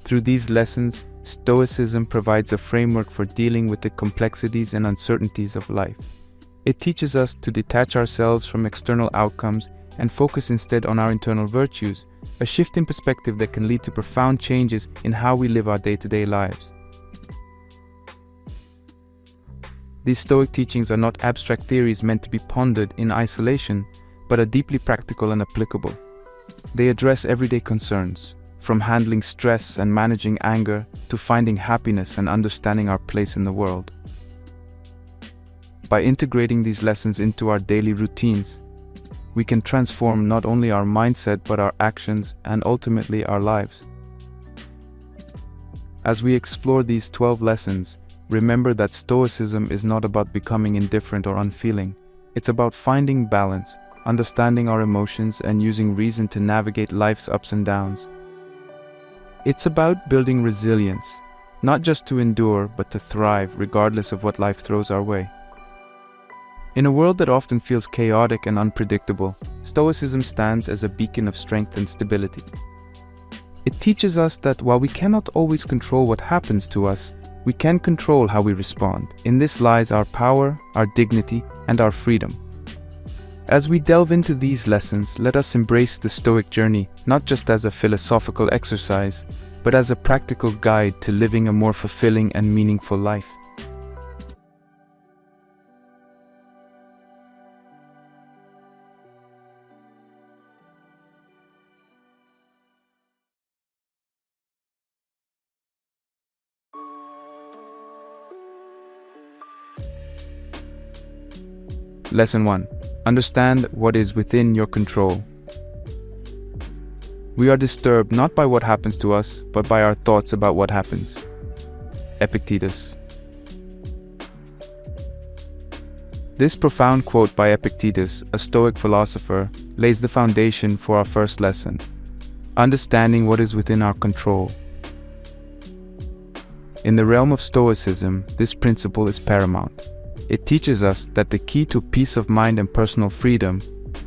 S1: Through these lessons, Stoicism provides a framework for dealing with the complexities and uncertainties of life. It teaches us to detach ourselves from external outcomes and focus instead on our internal virtues, a shift in perspective that can lead to profound changes in how we live our day-to-day lives. These Stoic teachings are not abstract theories meant to be pondered in isolation, but are deeply practical and applicable. They address everyday concerns, from handling stress and managing anger to finding happiness and understanding our place in the world. By integrating these lessons into our daily routines, we can transform not only our mindset but our actions and ultimately our lives. As we explore these 12 lessons, remember that Stoicism is not about becoming indifferent or unfeeling. It's about finding balance, understanding our emotions, and using reason to navigate life's ups and downs. It's about building resilience, not just to endure, but to thrive regardless of what life throws our way. In a world that often feels chaotic and unpredictable, Stoicism stands as a beacon of strength and stability. It teaches us that while we cannot always control what happens to us, we can control how we respond. In this lies our power, our dignity, and our freedom. As we delve into these lessons, let us embrace the Stoic journey not just as a philosophical exercise, but as a practical guide to living a more fulfilling and meaningful life. Lesson 1. Understand what is within your control. We are disturbed not by what happens to us, but by our thoughts about what happens. Epictetus. This profound quote by Epictetus, a Stoic philosopher, lays the foundation for our first lesson: understanding what is within our control. In the realm of Stoicism, this principle is paramount. It teaches us that the key to peace of mind and personal freedom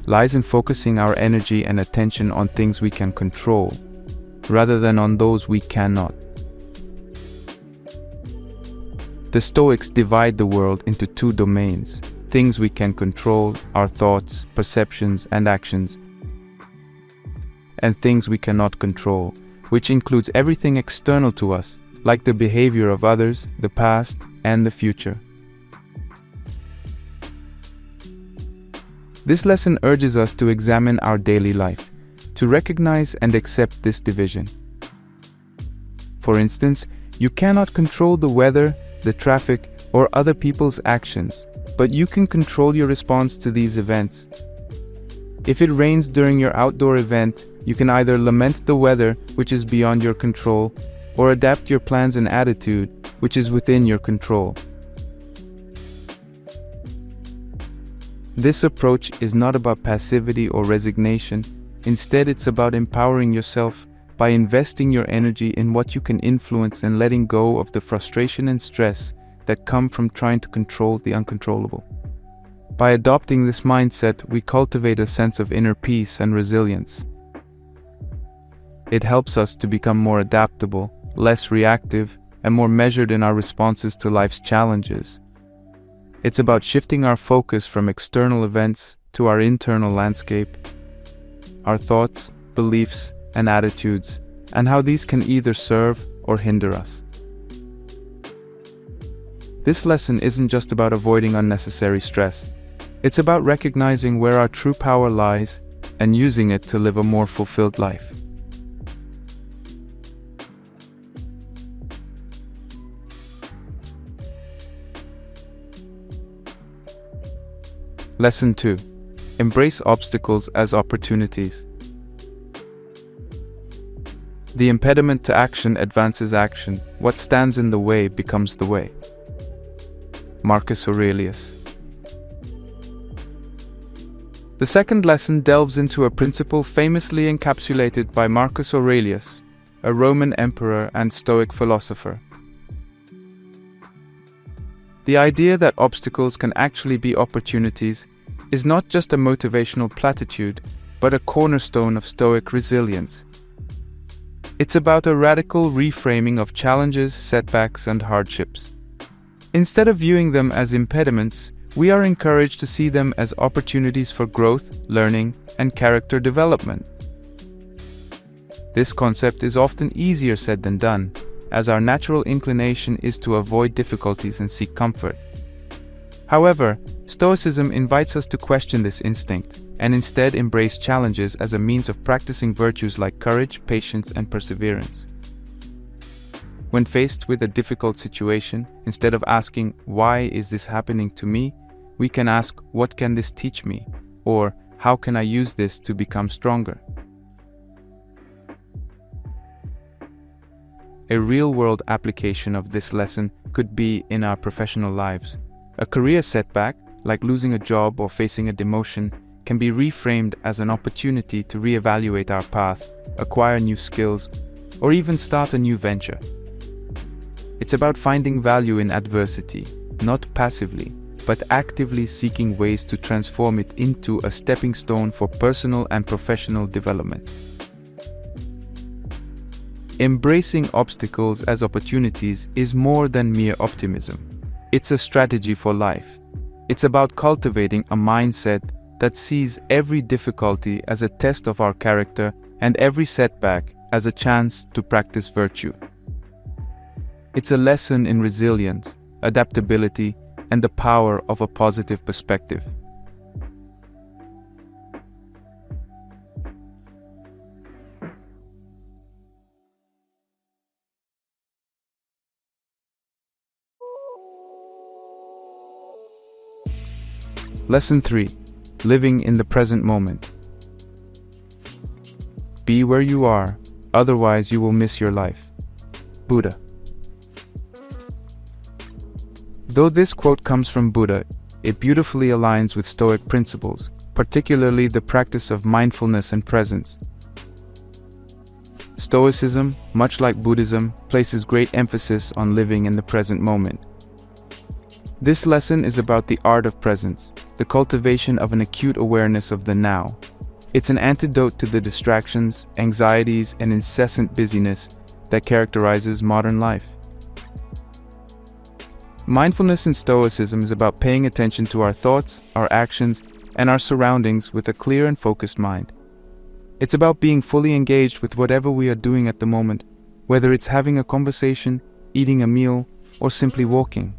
S1: lies in focusing our energy and attention on things we can control, rather than on those we cannot. The Stoics divide the world into two domains: things we can control, our thoughts, perceptions, and actions, and things we cannot control, which includes everything external to us, like the behavior of others, the past, and the future. This lesson urges us to examine our daily life, to recognize and accept this division. For instance, you cannot control the weather, the traffic, or other people's actions, but you can control your response to these events. If it rains during your outdoor event, you can either lament the weather, which is beyond your control, or adapt your plans and attitude, which is within your control. This approach is not about passivity or resignation. Instead, it's about empowering yourself by investing your energy in what you can influence and letting go of the frustration and stress that come from trying to control the uncontrollable. By adopting this mindset, we cultivate a sense of inner peace and resilience. It helps us to become more adaptable, less reactive, and more measured in our responses to life's challenges. It's about shifting our focus from external events to our internal landscape, our thoughts, beliefs, and attitudes, and how these can either serve or hinder us. This lesson isn't just about avoiding unnecessary stress. It's about recognizing where our true power lies and using it to live a more fulfilled life. Lesson 2. Embrace obstacles as opportunities. The impediment to action advances action. What stands in the way becomes the way. Marcus Aurelius. The second lesson delves into a principle famously encapsulated by Marcus Aurelius, a Roman emperor and Stoic philosopher. The idea that obstacles can actually be opportunities is not just a motivational platitude, but a cornerstone of Stoic resilience. It's about a radical reframing of challenges, setbacks, and hardships. Instead of viewing them as impediments, we are encouraged to see them as opportunities for growth, learning, and character development. This concept is often easier said than done, as our natural inclination is to avoid difficulties and seek comfort. However, Stoicism invites us to question this instinct and instead embrace challenges as a means of practicing virtues like courage, patience, and perseverance. When faced with a difficult situation, instead of asking, "Why is this happening to me?" we can ask, "What can this teach me?" or "How can I use this to become stronger?" A real-world application of this lesson could be in our professional lives. A career setback, like losing a job or facing a demotion, can be reframed as an opportunity to reevaluate our path, acquire new skills, or even start a new venture. It's about finding value in adversity, not passively, but actively seeking ways to transform it into a stepping stone for personal and professional development. Embracing obstacles as opportunities is more than mere optimism. It's a strategy for life. It's about cultivating a mindset that sees every difficulty as a test of our character and every setback as a chance to practice virtue. It's a lesson in resilience, adaptability, and the power of a positive perspective. Lesson 3. Living in the present moment. Be where you are, otherwise you will miss your life. Buddha. Though this quote comes from Buddha, it beautifully aligns with Stoic principles, particularly the practice of mindfulness and presence. Stoicism, much like Buddhism, places great emphasis on living in the present moment. This lesson is about the art of presence, the cultivation of an acute awareness of the now. It's an antidote to the distractions, anxieties, and incessant busyness that characterizes modern life. Mindfulness in Stoicism is about paying attention to our thoughts, our actions, and our surroundings with a clear and focused mind. It's about being fully engaged with whatever we are doing at the moment, whether it's having a conversation, eating a meal, or simply walking.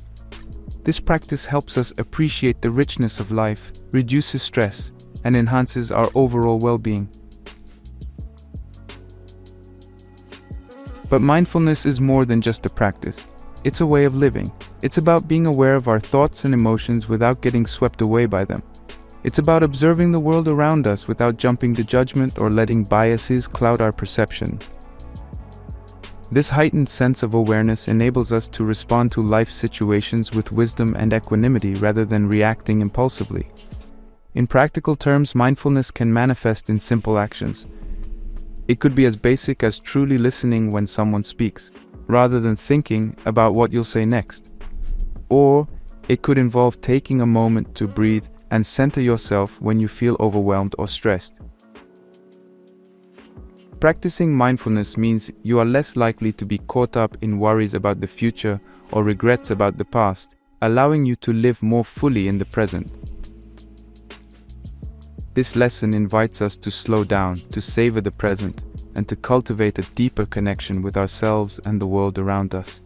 S1: This practice helps us appreciate the richness of life, reduces stress, and enhances our overall well-being. But mindfulness is more than just a practice. It's a way of living. It's about being aware of our thoughts and emotions without getting swept away by them. It's about observing the world around us without jumping to judgment or letting biases cloud our perception. This heightened sense of awareness enables us to respond to life situations with wisdom and equanimity rather than reacting impulsively. In practical terms, mindfulness can manifest in simple actions. It could be as basic as truly listening when someone speaks, rather than thinking about what you'll say next. Or it could involve taking a moment to breathe and center yourself when you feel overwhelmed or stressed. Practicing mindfulness means you are less likely to be caught up in worries about the future or regrets about the past, allowing you to live more fully in the present. This lesson invites us to slow down, to savor the present, and to cultivate a deeper connection with ourselves and the world around us.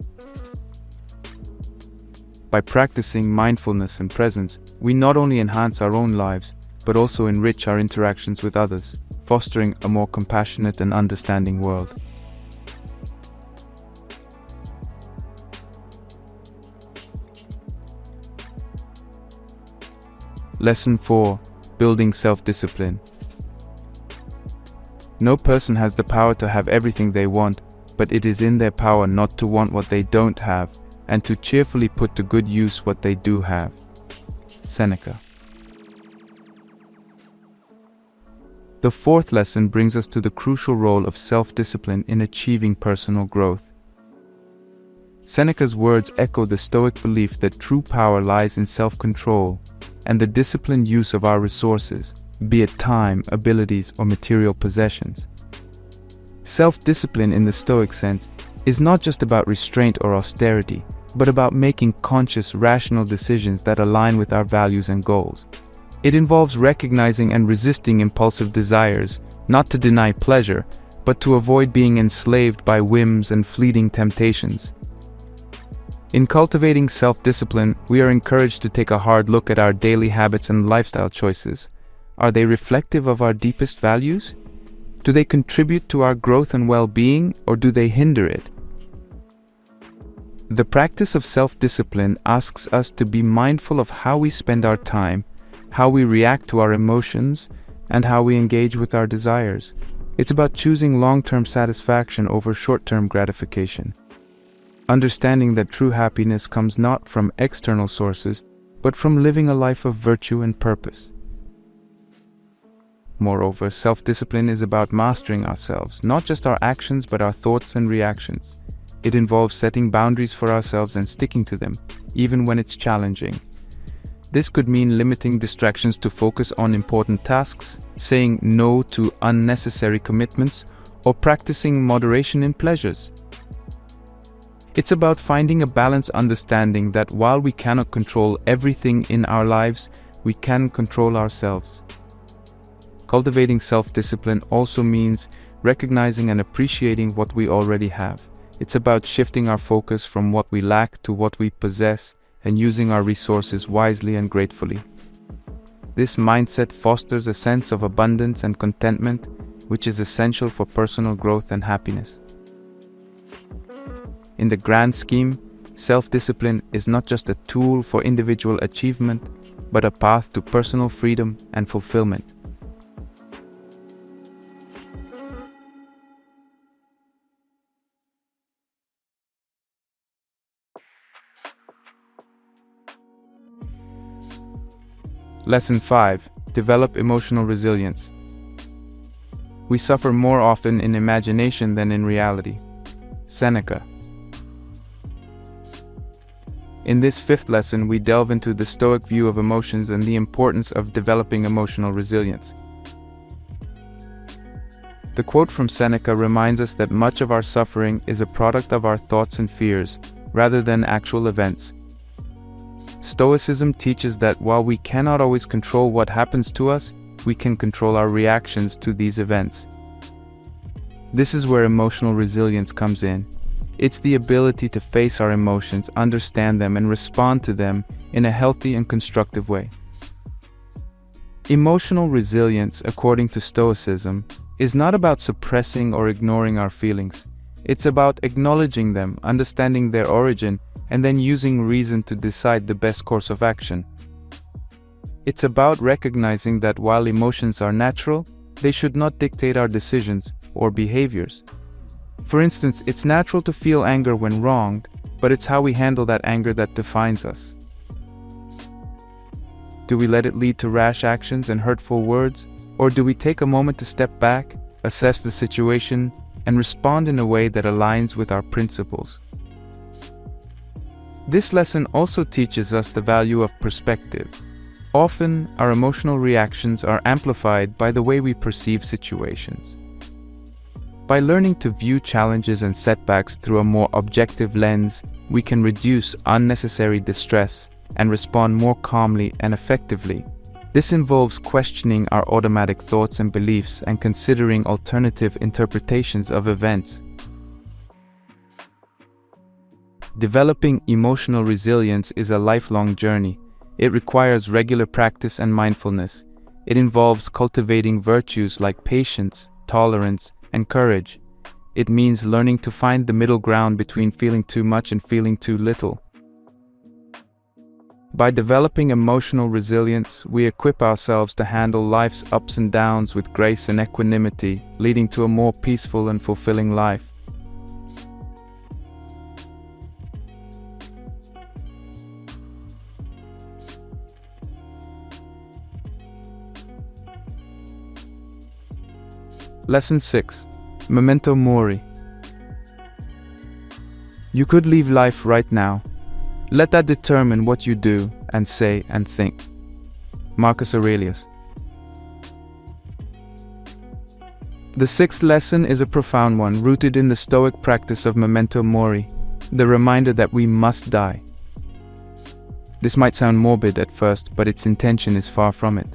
S1: By practicing mindfulness and presence, we not only enhance our own lives, but also enrich our interactions with others, fostering a more compassionate and understanding world. Lesson 4. Building self-discipline. No person has the power to have everything they want, but it is in their power not to want what they don't have, and to cheerfully put to good use what they do have. Seneca. The fourth lesson brings us to the crucial role of self-discipline in achieving personal growth. Seneca's words echo the Stoic belief that true power lies in self-control and the disciplined use of our resources, be it time, abilities, or material possessions. Self-discipline in the Stoic sense is not just about restraint or austerity, but about making conscious, rational decisions that align with our values and goals. It involves recognizing and resisting impulsive desires, not to deny pleasure, but to avoid being enslaved by whims and fleeting temptations. In cultivating self-discipline, we are encouraged to take a hard look at our daily habits and lifestyle choices. Are they reflective of our deepest values? Do they contribute to our growth and well-being, or do they hinder it? The practice of self-discipline asks us to be mindful of how we spend our time, how we react to our emotions, and how we engage with our desires. It's about choosing long-term satisfaction over short-term gratification. Understanding that true happiness comes not from external sources, but from living a life of virtue and purpose. Moreover, self-discipline is about mastering ourselves, not just our actions but our thoughts and reactions. It involves setting boundaries for ourselves and sticking to them, even when it's challenging. This could mean limiting distractions to focus on important tasks, saying no to unnecessary commitments, or practicing moderation in pleasures. It's about finding a balanced understanding that while we cannot control everything in our lives, we can control ourselves. Cultivating self-discipline also means recognizing and appreciating what we already have. It's about shifting our focus from what we lack to what we possess and using our resources wisely and gratefully. This mindset fosters a sense of abundance and contentment, which is essential for personal growth and happiness. In the grand scheme, self-discipline is not just a tool for individual achievement, but a path to personal freedom and fulfillment. Lesson 5. Develop emotional resilience. We suffer more often in imagination than in reality. Seneca. In this fifth lesson, we delve into the Stoic view of emotions and the importance of developing emotional resilience. The quote from Seneca reminds us that much of our suffering is a product of our thoughts and fears, rather than actual events. Stoicism teaches that while we cannot always control what happens to us, we can control our reactions to these events. This is where emotional resilience comes in. It's the ability to face our emotions, understand them, and respond to them in a healthy and constructive way. Emotional resilience, according to Stoicism, is not about suppressing or ignoring our feelings. It's about acknowledging them, understanding their origin, and then using reason to decide the best course of action. It's about recognizing that while emotions are natural, they should not dictate our decisions or behaviors. For instance, it's natural to feel anger when wronged, but it's how we handle that anger that defines us. Do we let it lead to rash actions and hurtful words, or do we take a moment to step back, assess the situation, and respond in a way that aligns with our principles? This lesson also teaches us the value of perspective. Often, our emotional reactions are amplified by the way we perceive situations. By learning to view challenges and setbacks through a more objective lens, we can reduce unnecessary distress and respond more calmly and effectively. This involves questioning our automatic thoughts and beliefs and considering alternative interpretations of events. Developing emotional resilience is a lifelong journey. It requires regular practice and mindfulness. It involves cultivating virtues like patience, tolerance, and courage. It means learning to find the middle ground between feeling too much and feeling too little. By developing emotional resilience, we equip ourselves to handle life's ups and downs with grace and equanimity, leading to a more peaceful and fulfilling life. Lesson 6. Memento Mori. You could leave life right now. Let that determine what you do and say and think. Marcus Aurelius. The sixth lesson is a profound one, rooted in the Stoic practice of memento mori, the reminder that we must die. This might sound morbid at first, but its intention is far from it.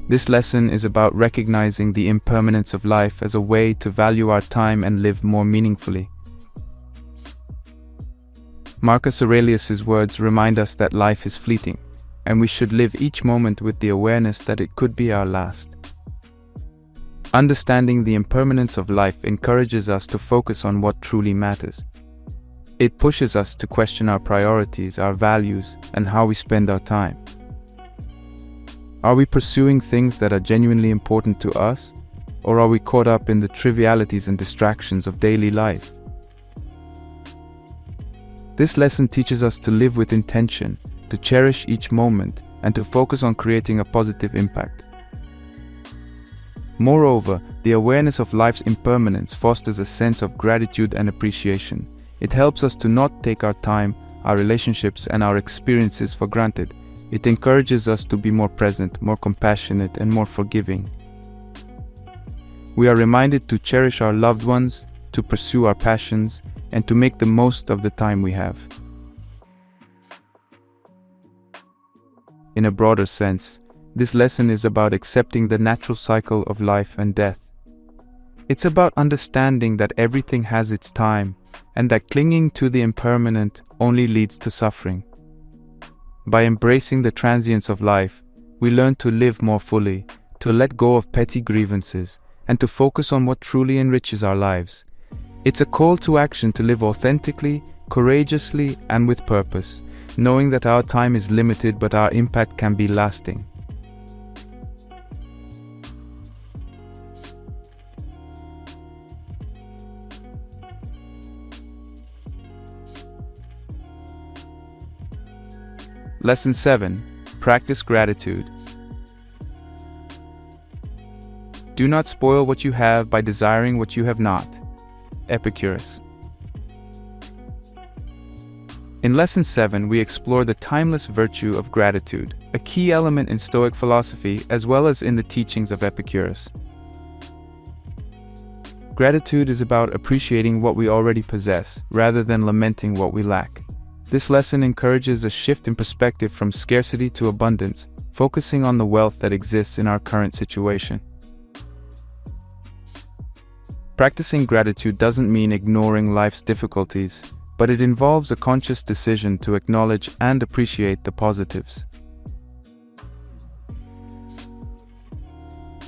S1: This lesson is about recognizing the impermanence of life as a way to value our time and live more meaningfully. Marcus Aurelius' words remind us that life is fleeting, and we should live each moment with the awareness that it could be our last. Understanding the impermanence of life encourages us to focus on what truly matters. It pushes us to question our priorities, our values, and how we spend our time. Are we pursuing things that are genuinely important to us, or are we caught up in the trivialities and distractions of daily life? This lesson teaches us to live with intention, to cherish each moment, and to focus on creating a positive impact. Moreover, the awareness of life's impermanence fosters a sense of gratitude and appreciation. It helps us to not take our time, our relationships, and our experiences for granted. It encourages us to be more present, more compassionate, and more forgiving. We are reminded to cherish our loved ones, to pursue our passions, and to make the most of the time we have. In a broader sense, this lesson is about accepting the natural cycle of life and death. It's about understanding that everything has its time, and that clinging to the impermanent only leads to suffering. By embracing the transience of life, we learn to live more fully, to let go of petty grievances, and to focus on what truly enriches our lives. It's a call to action to live authentically, courageously, and with purpose, knowing that our time is limited but our impact can be lasting. Lesson 7. Practice gratitude. Do not spoil what you have by desiring what you have not. Epictetus. In Lesson 7, we explore the timeless virtue of gratitude, a key element in Stoic philosophy as well as in the teachings of Epictetus. Gratitude is about appreciating what we already possess, rather than lamenting what we lack. This lesson encourages a shift in perspective from scarcity to abundance, focusing on the wealth that exists in our current situation. Practicing gratitude doesn't mean ignoring life's difficulties, but it involves a conscious decision to acknowledge and appreciate the positives.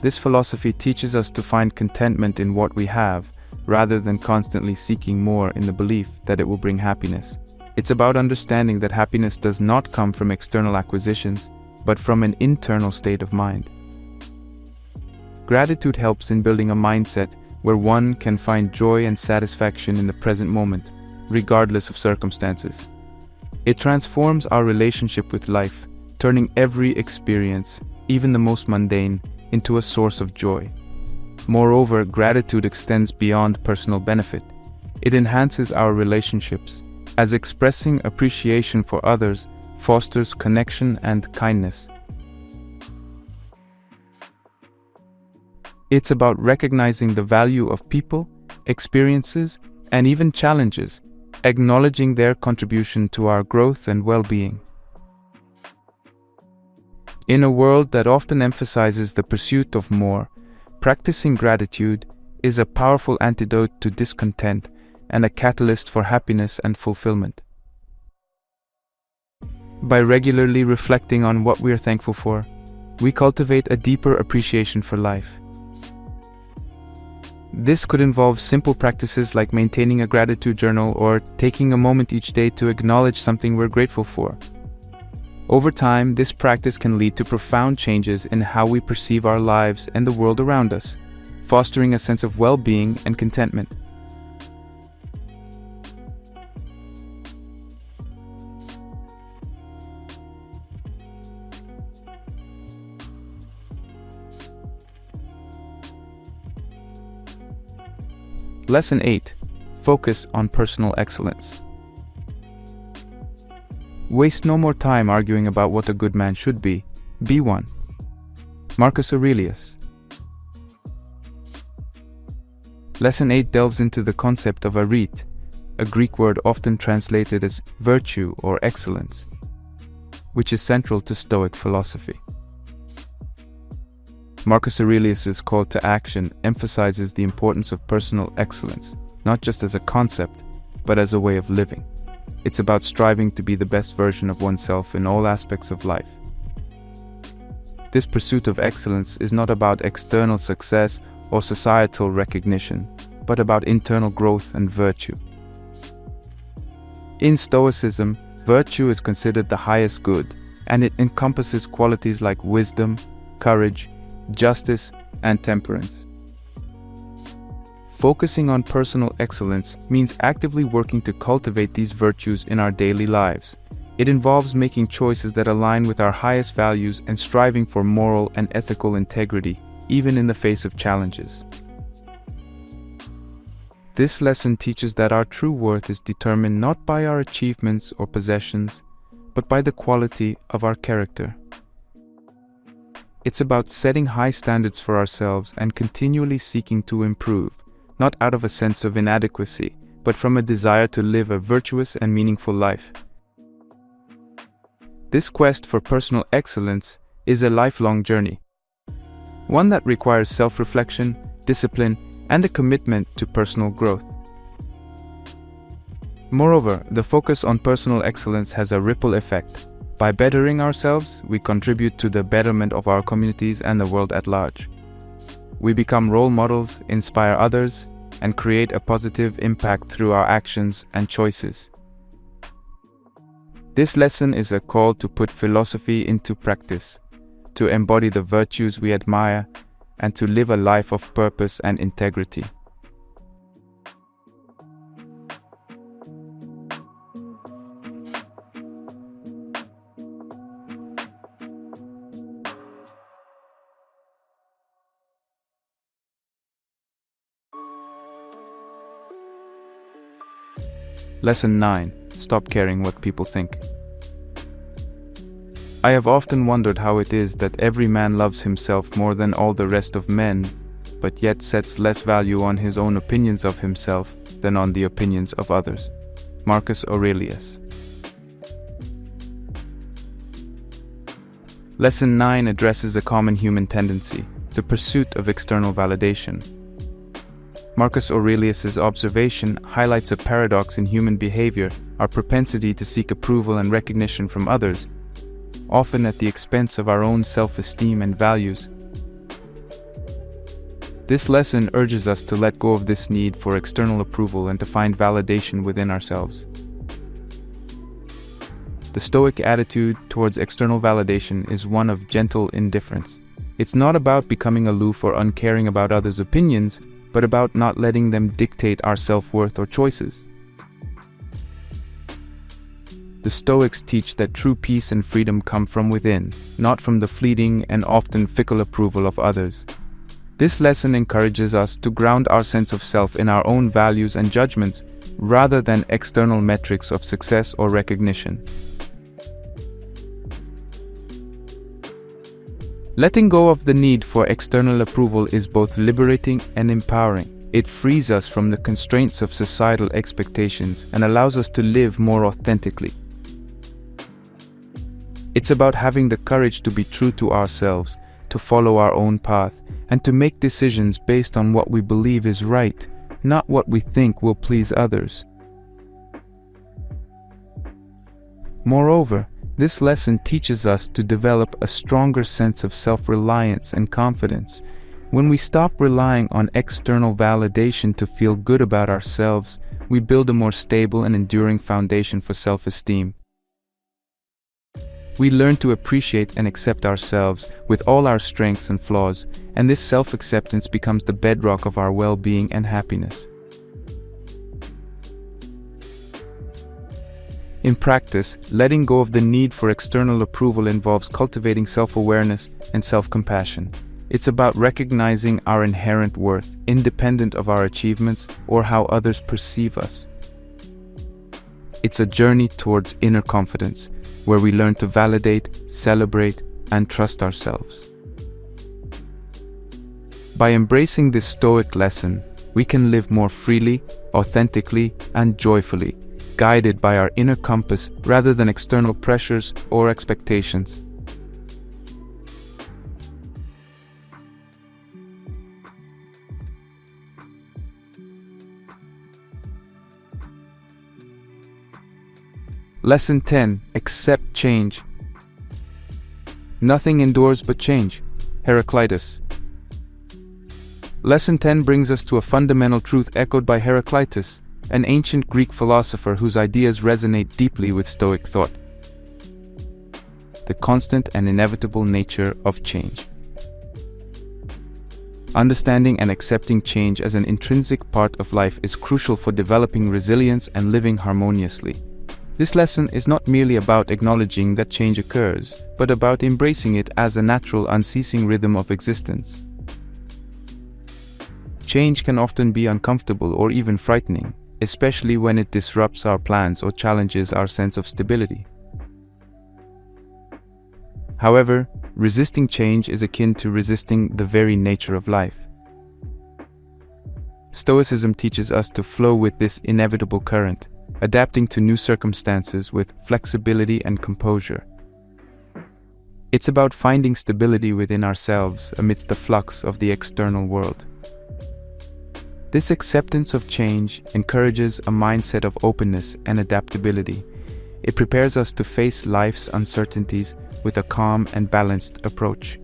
S1: This philosophy teaches us to find contentment in what we have, rather than constantly seeking more in the belief that it will bring happiness. It's about understanding that happiness does not come from external acquisitions, but from an internal state of mind. Gratitude helps in building a mindset where one can find joy and satisfaction in the present moment, regardless of circumstances. It transforms our relationship with life, turning every experience, even the most mundane, into a source of joy. Moreover, gratitude extends beyond personal benefit. It enhances our relationships, as expressing appreciation for others fosters connection and kindness. It's about recognizing the value of people, experiences, and even challenges, acknowledging their contribution to our growth and well-being. In a world that often emphasizes the pursuit of more, practicing gratitude is a powerful antidote to discontent and a catalyst for happiness and fulfillment. By regularly reflecting on what we are thankful for, we cultivate a deeper appreciation for life. This could involve simple practices like maintaining a gratitude journal or taking a moment each day to acknowledge something we're grateful for. Over time, this practice can lead to profound changes in how we perceive our lives and the world around us, fostering a sense of well-being and contentment. Lesson 8. Focus on personal excellence. Waste no more time arguing about what a good man should be. Be one. Marcus Aurelius. Lesson 8 delves into the concept of arete, a Greek word often translated as virtue or excellence, which is central to Stoic philosophy. Marcus Aurelius's call to action emphasizes the importance of personal excellence, not just as a concept, but as a way of living. It's about striving to be the best version of oneself in all aspects of life. This pursuit of excellence is not about external success or societal recognition, but about internal growth and virtue. In Stoicism, virtue is considered the highest good, and it encompasses qualities like wisdom, courage, justice, and temperance. Focusing on personal excellence means actively working to cultivate these virtues in our daily lives. It involves making choices that align with our highest values and striving for moral and ethical integrity, even in the face of challenges. This lesson teaches that our true worth is determined not by our achievements or possessions, but by the quality of our character. It's about setting high standards for ourselves and continually seeking to improve, not out of a sense of inadequacy, but from a desire to live a virtuous and meaningful life. This quest for personal excellence is a lifelong journey, one that requires self-reflection, discipline, and a commitment to personal growth. Moreover, the focus on personal excellence has a ripple effect. By bettering ourselves, we contribute to the betterment of our communities and the world at large. We become role models, inspire others, and create a positive impact through our actions and choices. This lesson is a call to put philosophy into practice, to embody the virtues we admire, and to live a life of purpose and integrity. Lesson 9. Stop caring what people think. I have often wondered how it is that every man loves himself more than all the rest of men, but yet sets less value on his own opinions of himself than on the opinions of others. Marcus Aurelius. Lesson 9 addresses a common human tendency, the pursuit of external validation. Marcus Aurelius's observation highlights a paradox in human behavior, our propensity to seek approval and recognition from others, often at the expense of our own self-esteem and values. This lesson urges us to let go of this need for external approval and to find validation within ourselves. The Stoic attitude towards external validation is one of gentle indifference. It's not about becoming aloof or uncaring about others' opinions, but about not letting them dictate our self-worth or choices. The Stoics teach that true peace and freedom come from within, not from the fleeting and often fickle approval of others. This lesson encourages us to ground our sense of self in our own values and judgments, rather than external metrics of success or recognition. Letting go of the need for external approval is both liberating and empowering. It frees us from the constraints of societal expectations and allows us to live more authentically. It's about having the courage to be true to ourselves, to follow our own path, and to make decisions based on what we believe is right, not what we think will please others. Moreover, this lesson teaches us to develop a stronger sense of self-reliance and confidence. When we stop relying on external validation to feel good about ourselves, we build a more stable and enduring foundation for self-esteem. We learn to appreciate and accept ourselves with all our strengths and flaws, and this self-acceptance becomes the bedrock of our well-being and happiness. In practice, letting go of the need for external approval involves cultivating self-awareness and self-compassion. It's about recognizing our inherent worth, independent of our achievements or how others perceive us. It's a journey towards inner confidence, where we learn to validate, celebrate, and trust ourselves. By embracing this Stoic lesson, we can live more freely, authentically, and joyfully, guided by our inner compass rather than external pressures or expectations. Lesson 10. Accept change. Nothing endures but change. Heraclitus. Lesson 10 brings us to a fundamental truth echoed by Heraclitus, an ancient Greek philosopher whose ideas resonate deeply with Stoic thought. The constant and inevitable nature of change. Understanding and accepting change as an intrinsic part of life is crucial for developing resilience and living harmoniously. This lesson is not merely about acknowledging that change occurs, but about embracing it as a natural, unceasing rhythm of existence. Change can often be uncomfortable or even frightening, especially when it disrupts our plans or challenges our sense of stability. However, resisting change is akin to resisting the very nature of life. Stoicism teaches us to flow with this inevitable current, adapting to new circumstances with flexibility and composure. It's about finding stability within ourselves amidst the flux of the external world. This acceptance of change encourages a mindset of openness and adaptability. It prepares us to face life's uncertainties with a calm and balanced approach.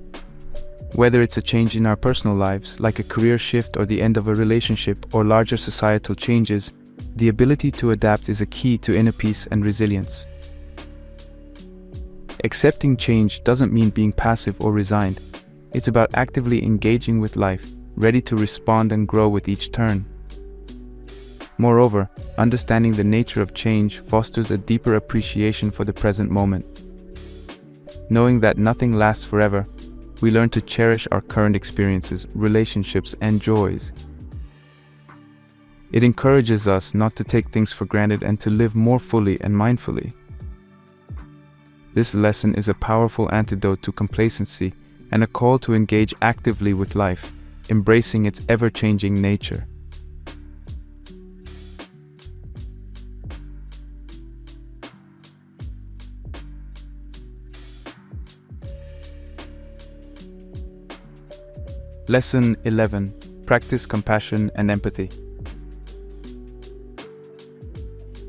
S1: Whether it's a change in our personal lives, like a career shift or the end of a relationship, or larger societal changes, the ability to adapt is a key to inner peace and resilience. Accepting change doesn't mean being passive or resigned. It's about actively engaging with life, ready to respond and grow with each turn. Moreover, understanding the nature of change fosters a deeper appreciation for the present moment. Knowing that nothing lasts forever, we learn to cherish our current experiences, relationships, and joys. It encourages us not to take things for granted and to live more fully and mindfully. This lesson is a powerful antidote to complacency and a call to engage actively with life, embracing its ever-changing nature. Lesson 11. Practice compassion and empathy.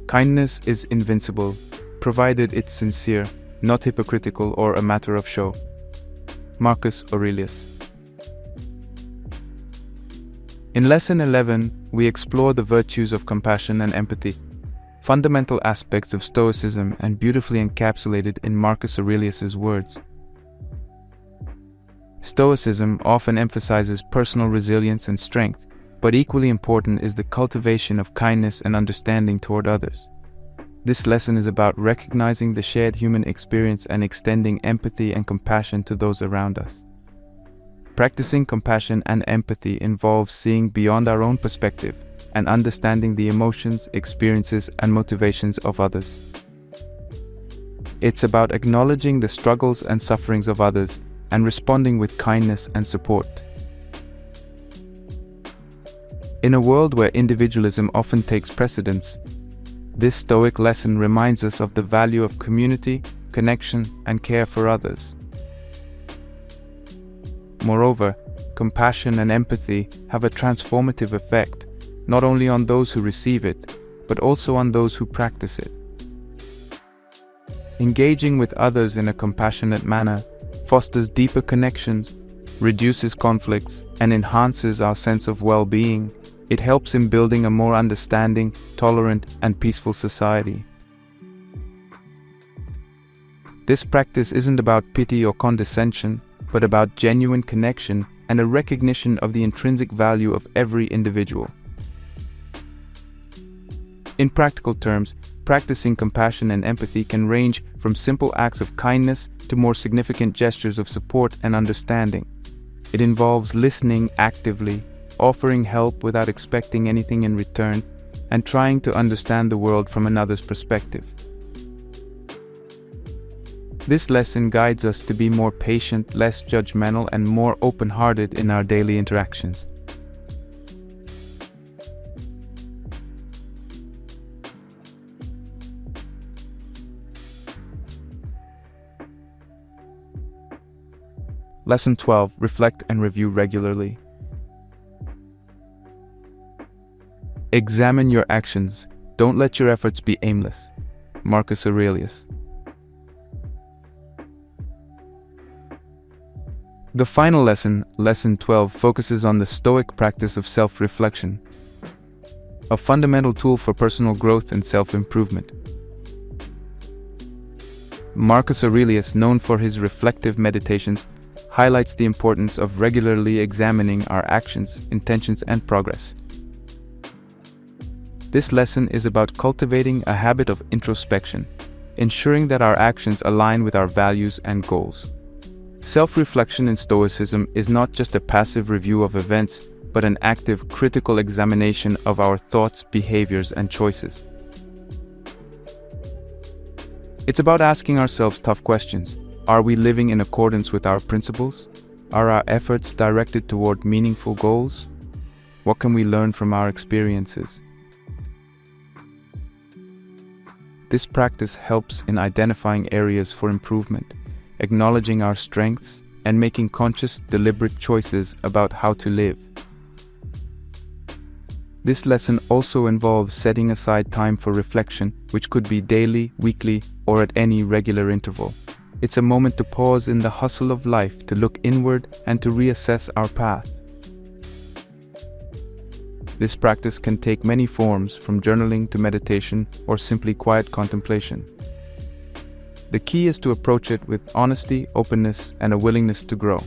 S1: Kindness is invincible, provided it's sincere, not hypocritical or a matter of show. Marcus Aurelius. In Lesson 11, we explore the virtues of compassion and empathy, fundamental aspects of Stoicism and beautifully encapsulated in Marcus Aurelius's words. Stoicism often emphasizes personal resilience and strength, but equally important is the cultivation of kindness and understanding toward others. This lesson is about recognizing the shared human experience and extending empathy and compassion to those around us. Practicing compassion and empathy involves seeing beyond our own perspective and understanding the emotions, experiences, and motivations of others. It's about acknowledging the struggles and sufferings of others and responding with kindness and support. In a world where individualism often takes precedence, this Stoic lesson reminds us of the value of community, connection, and care for others. Moreover, compassion and empathy have a transformative effect, not only on those who receive it, but also on those who practice it. Engaging with others in a compassionate manner fosters deeper connections, reduces conflicts, and enhances our sense of well-being. It helps in building a more understanding, tolerant, and peaceful society. This practice isn't about pity or condescension, but about genuine connection and a recognition of the intrinsic value of every individual. In practical terms, practicing compassion and empathy can range from simple acts of kindness to more significant gestures of support and understanding. It involves listening actively, offering help without expecting anything in return, and trying to understand the world from another's perspective. This lesson guides us to be more patient, less judgmental, and more open-hearted in our daily interactions. Lesson 12. Reflect and review regularly. Examine your actions. Don't let your efforts be aimless. Marcus Aurelius. The final lesson, Lesson 12, focuses on the Stoic practice of self-reflection, a fundamental tool for personal growth and self-improvement. Marcus Aurelius, known for his reflective meditations, highlights the importance of regularly examining our actions, intentions, and progress. This lesson is about cultivating a habit of introspection, ensuring that our actions align with our values and goals. Self-reflection in Stoicism is not just a passive review of events, but an active, critical examination of our thoughts, behaviors, and choices. It's about asking ourselves tough questions. Are we living in accordance with our principles? Are our efforts directed toward meaningful goals? What can we learn from our experiences? This practice helps in identifying areas for improvement, acknowledging our strengths, and making conscious, deliberate choices about how to live. This lesson also involves setting aside time for reflection, which could be daily, weekly, or at any regular interval. It's a moment to pause in the hustle of life, to look inward, and to reassess our path. This practice can take many forms, from journaling to meditation or simply quiet contemplation. The key is to approach it with honesty, openness, and a willingness to grow.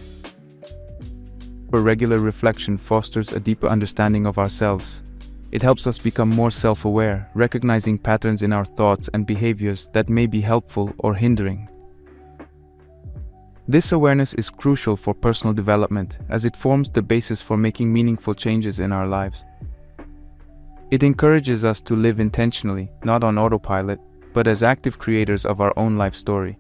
S1: For regular reflection fosters a deeper understanding of ourselves. It helps us become more self-aware, recognizing patterns in our thoughts and behaviors that may be helpful or hindering. This awareness is crucial for personal development, as it forms the basis for making meaningful changes in our lives. It encourages us to live intentionally, not on autopilot, but as active creators of our own life story.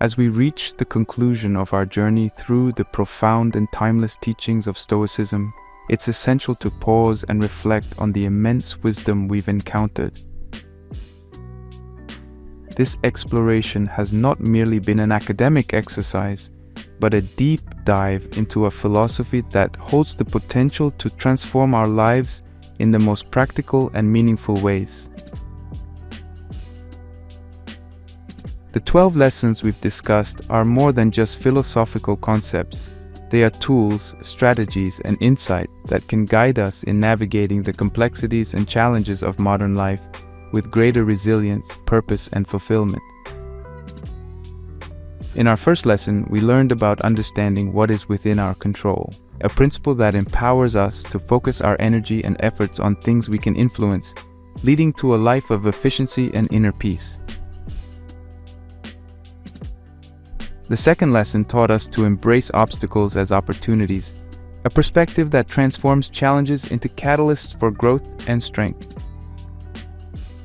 S1: As we reach the conclusion of our journey through the profound and timeless teachings of Stoicism, it's essential to pause and reflect on the immense wisdom we've encountered. This exploration has not merely been an academic exercise, but a deep dive into a philosophy that holds the potential to transform our lives in the most practical and meaningful ways. The 12 lessons we've discussed are more than just philosophical concepts. They are tools, strategies, and insight that can guide us in navigating the complexities and challenges of modern life with greater resilience, purpose, and fulfillment. In our first lesson, we learned about understanding what is within our control, a principle that empowers us to focus our energy and efforts on things we can influence, leading to a life of efficiency and inner peace. The second lesson taught us to embrace obstacles as opportunities, a perspective that transforms challenges into catalysts for growth and strength.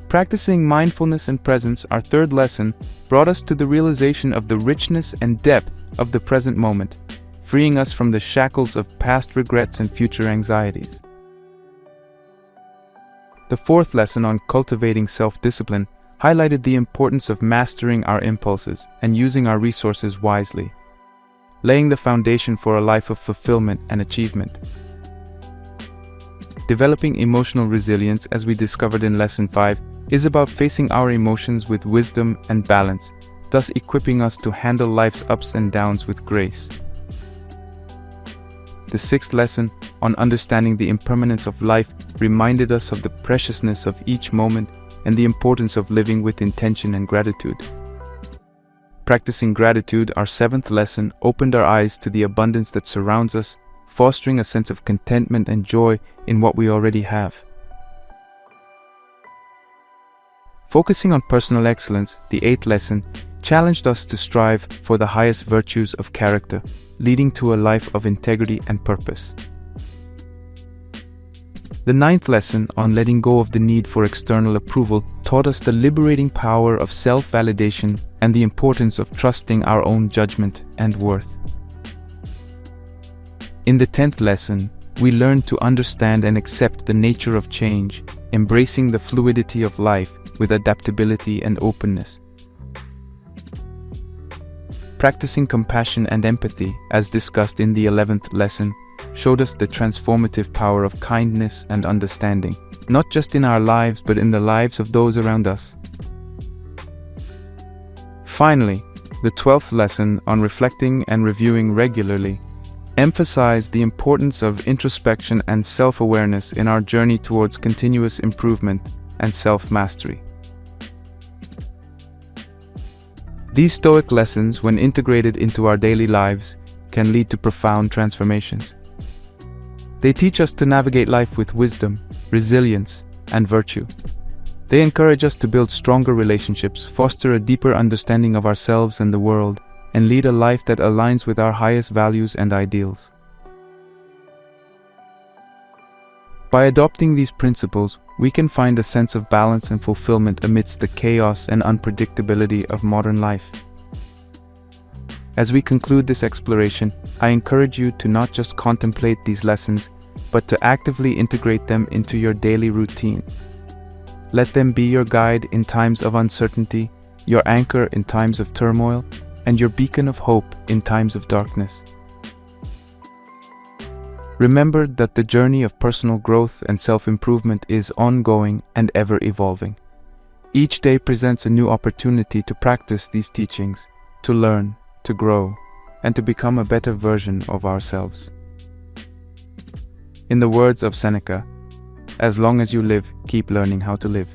S1: Practicing mindfulness and presence, our third lesson, brought us to the realization of the richness and depth of the present moment, freeing us from the shackles of past regrets and future anxieties. The fourth lesson on cultivating self-discipline highlighted the importance of mastering our impulses and using our resources wisely, laying the foundation for a life of fulfillment and achievement. Developing emotional resilience, as we discovered in Lesson 5, is about facing our emotions with wisdom and balance, thus equipping us to handle life's ups and downs with grace. The sixth lesson, on understanding the impermanence of life, reminded us of the preciousness of each moment and the importance of living with intention and gratitude. Practicing gratitude, our seventh lesson, opened our eyes to the abundance that surrounds us, fostering a sense of contentment and joy in what we already have. Focusing on personal excellence, the eighth lesson, challenged us to strive for the highest virtues of character, leading to a life of integrity and purpose. The ninth lesson, on letting go of the need for external approval, taught us the liberating power of self-validation and the importance of trusting our own judgment and worth. In the 10th lesson, we learned to understand and accept the nature of change, embracing the fluidity of life with adaptability and openness. Practicing compassion and empathy, as discussed in the 11th lesson, showed us the transformative power of kindness and understanding, not just in our lives but in the lives of those around us. Finally, the 12th lesson, on reflecting and reviewing regularly, emphasized the importance of introspection and self-awareness in our journey towards continuous improvement and self-mastery. These Stoic lessons, when integrated into our daily lives, can lead to profound transformations. They teach us to navigate life with wisdom, resilience, and virtue. They encourage us to build stronger relationships, foster a deeper understanding of ourselves and the world, and lead a life that aligns with our highest values and ideals. By adopting these principles, we can find a sense of balance and fulfillment amidst the chaos and unpredictability of modern life. As we conclude this exploration, I encourage you to not just contemplate these lessons, but to actively integrate them into your daily routine. Let them be your guide in times of uncertainty, your anchor in times of turmoil, and your beacon of hope in times of darkness. Remember that the journey of personal growth and self-improvement is ongoing and ever-evolving. Each day presents a new opportunity to practice these teachings, to learn, to grow, and to become a better version of ourselves. In the words of Seneca, "As long as you live, keep learning how to live."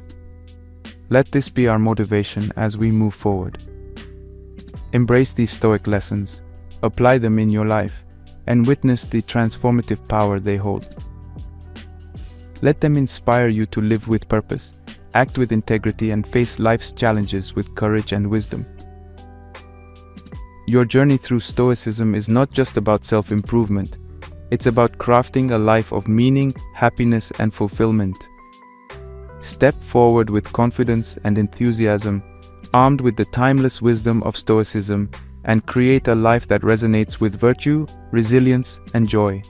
S1: Let this be our motivation as we move forward. Embrace these Stoic lessons, apply them in your life, and witness the transformative power they hold. Let them inspire you to live with purpose, act with integrity, and face life's challenges with courage and wisdom. Your journey through Stoicism is not just about self-improvement, it's about crafting a life of meaning, happiness, and fulfillment. Step forward with confidence and enthusiasm, armed with the timeless wisdom of Stoicism, and create a life that resonates with virtue, resilience, and joy.